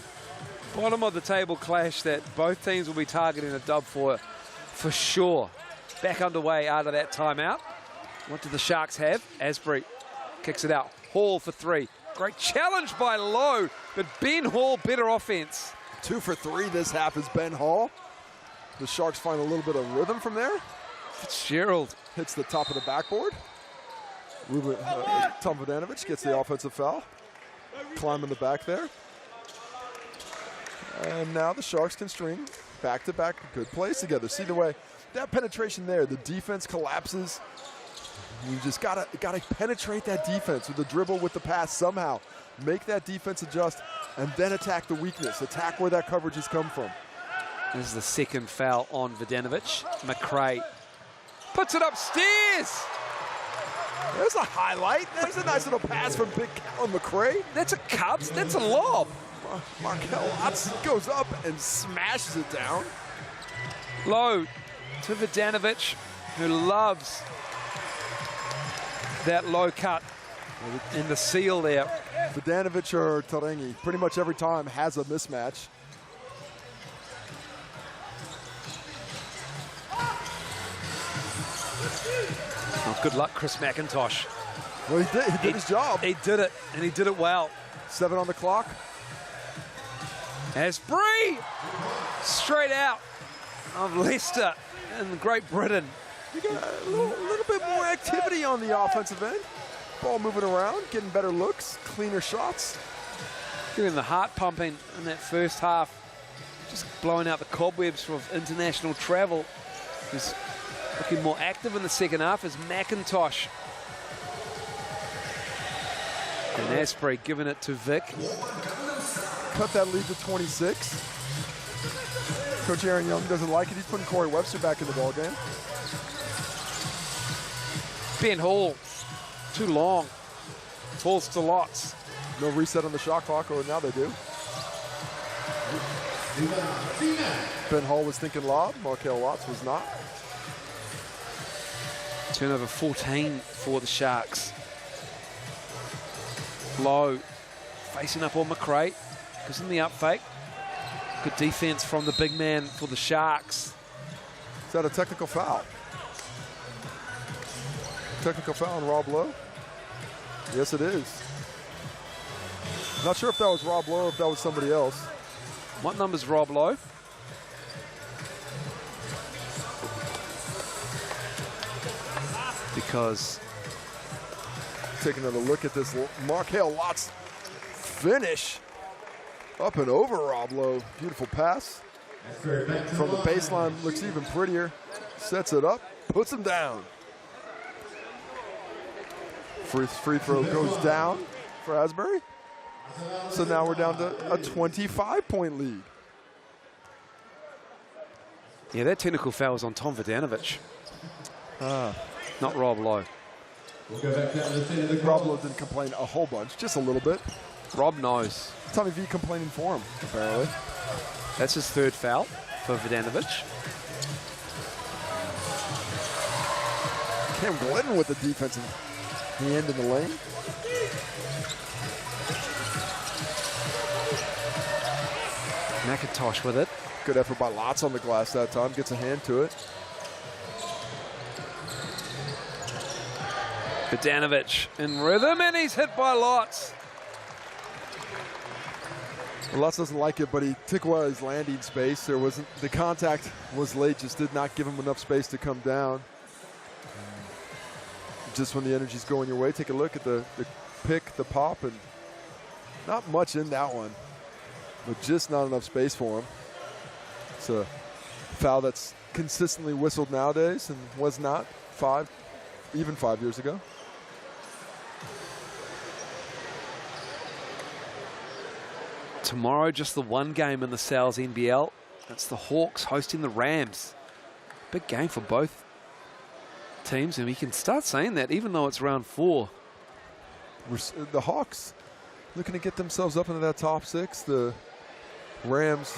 bottom of the table clash that both teams will be targeting a dub for sure. Back underway out of that timeout. What do the Sharks have? Asbury kicks it out. Hall for three. Great challenge by Lowe, but Ben Hall better offense. 2 for 3 this half is Ben Hall. The Sharks find a little bit of rhythm from there. Fitzgerald hits the top of the backboard. Tom Vodanovic gets the offensive foul. Climbing the back there. And now the Sharks can string back-to-back good plays together. See the way that penetration there, the defense collapses. You just gotta penetrate that defense with the dribble, with the pass somehow. Make that defense adjust and then attack the weakness. Attack where that coverage has come from. This is the second foul on Vodanovic. McRae puts it upstairs. There's a highlight. There's a nice little pass from Big Callum McRae. That's a cut. That's a lob. Markel Watts goes up and smashes it down. Low to Vodanovic, who loves that low cut in the seal there. Vodanovic or Tarangi, pretty much every time has a mismatch. Oh, good luck, Chris McIntosh. Well, he did his job. He did it, and he did it well. 7 on the clock. Asbury, straight out of Leicester in Great Britain. You got a little bit more activity on the offensive end. Ball moving around, getting better looks, cleaner shots. Getting the heart pumping in that first half. Just blowing out the cobwebs of international travel. He's looking more active in the second half as McIntosh. And Asbury giving it to Vic. Cut that lead to 26. Coach Aaron Young doesn't like it. He's putting Corey Webster back in the ballgame. Ben Hall, too long. Falls to lots. No reset on the shot clock, or now they do. Ben Hall was thinking lob. Markel Watts was not. Turnover 14 for the Sharks. Low, facing up on McRae. Goes in the up fake. Good defense from the big man for the Sharks. Is that a technical foul? Technical foul on Rob Lowe? Yes, it is. Not sure if that was Rob Lowe or if that was somebody else. What number's Rob Lowe? Because taking another look at this Markel Watts finish. Up and over Rob Lowe. Beautiful pass. From the baseline, looks even prettier. Sets it up, puts him down. Free throw goes down for Asbury. So now we're down to a 25-point lead. Yeah, that technical foul was on Tom Vodanovic. Not Rob Lowe. Rob Lowe didn't complain a whole bunch, just a little bit. Rob knows. Tommy V complaining for him, apparently. That's his third foul for Vodanovic. Cam Glidden with the defensive hand in the lane. McIntosh with it. Good effort by Lotz on the glass that time. Gets a hand to it. Vodanovic in rhythm, and he's hit by Lotz. Lutz doesn't like it, but he took away his landing space. The contact was late, just did not give him enough space to come down. Just when the energy's going your way, take a look at the pick, the pop, and not much in that one, but just not enough space for him. It's a foul that's consistently whistled nowadays and was not even 5 years ago. Tomorrow, just the one game in the Sal's NBL. That's the Hawks hosting the Rams. Big game for both teams, and we can start saying that even though it's round 4. The Hawks looking to get themselves up into that top 6. The Rams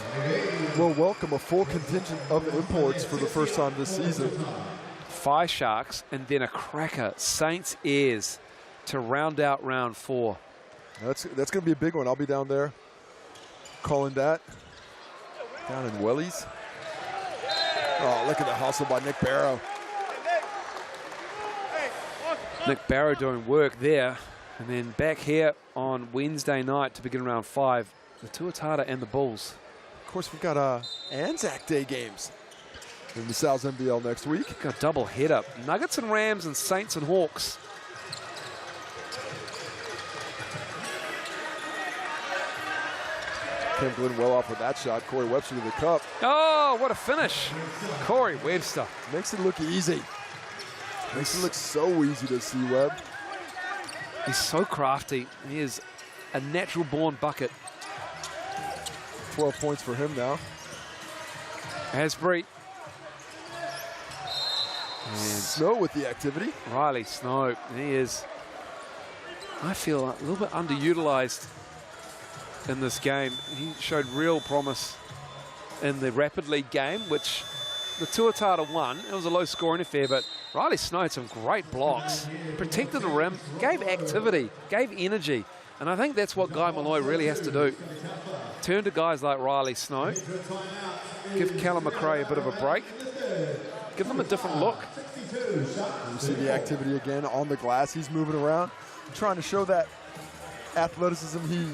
will welcome a full contingent of imports for the first time this season. 5 Sharks and then a cracker, Saints Airs, to round out round 4. That's going to be a big one. I'll be down there calling that down in Wellies. Oh, look at the hustle by Nick Barrow. Nick Barrow doing work there. And then back here on Wednesday night to begin round 5, the Tuatara and the Bulls. Of course, we've got Anzac Day games in the Sal's NBL next week. Got a double head up. Nuggets and Rams and Saints and Hawks. Cam Glenn well off with that shot. Corey Webster to the cup. Oh, what a finish. Corey Webster. Makes it look easy. Makes it look so easy to see Webb. He's so crafty. He is a natural born bucket. 12 points for him now. Asbury. And Snow with the activity. Riley Snow. He is, I feel, a little bit underutilized in this game. He showed real promise in the Rapid League game, which the Tuatara won. It was a low-scoring affair, but Riley Snow had some great blocks, protected the rim, gave activity, gave energy, and I think that's what Guy Malloy really has to do. Turn to guys like Riley Snow, give Callum McRae a bit of a break, give them a different look. You see the activity again on the glass. He's moving around, trying to show that athleticism he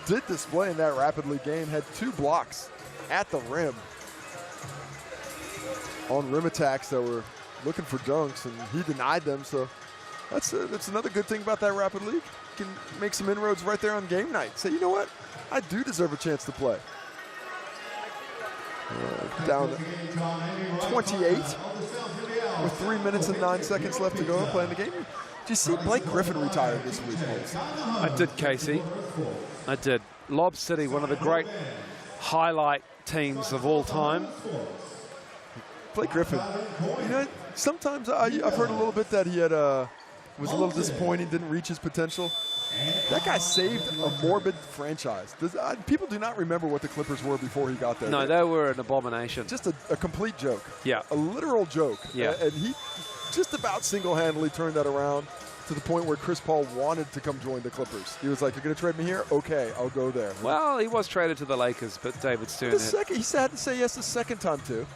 did display in that Rapid League game. Had 2 blocks at the rim on rim attacks that were looking for dunks, and he denied them. So that's another good thing about that Rapid League. You can make some inroads right there on game night. Say, you know what? I do deserve a chance to play. Down 28 with 3 minutes and 9 seconds left to go and playing the game. Did you see Blake Griffin retired this week, Holmes? I did, Casey. I did. Lob City, one of the great highlight teams of all time. Blake Griffin, you know, sometimes I've heard a little bit that he had was a little disappointing, didn't reach his potential. That guy saved a morbid franchise. People do not remember what the Clippers were before he got there. No, they were an abomination. Just a complete joke. Yeah. A literal joke. Yeah. And he just about single-handedly turned that around to the point where Chris Paul wanted to come join the Clippers. He was like, you're going to trade me here? Okay, I'll go there. Well, he was traded to the Lakers, but David Stern He had to say yes the second time, too.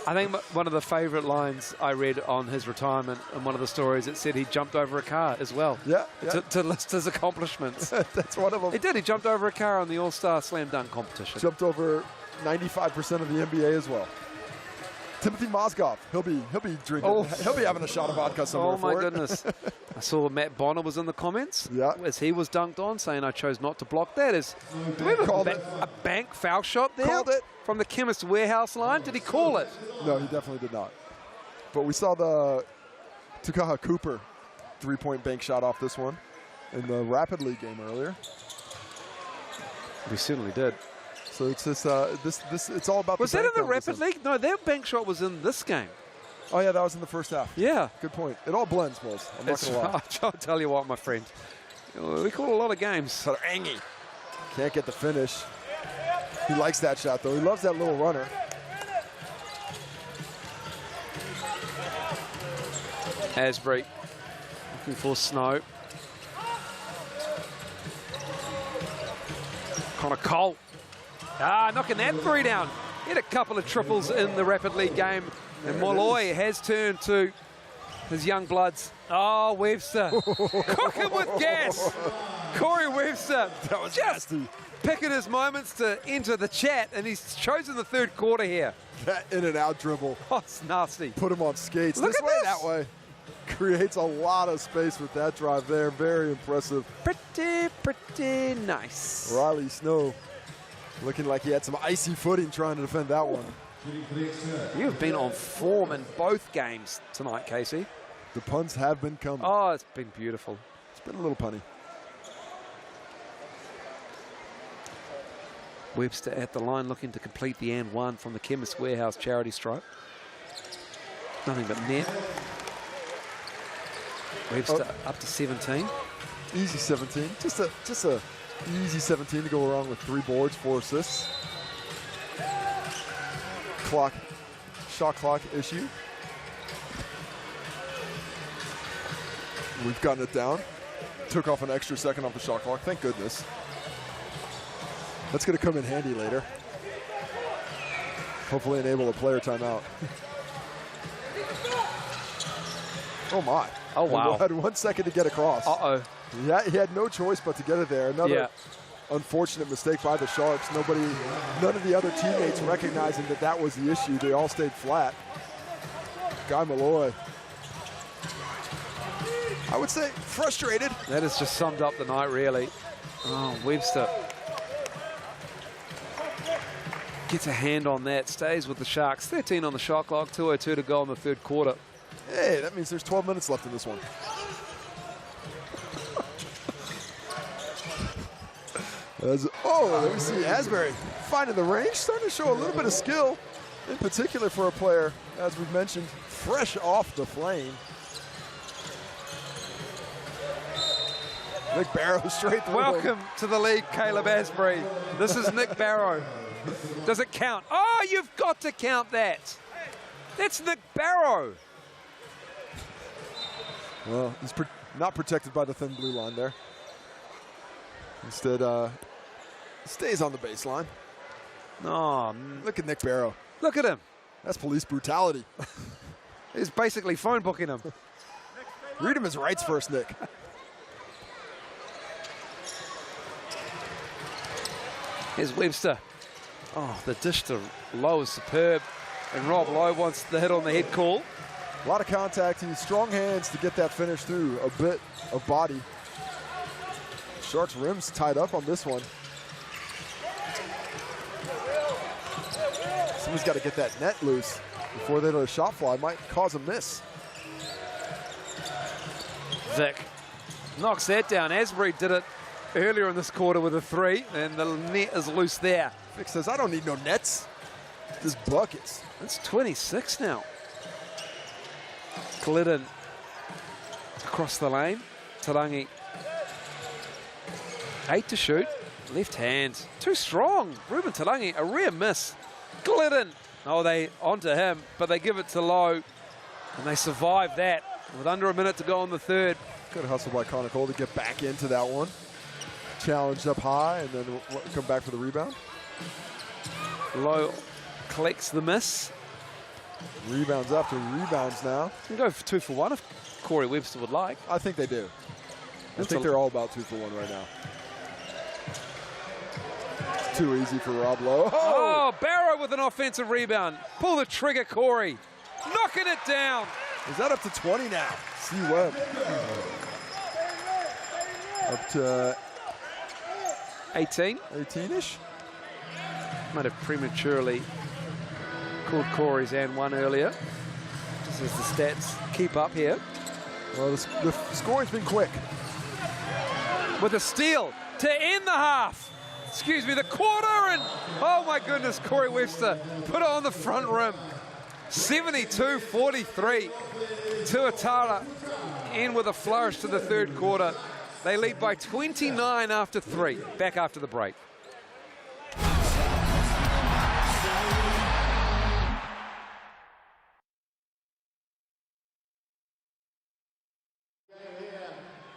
I think one of the favorite lines I read on his retirement and one of the stories, it said he jumped over a car as well. Yeah. To list his accomplishments. That's one of them. He did. He jumped over a car on the All-Star Slam Dunk competition. Jumped over 95% of the NBA as well. Timothy Mozgov, he'll be drinking. Oh. He'll be having a shot of vodka somewhere. Oh my goodness! I saw Matt Bonner was in the comments. Yeah. As he was dunked on, saying I chose not to block that. Do we have a bank foul shot there? Called it. From the Chemist Warehouse line. Did he call it? No, he definitely did not. But we saw the Tukaha Cooper 3-point bank shot off this one in the Rapid League game earlier. We certainly did. So it's just it's all about. Was that in the Rapid League? No, their bank shot was in this game. Oh yeah, that was in the first half. Yeah. Good point. It all blends, Mills. I'm not going to lie. I'll tell you what, my friend. We call a lot of games. Angie can't get the finish. He likes that shot though. He loves that little runner. Asbury looking for Snow. Connor Cole. Knocking that 3 down. He had a couple of triples in the Rapid League game. And Molloy has turned to his young bloods. Oh, Webster. Cooking with gas. Corey Webster That was just nasty. picking his moments to enter the chat, and he's chosen the third quarter here. That in and out dribble. Oh, it's nasty. Put him on skates. Look this at way, this. that way. Creates a lot of space with that drive there. Very impressive. Pretty nice. Riley Snow looking like he had some icy footing trying to defend that one. You've been on form in both games tonight, Casey. The puns have been coming. Oh, it's been beautiful. It's been a little punny. Webster at the line looking to complete the and one from the Chemist Warehouse charity stripe. Nothing but net. Webster up to 17. Easy 17. Just a easy 17 to go along with 3 boards, 4 assists. Shot clock issue. We've gotten it down. Took off an extra second off the shot clock. Thank goodness. That's going to come in handy later. Hopefully enable a player timeout. Oh my. Oh wow. He had 1 second to get across. Uh-oh. Yeah, he had no choice but to get it there. Another unfortunate mistake by the Sharks. None of the other teammates recognizing that that was the issue. They all stayed flat. Guy Malloy, I would say frustrated. That has just summed up the night, really. Oh, Webster gets a hand on that, stays with the Sharks. 13 on the shot clock, 2:02 to go in the third quarter. Hey, that means there's 12 minutes left in this one. Let me see. Asbury finding the range, starting to show a little bit of skill, in particular for a player, as we've mentioned, fresh off the flame. Nick Barrow straight through. Welcome to the league, Caleb Asbury. This is Nick Barrow. Does it count? Oh, you've got to count that. That's Nick Barrow. Well, he's not protected by the thin blue line there. Instead, stays on the baseline. Oh, look at Nick Barrow. Look at him. That's police brutality. He's basically phone booking him. Read him his rights first, Nick. Here's Webster. Oh, the dish to Lowe is superb. And Rob Lowe wants the hit on the head call. A lot of contact. He has strong hands to get that finish through. A bit of body. Sharks' rim's tied up on this one. Someone's got to get that net loose before they let a shot fly. Might cause a miss. Vic knocks that down. Asbury did it earlier in this quarter with a 3, and the net is loose there. Vic says, I don't need no nets. Just buckets. It's 26 now. Glidden across the lane. Tarangi. 8 to shoot. Left hand. Too strong. Ruben Tarangi, a rare miss. Glidden. Oh, they onto him, but they give it to Lowe, and they survive that with under a minute to go in the third. Good hustle by Connor Cole to get back into that one. Challenged up high, and then come back for the rebound. Lowe collects the miss. Rebounds after rebounds now. Can go for 2 for 1 if Corey Webster would like. I think they do. I think they're all about 2 for 1 right now. Too easy for Rob Lowe. Oh, Barrow with an offensive rebound. Pull the trigger, Corey. Knocking it down. Is that up to 20 now? C. Webb. Up to 18. 18-ish. Might have prematurely called Corey's and 1 earlier. Just as the stats keep up here. Well, the scoring's been quick. With a steal to end the half. Excuse me, the quarter, and oh my goodness, Corey Webster put it on the front rim. 72-43. Tuatara in with a flourish to the third quarter. They lead by 29 after 3. Back after the break.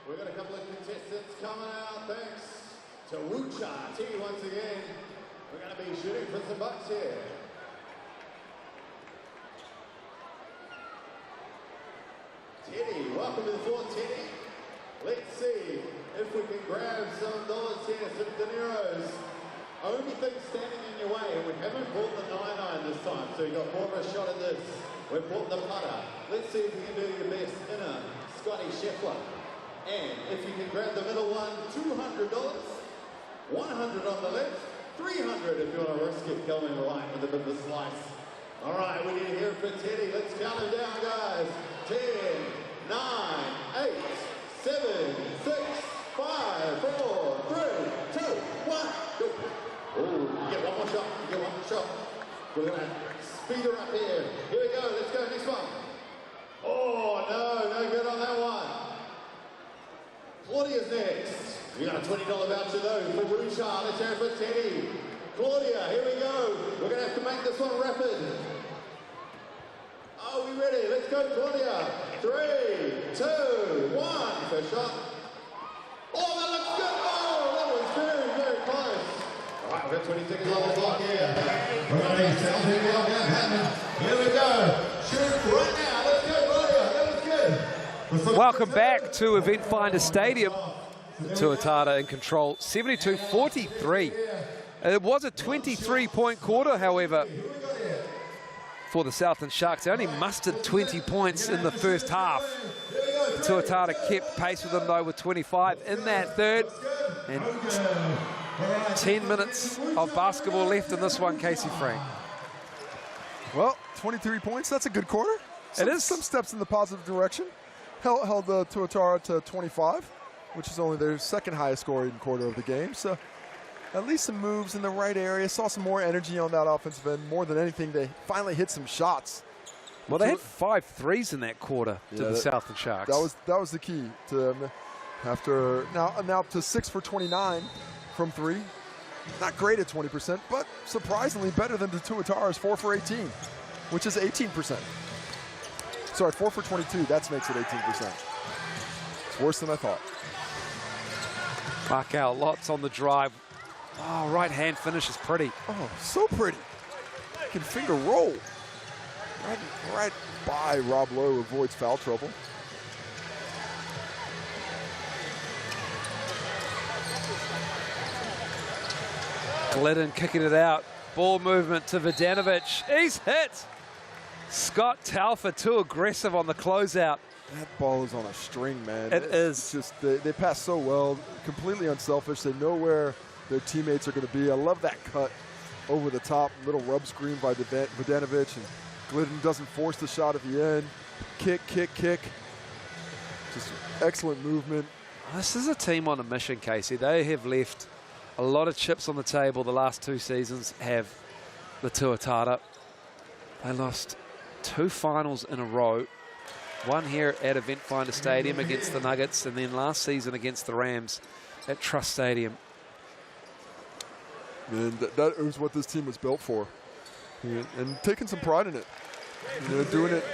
We've got a couple of contestants coming out. Thanks to Wucha T once again. We're going to be shooting for some bucks here. Teddy, welcome to the floor, Teddy. Let's see if we can grab some dollars here, some dineros. Only thing standing in your way, and we haven't bought the 9-9 this time, so you got more of a shot at this. We've bought the putter. Let's see if you can do your best in a Scotty Scheffler. And if you can grab the middle one, $200, 100 on the left, 300 if you want to risk it going right with a bit of a slice. All right, we need to hear it for Teddy. Let's count him down, guys. 10, 9, 8, 7, 6, 5, 4, 3, 2, 1, go. Oh, you get one more shot. You get one more shot. We're going to speed her up here. Here we go. Let's go. Next one. Oh, no good on that one. Claudia's next. We got a $20 voucher though for Ruchar. Let's hear it for Teddy. Claudia, here we go. We're going to have to make this one rapid. Are we ready? Let's go, Claudia. 3, 2, 1. First shot. Oh, that looks good. Oh, that was very, very close. All right, we've got 20 seconds on the clock here. We're ready. Here we go. Shoot right now. Let's go, Claudia. That was good. Welcome back to Eventfinda Stadium. Tuatara in control, 72-43. It was a 23-point quarter, however, for the Southland Sharks. They only mustered 20 points in the first half. Tuatara kept pace with them, though, with 25 in that third. And 10 minutes of basketball left in this one, Casey Frank. Well, 23 points, that's a good quarter. It is. Some steps in the positive direction. Held Tuatara to 25, which is only their second highest scoring quarter of the game. So at least some moves in the right area. Saw some more energy on that offensive end. More than anything, they finally hit some shots. Well, they had 5 threes in that quarter to the Southland Sharks. That was the key to them. After now up to 6 for 29 from 3. Not great at 20%, but surprisingly better than the Tuatara's 4 for 18, which is 18%. Sorry, 4 for 22. That makes it 18%. It's worse than I thought. Markel, lots on the drive. Oh, right hand finish is pretty. Oh, so pretty. Can finger roll. Right by Rob Lowe, avoids foul trouble. Glidden kicking it out. Ball movement to Vodanovic. He's hit. Scott Talfa too aggressive on the closeout. That ball is on a string, man. It is. It's just they pass so well, completely unselfish. They know where their teammates are going to be. I love that cut over the top, little rub screen by Vodanovic, and Glidden doesn't force the shot at the end. Kick. Just excellent movement. This is a team on a mission, Casey. They have left a lot of chips on the table the last 2 seasons, have the Tuatara. They lost 2 finals in a row. One here at Eventfinda Stadium against the Nuggets, and then last season against the Rams at Trust Stadium. And that is what this team was built for. And taking some pride in it. You know, doing it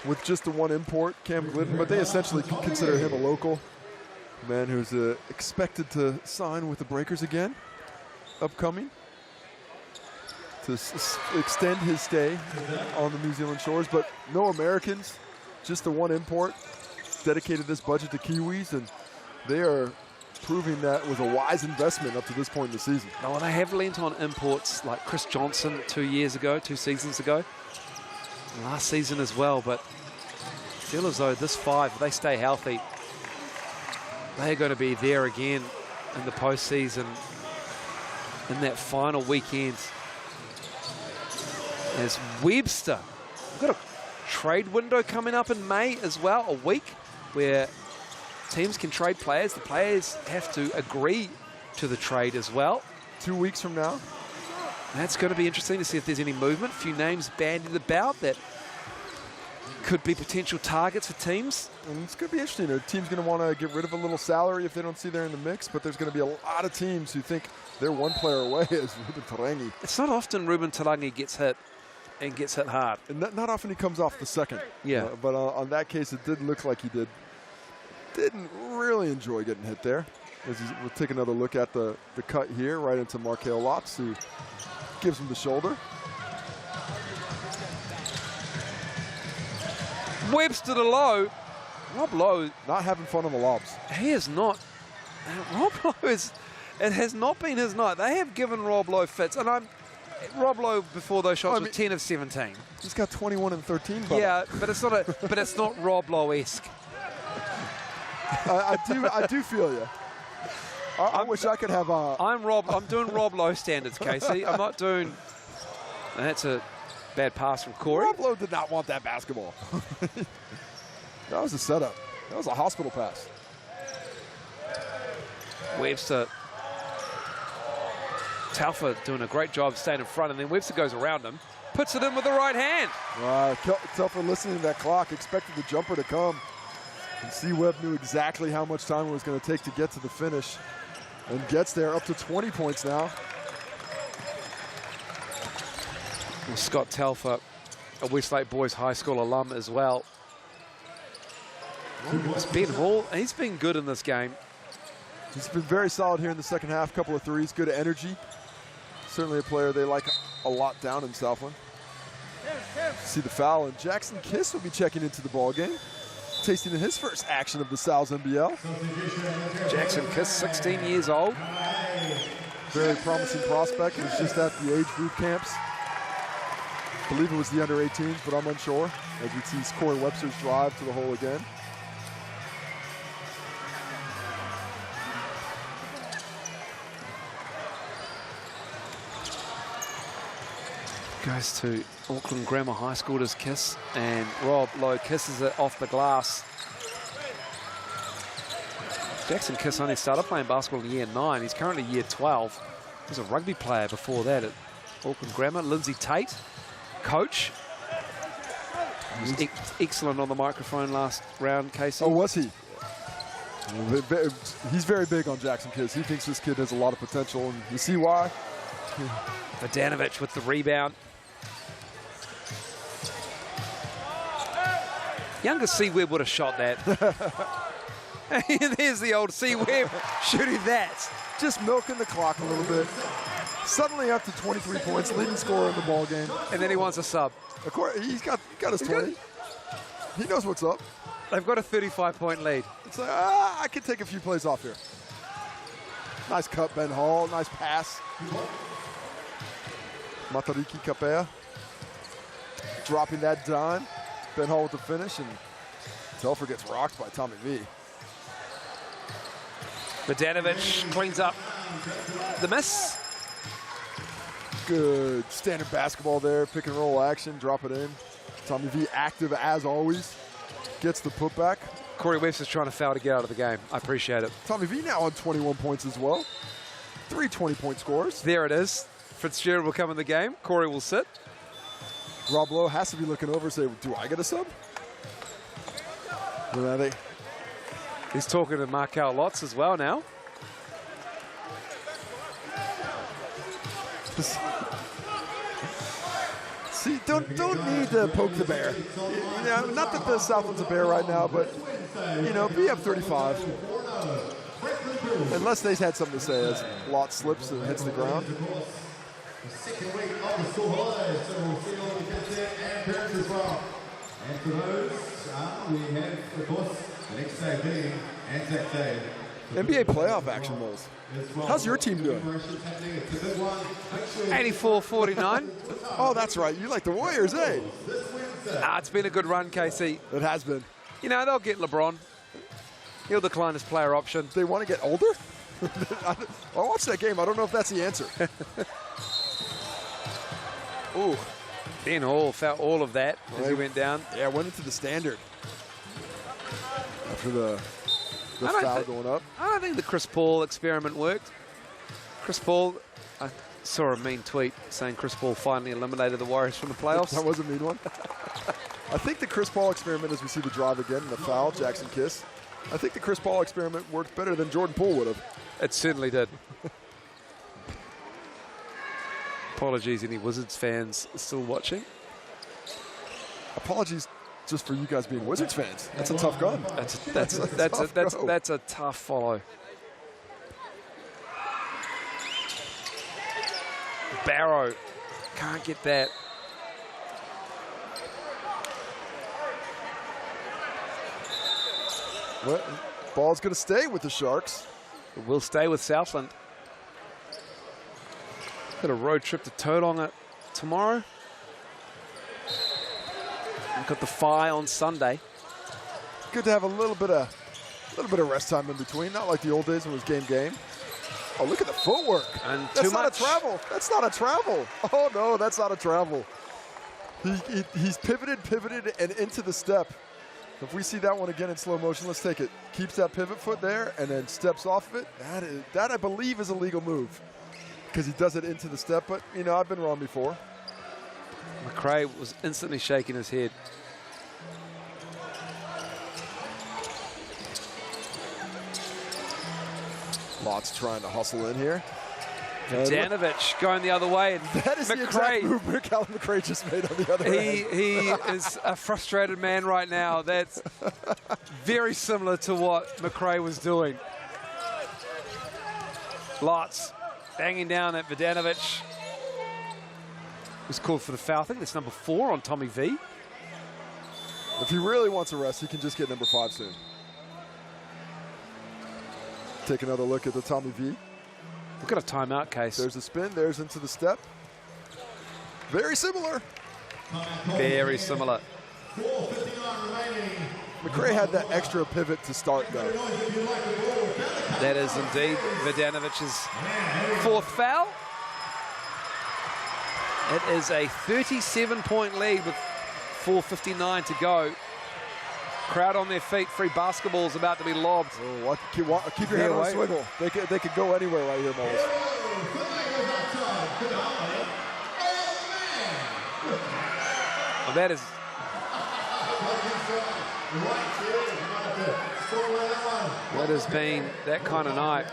with just the one import, Cam Glidden, but they essentially consider him a local. A man who's expected to sign with the Breakers again, upcoming, to extend his stay on the New Zealand shores, but no Americans, just the one import. Dedicated this budget to Kiwis, and they are proving that was a wise investment up to this point in the season. Oh, and they have lent on imports like Chris Johnson 2 seasons ago, last season as well, but I feel as though this 5, if they stay healthy, they're going to be there again in the postseason in that final weekend. As Webster, we've got a trade window coming up in May as well, a week where teams can trade players. The players have to agree to the trade as well. 2 weeks from now. That's going to be interesting to see if there's any movement. A few names bandied about that could be potential targets for teams. And it's going to be interesting. A team's going to want to get rid of a little salary if they don't see they're in the mix, but there's going to be a lot of teams who think they're one player away as Ruben Tarangi. It's not often Ruben Tarangi gets hit and gets hit hard. And not often he comes off the second. Yeah. But on that case, it did look like he didn't really enjoy getting hit there. We'll take another look at the cut here, right into Markel Lotz, who gives him the shoulder. Webster to Lowe. Rob Lowe. Not having fun on the lobs. He is not Rob Lowe it has not been his night. They have given Rob Lowe fits, and Rob Lowe before those shots was 10 of 17. He's got 21 and 13. Brother. Yeah, but it's not Rob Lowe-esque. I do feel you. I wish I could have a. I'm doing Rob Lowe standards, Casey. I'm not doing. That's a bad pass from Corey. Rob Lowe did not want that basketball. That was a setup. That was a hospital pass. Webster. Taufa doing a great job staying in front, and then Webster goes around him, puts it in with the right hand. Taufa listening to that clock, expected the jumper to come. And C-Webb knew exactly how much time it was going to take to get to the finish, and gets there up to 20 points now. Well, Scott Telfer, a Westlake Boys High School alum as well. It's Ben Hall. He's been good in this game. He's been very solid here in the second half. Couple of threes, good energy. Certainly a player they like a lot down in Southland. See the foul, and Jackson Kiss will be checking into the ball game, tasting his first action of the Sal's NBL. Jackson Kiss, 16 years old. Very promising prospect. He was just at the age group camps. I believe it was the under 18s, but I'm unsure. As we see Corey Webster's drive to the hole again. Goes to Auckland Grammar High School, does Kiss, and Rob Lowe kisses it off the glass. Jackson Kiss only started playing basketball in year 9. He's currently year 12. He was a rugby player before that at Auckland Grammar. Lindsay Tate, coach. He was excellent on the microphone last round, Casey. Oh, was he? He's very big on Jackson Kiss. He thinks this kid has a lot of potential, and you see why. Bogdanovic with the rebound. Younger C-Webb would have shot that. There's the old C-Webb shooting that. Just milking the clock a little bit. Suddenly up to 23 points, leading scorer in the ball game. And then he wants a sub. Of course, he's got his 20. He knows what's up. They've got a 35-point lead. It's like, I can take a few plays off here. Nice cut, Ben Hall. Nice pass. Matariki Kapea dropping that dime. Ben Hall with the finish, and Telfer gets rocked by Tommy V. Bogdanovic cleans up the miss. Good standard basketball there. Pick and roll action, drop it in. Tommy V active as always. Gets the putback. Corey Webster's trying to foul to get out of the game. I appreciate it. Tommy V now on 21 points as well. 3 20-point scores. There it is. Fitzgerald will come in the game. Corey will sit. Rob Lowe has to be looking over and say, do I get a sub? He's talking to Markel Lotz as well now. See, don't need to poke the bear. You know, not that the Southland's a bear right now, but, you know, be up 35. Unless they had something to say as Lotz slips and hits the ground. Second week of the school holidays, so we'll see all the kids there and parents as well. And for those, we have, of course, the next day being Anzac Day. NBA playoff action, Moles. How's your team doing? 84-49. Oh, that's right. You like the Warriors, eh? It's been a good run, KC. It has been. You know, they'll get LeBron. He'll decline his player option. They want to get older? I watched that game. I don't know if that's the answer. Ooh, Ben Hall felt all of that as he went down. Yeah, went into the standard after the foul going up. I don't think the Chris Paul experiment worked. Chris Paul, I saw a mean tweet saying Chris Paul finally eliminated the Warriors from the playoffs. That was a mean one. I think the Chris Paul experiment, as we see the drive again and the foul, Jackson Kiss, I think the Chris Paul experiment worked better than Jordan Poole would have. It certainly did. Apologies, any Wizards fans still watching? Apologies just for you guys being Wizards fans. That's a tough gun. That's a tough follow. Barrow can't get that. Well, ball's going to stay with the Sharks. But we'll stay with Southland. Got a road trip to Tauranga tomorrow. We've got the Phi on Sunday. Good to have a little bit of rest time in between. Not like the old days when it was game. Oh, look at the footwork. And that's not a travel. That's not a travel. Oh, no, that's not a travel. He's pivoted, and into the step. If we see that one again in slow motion, let's take it. Keeps that pivot foot there and then steps off of it. That I believe is a legal move because he does it into the step. But, you know, I've been wrong before. McRae was instantly shaking his head. Lots trying to hustle in here. Danovic going the other way. And that is the exact movement Callum McRae just made on the other end. He is a frustrated man right now. That's very similar to what McRae was doing. Lots banging down at Vidanovic. Was called for the foul. I think that's number 4 on Tommy V. If he really wants a rest, he can just get number 5 soon. Take another look at the Tommy V. Look at a timeout case. There's a spin. There's into the step. Very similar. Very similar. McRae had that extra pivot to start, though. That is indeed Vidanovic's 4th foul. It is a 37-point lead with 4:59 to go. Crowd on their feet. Free basketball is about to be lobbed. Oh, keep your head on a swivel. They could go anywhere right here, Moles. Well, that is... That has been that kind of night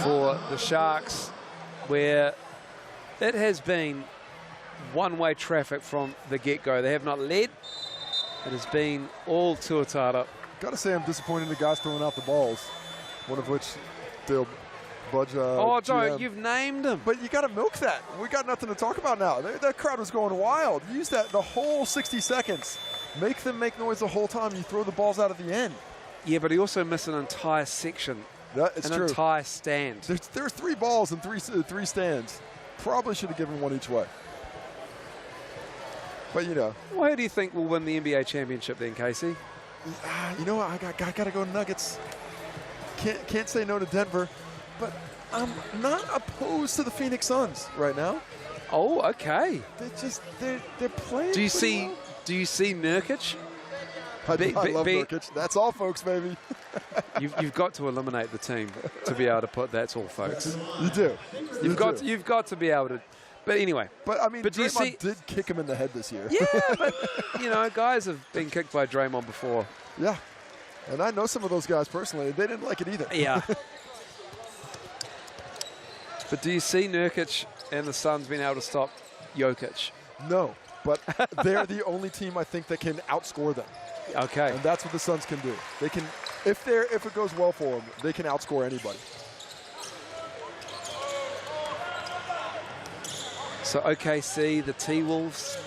for the Sharks, where it has been one-way traffic from the get-go. They have not led. It has been all Tuatara. Got to say I'm disappointed in the guys throwing out the balls, one of which they'll budge. Oh, don't. You've named them. But you got to milk that. We got nothing to talk about now. That crowd was going wild. Use that the whole 60 seconds. Make them make noise the whole time. You throw the balls out at the end. Yeah, but he also missed an entire section. It's true. An entire stand. There are 3 balls and three stands. Probably should have given one each way. But, you know. Well, who do you think will win the NBA championship then, Casey? You know what? I got to go Nuggets. Can't say no to Denver. But I'm not opposed to the Phoenix Suns right now. Oh, okay. They're playing. Do you see Nurkic? I love Nurkic. That's all, folks, baby. You've got to eliminate the team to be able to put that's all, folks. You do. You've got to be able to. But anyway. But I mean, Draymond did kick him in the head this year. Yeah, but you know, guys have been kicked by Draymond before. Yeah, and I know some of those guys personally. They didn't like it either. Yeah. But do you see Nurkic and the Suns being able to stop Jokic? No, but they're the only team I think that can outscore them. Okay. And that's what the Suns can do. They can, if it goes well for them, they can outscore anybody. So OKC, the T-Wolves.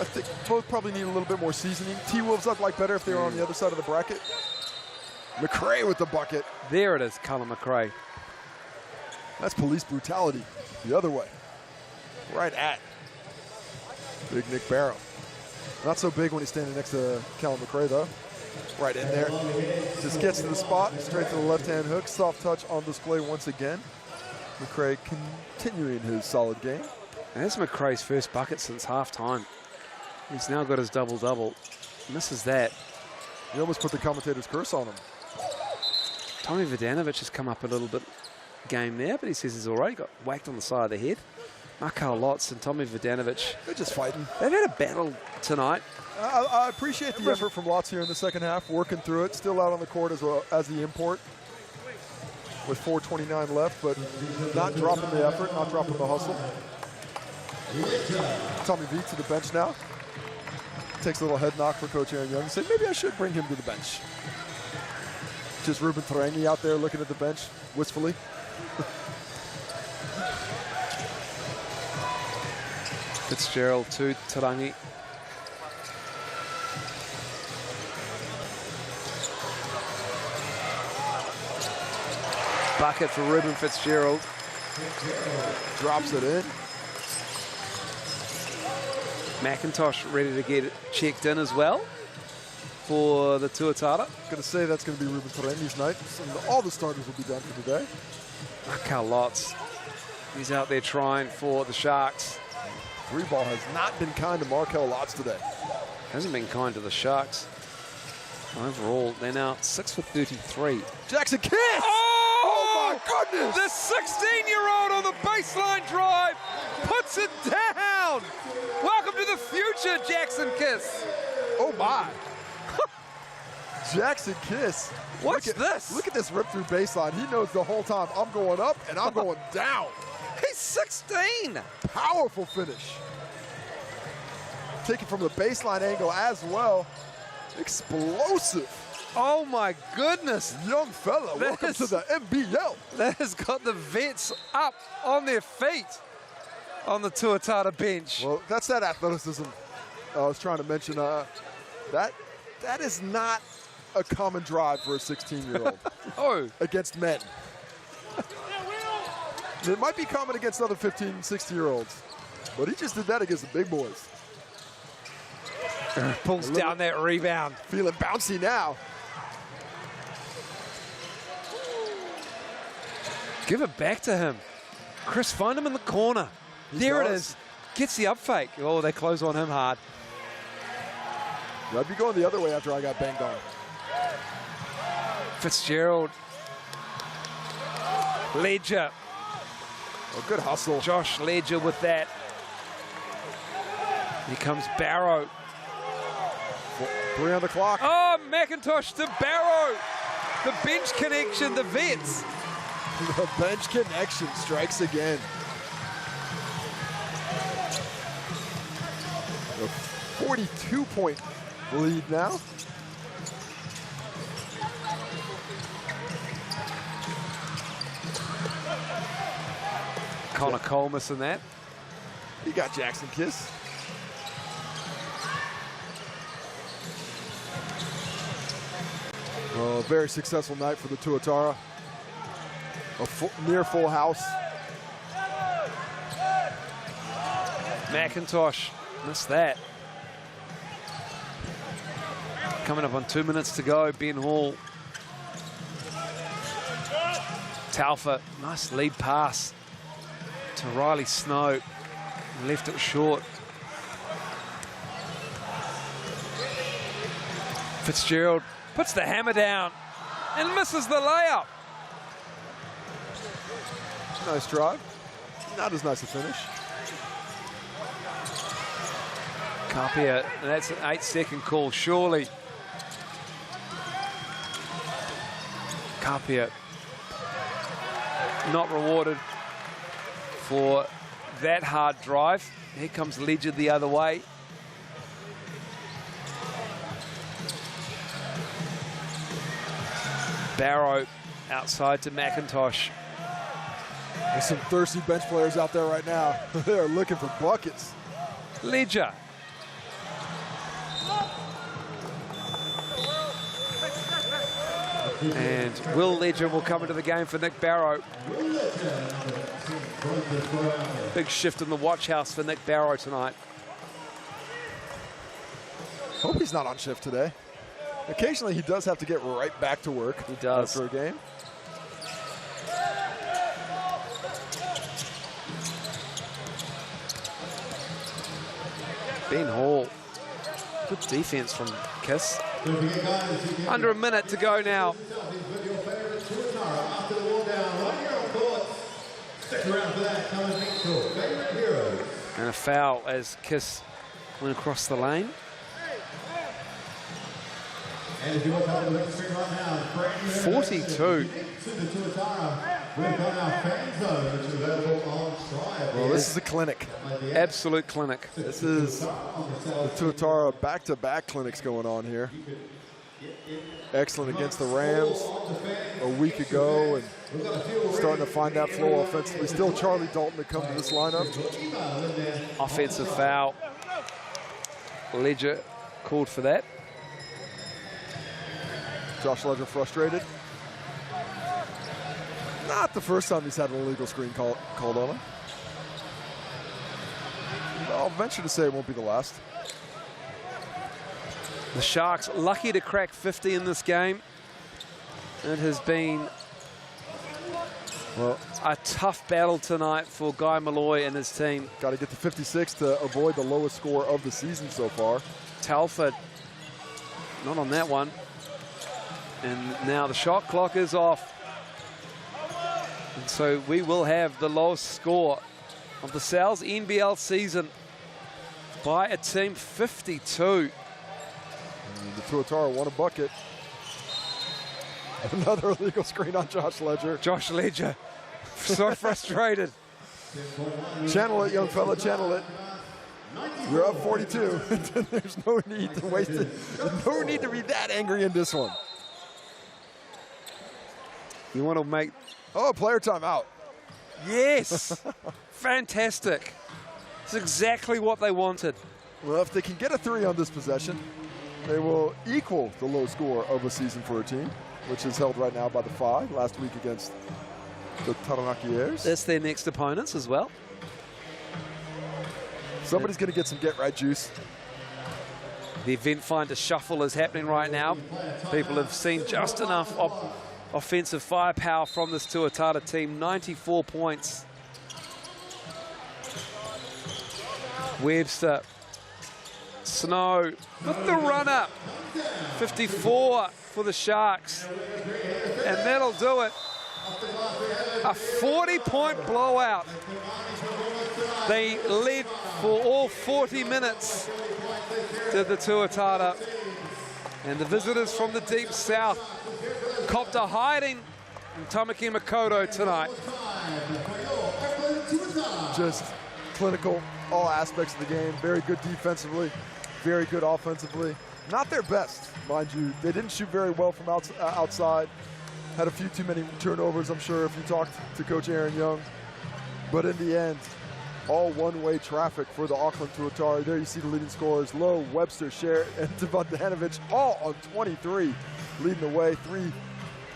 I think both probably need a little bit more seasoning. T-Wolves I'd like better if they were on the other side of the bracket. McRae with the bucket. There it is, Callum McRae. That's police brutality the other way. Right at Big Nick Barrow. Not so big when he's standing next to Callum McRae, though. Right in there. Just gets to the spot, straight to the left-hand hook. Soft touch on display once again. McRae continuing his solid game. And that's McRae's first bucket since halftime. He's now got his double-double. Misses that. He almost put the commentator's curse on him. Tommy Vidanovic has come up a little bit game there, but he says he's all right. He got whacked on the side of the head. Markel Lotz and Tommy Vidanovic. They're just fighting. They've had a battle tonight. I appreciate the effort from Lotz here in the second half, working through it. Still out on the court as well as the import with 4:29 left, but not dropping the effort, not dropping the hustle. Tommy V to the bench now. Takes a little head knock for Coach Aaron Young. He said, maybe I should bring him to the bench. Just Ruben Tarangi out there looking at the bench wistfully. Fitzgerald to Tarangi. Bucket for Ruben Fitzgerald. Drops it in. McIntosh ready to get it checked in as well for the Tuatara. Going to say that's going to be Ruben Taremi's night. So all the starters will be done for today. Markel Lotz, he's out there trying for the Sharks. Three ball has not been kind to Markel Lotz today. Hasn't been kind to the Sharks. Overall, they're now 6 for 33. Jackson Kiss! Oh my goodness! The 16-year-old on the baseline drive puts it down. Welcome to the future, Jackson Kiss. Oh my! Jackson Kiss. What's this? Look at this rip through baseline. He knows the whole time I'm going up and I'm going down. He's 16. Powerful finish. Taken from the baseline angle as well. Explosive. Oh my goodness. Young fella, welcome to the NBL. That has got the vets up on their feet on the Tuatara bench. Well, that's that athleticism I was trying to mention. That is not a common drive for a 16-year-old. Oh. Against men. It might be common against other 15, 16-year-olds, but he just did that against the big boys. Pulls down that rebound. Feeling bouncy now. Give it back to him. Chris, find him in the corner. There it is. Gets the up fake. Oh, they close on him hard. I'd be going the other way after I got banged on. Fitzgerald. Ledger. Oh, good hustle. Josh Ledger with that. Here comes Barrow. 3 on the clock. Oh, McIntosh to Barrow. The bench connection, the vets. The bench connection strikes again. A 42-point lead now. Connor Cole missing that. He got Jackson Kiss. A very successful night for the Tuatara. A near full house. McIntosh missed that. Coming up on 2 minutes to go, Ben Hall. Taufa, nice lead pass to Riley Snow. Left it short. Fitzgerald puts the hammer down and misses the layup. Nice drive. Not as nice a finish. Carpia, that's an 8-second call, surely. Carpia not rewarded for that hard drive. Here comes Ledger the other way. Barrow outside to McIntosh. There's some thirsty bench players out there right now. They are looking for buckets. Ledger. And Will Ledger will come into the game for Nick Barrow. Big shift in the watch house for Nick Barrow tonight. Hope he's not on shift today. Occasionally he does have to get right back to work. He does. After a game. Ben Hall. Good defense from Kiss. Under a minute to go now. And a foul as Kiss went across the lane. And if you want to have a look at the screen right now, 42. We've got our fan zone, which is available on trial. Well, this is a clinic. Absolute clinic. This is the Tuatara back-to-back clinics going on here. Excellent against the Rams a week ago, and starting to find that flow offensively. Still Charlie Dalton to come to this lineup. Offensive foul. Ledger called for that. Josh Ledger frustrated. Not the first time he's had an illegal screen called on him. I'll venture to say it won't be the last. The Sharks lucky to crack 50 in this game. It has been, well, a tough battle tonight for Guy Malloy and his team. Got to get to 56 to avoid the lowest score of the season so far. Telford, not on that one. And now the shot clock is off. And so we will have the lowest score of the Sal's NBL season by a team 52. And the Tuatara won a bucket. Another illegal screen on Josh Ledger. Josh Ledger, so frustrated. Channel it, young fella, channel it. You're up 42. There's no need to waste it. There's no need to be that angry in this one. You want to make... Oh, player timeout. Yes. Fantastic. It's exactly what they wanted. Well, if they can get a 3 on this possession, they will equal the low score of a season for a team, which is held right now by the 5 last week against the Taranakiers. That's their next opponents as well. Somebody's going to get some get-right juice. The Eventfinda shuffle is happening right now. People have seen just enough offensive firepower from this Tuatara team. 94 points. Webster. Snow with the run-up. 54 for the Sharks. And that'll do it. A 40-point blowout. They led for all 40 minutes to the Tuatara. And the visitors from the deep south copped a hiding in Tamaki Makoto tonight. Just clinical, all aspects of the game. Very good defensively, very good offensively. Not their best, mind you. They didn't shoot very well from outside. Had a few too many turnovers, I'm sure, if you talked to Coach Aaron Young. But in the end, all one-way traffic for the Auckland Tuatara. There you see the leading scorers, Lowe, Webster, Sher, and Devon all on 23, leading the way. 3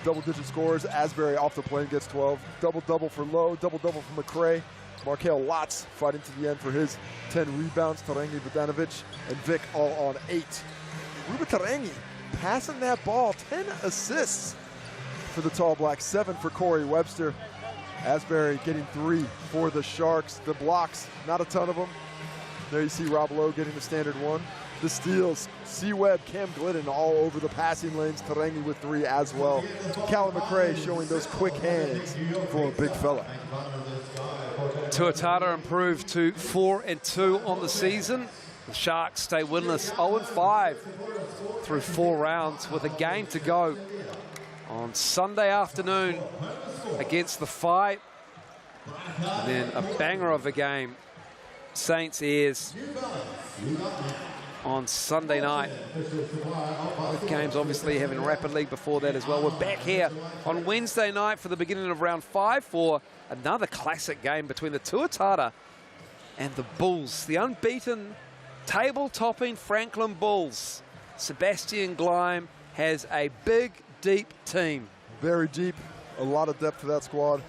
double-digit scores. Asbury off the plane gets 12. Double-double for Lowe, double-double for McRae. Markel Lotz fighting to the end for his 10 rebounds. Tarangi Vodanovic and Vic all on 8. Ruben Tarangi passing that ball, 10 assists for the Tall Black, 7 for Corey Webster. Asbury getting 3 for the Sharks. The blocks, not a ton of them. There you see Rob Lowe getting the standard 1. The steals, C-Webb, Cam Glidden all over the passing lanes. Tarangi with 3 as well. Callum McRae showing those quick hands for a big fella. Tuatara improved to 4-2 on the season. The Sharks stay winless, 0-5 through 4 rounds with a game to go on Sunday afternoon against the Fight. And then a banger of a game, Saints Airs on Sunday night. Both games obviously having Rapid League before that as well. We're back here on Wednesday night for the beginning of round 5 for another classic game between the Tuatara and the Bulls. The unbeaten, table-topping Franklin Bulls. Sebastian Gleim has a big, deep team. Very deep, a lot of depth to that squad.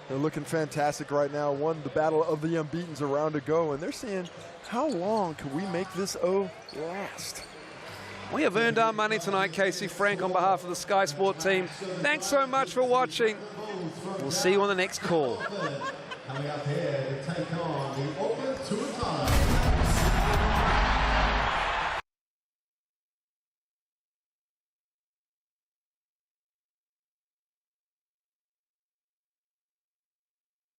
They're looking fantastic right now. Won the battle of the unbeatens a round to go, and they're seeing how long can we make this O last? We have earned our money tonight, Casey Frank, on behalf of the Sky Sport team. Thanks so much for watching. We'll see you on the next call. Coming up here to take on the Auckland Tuatara.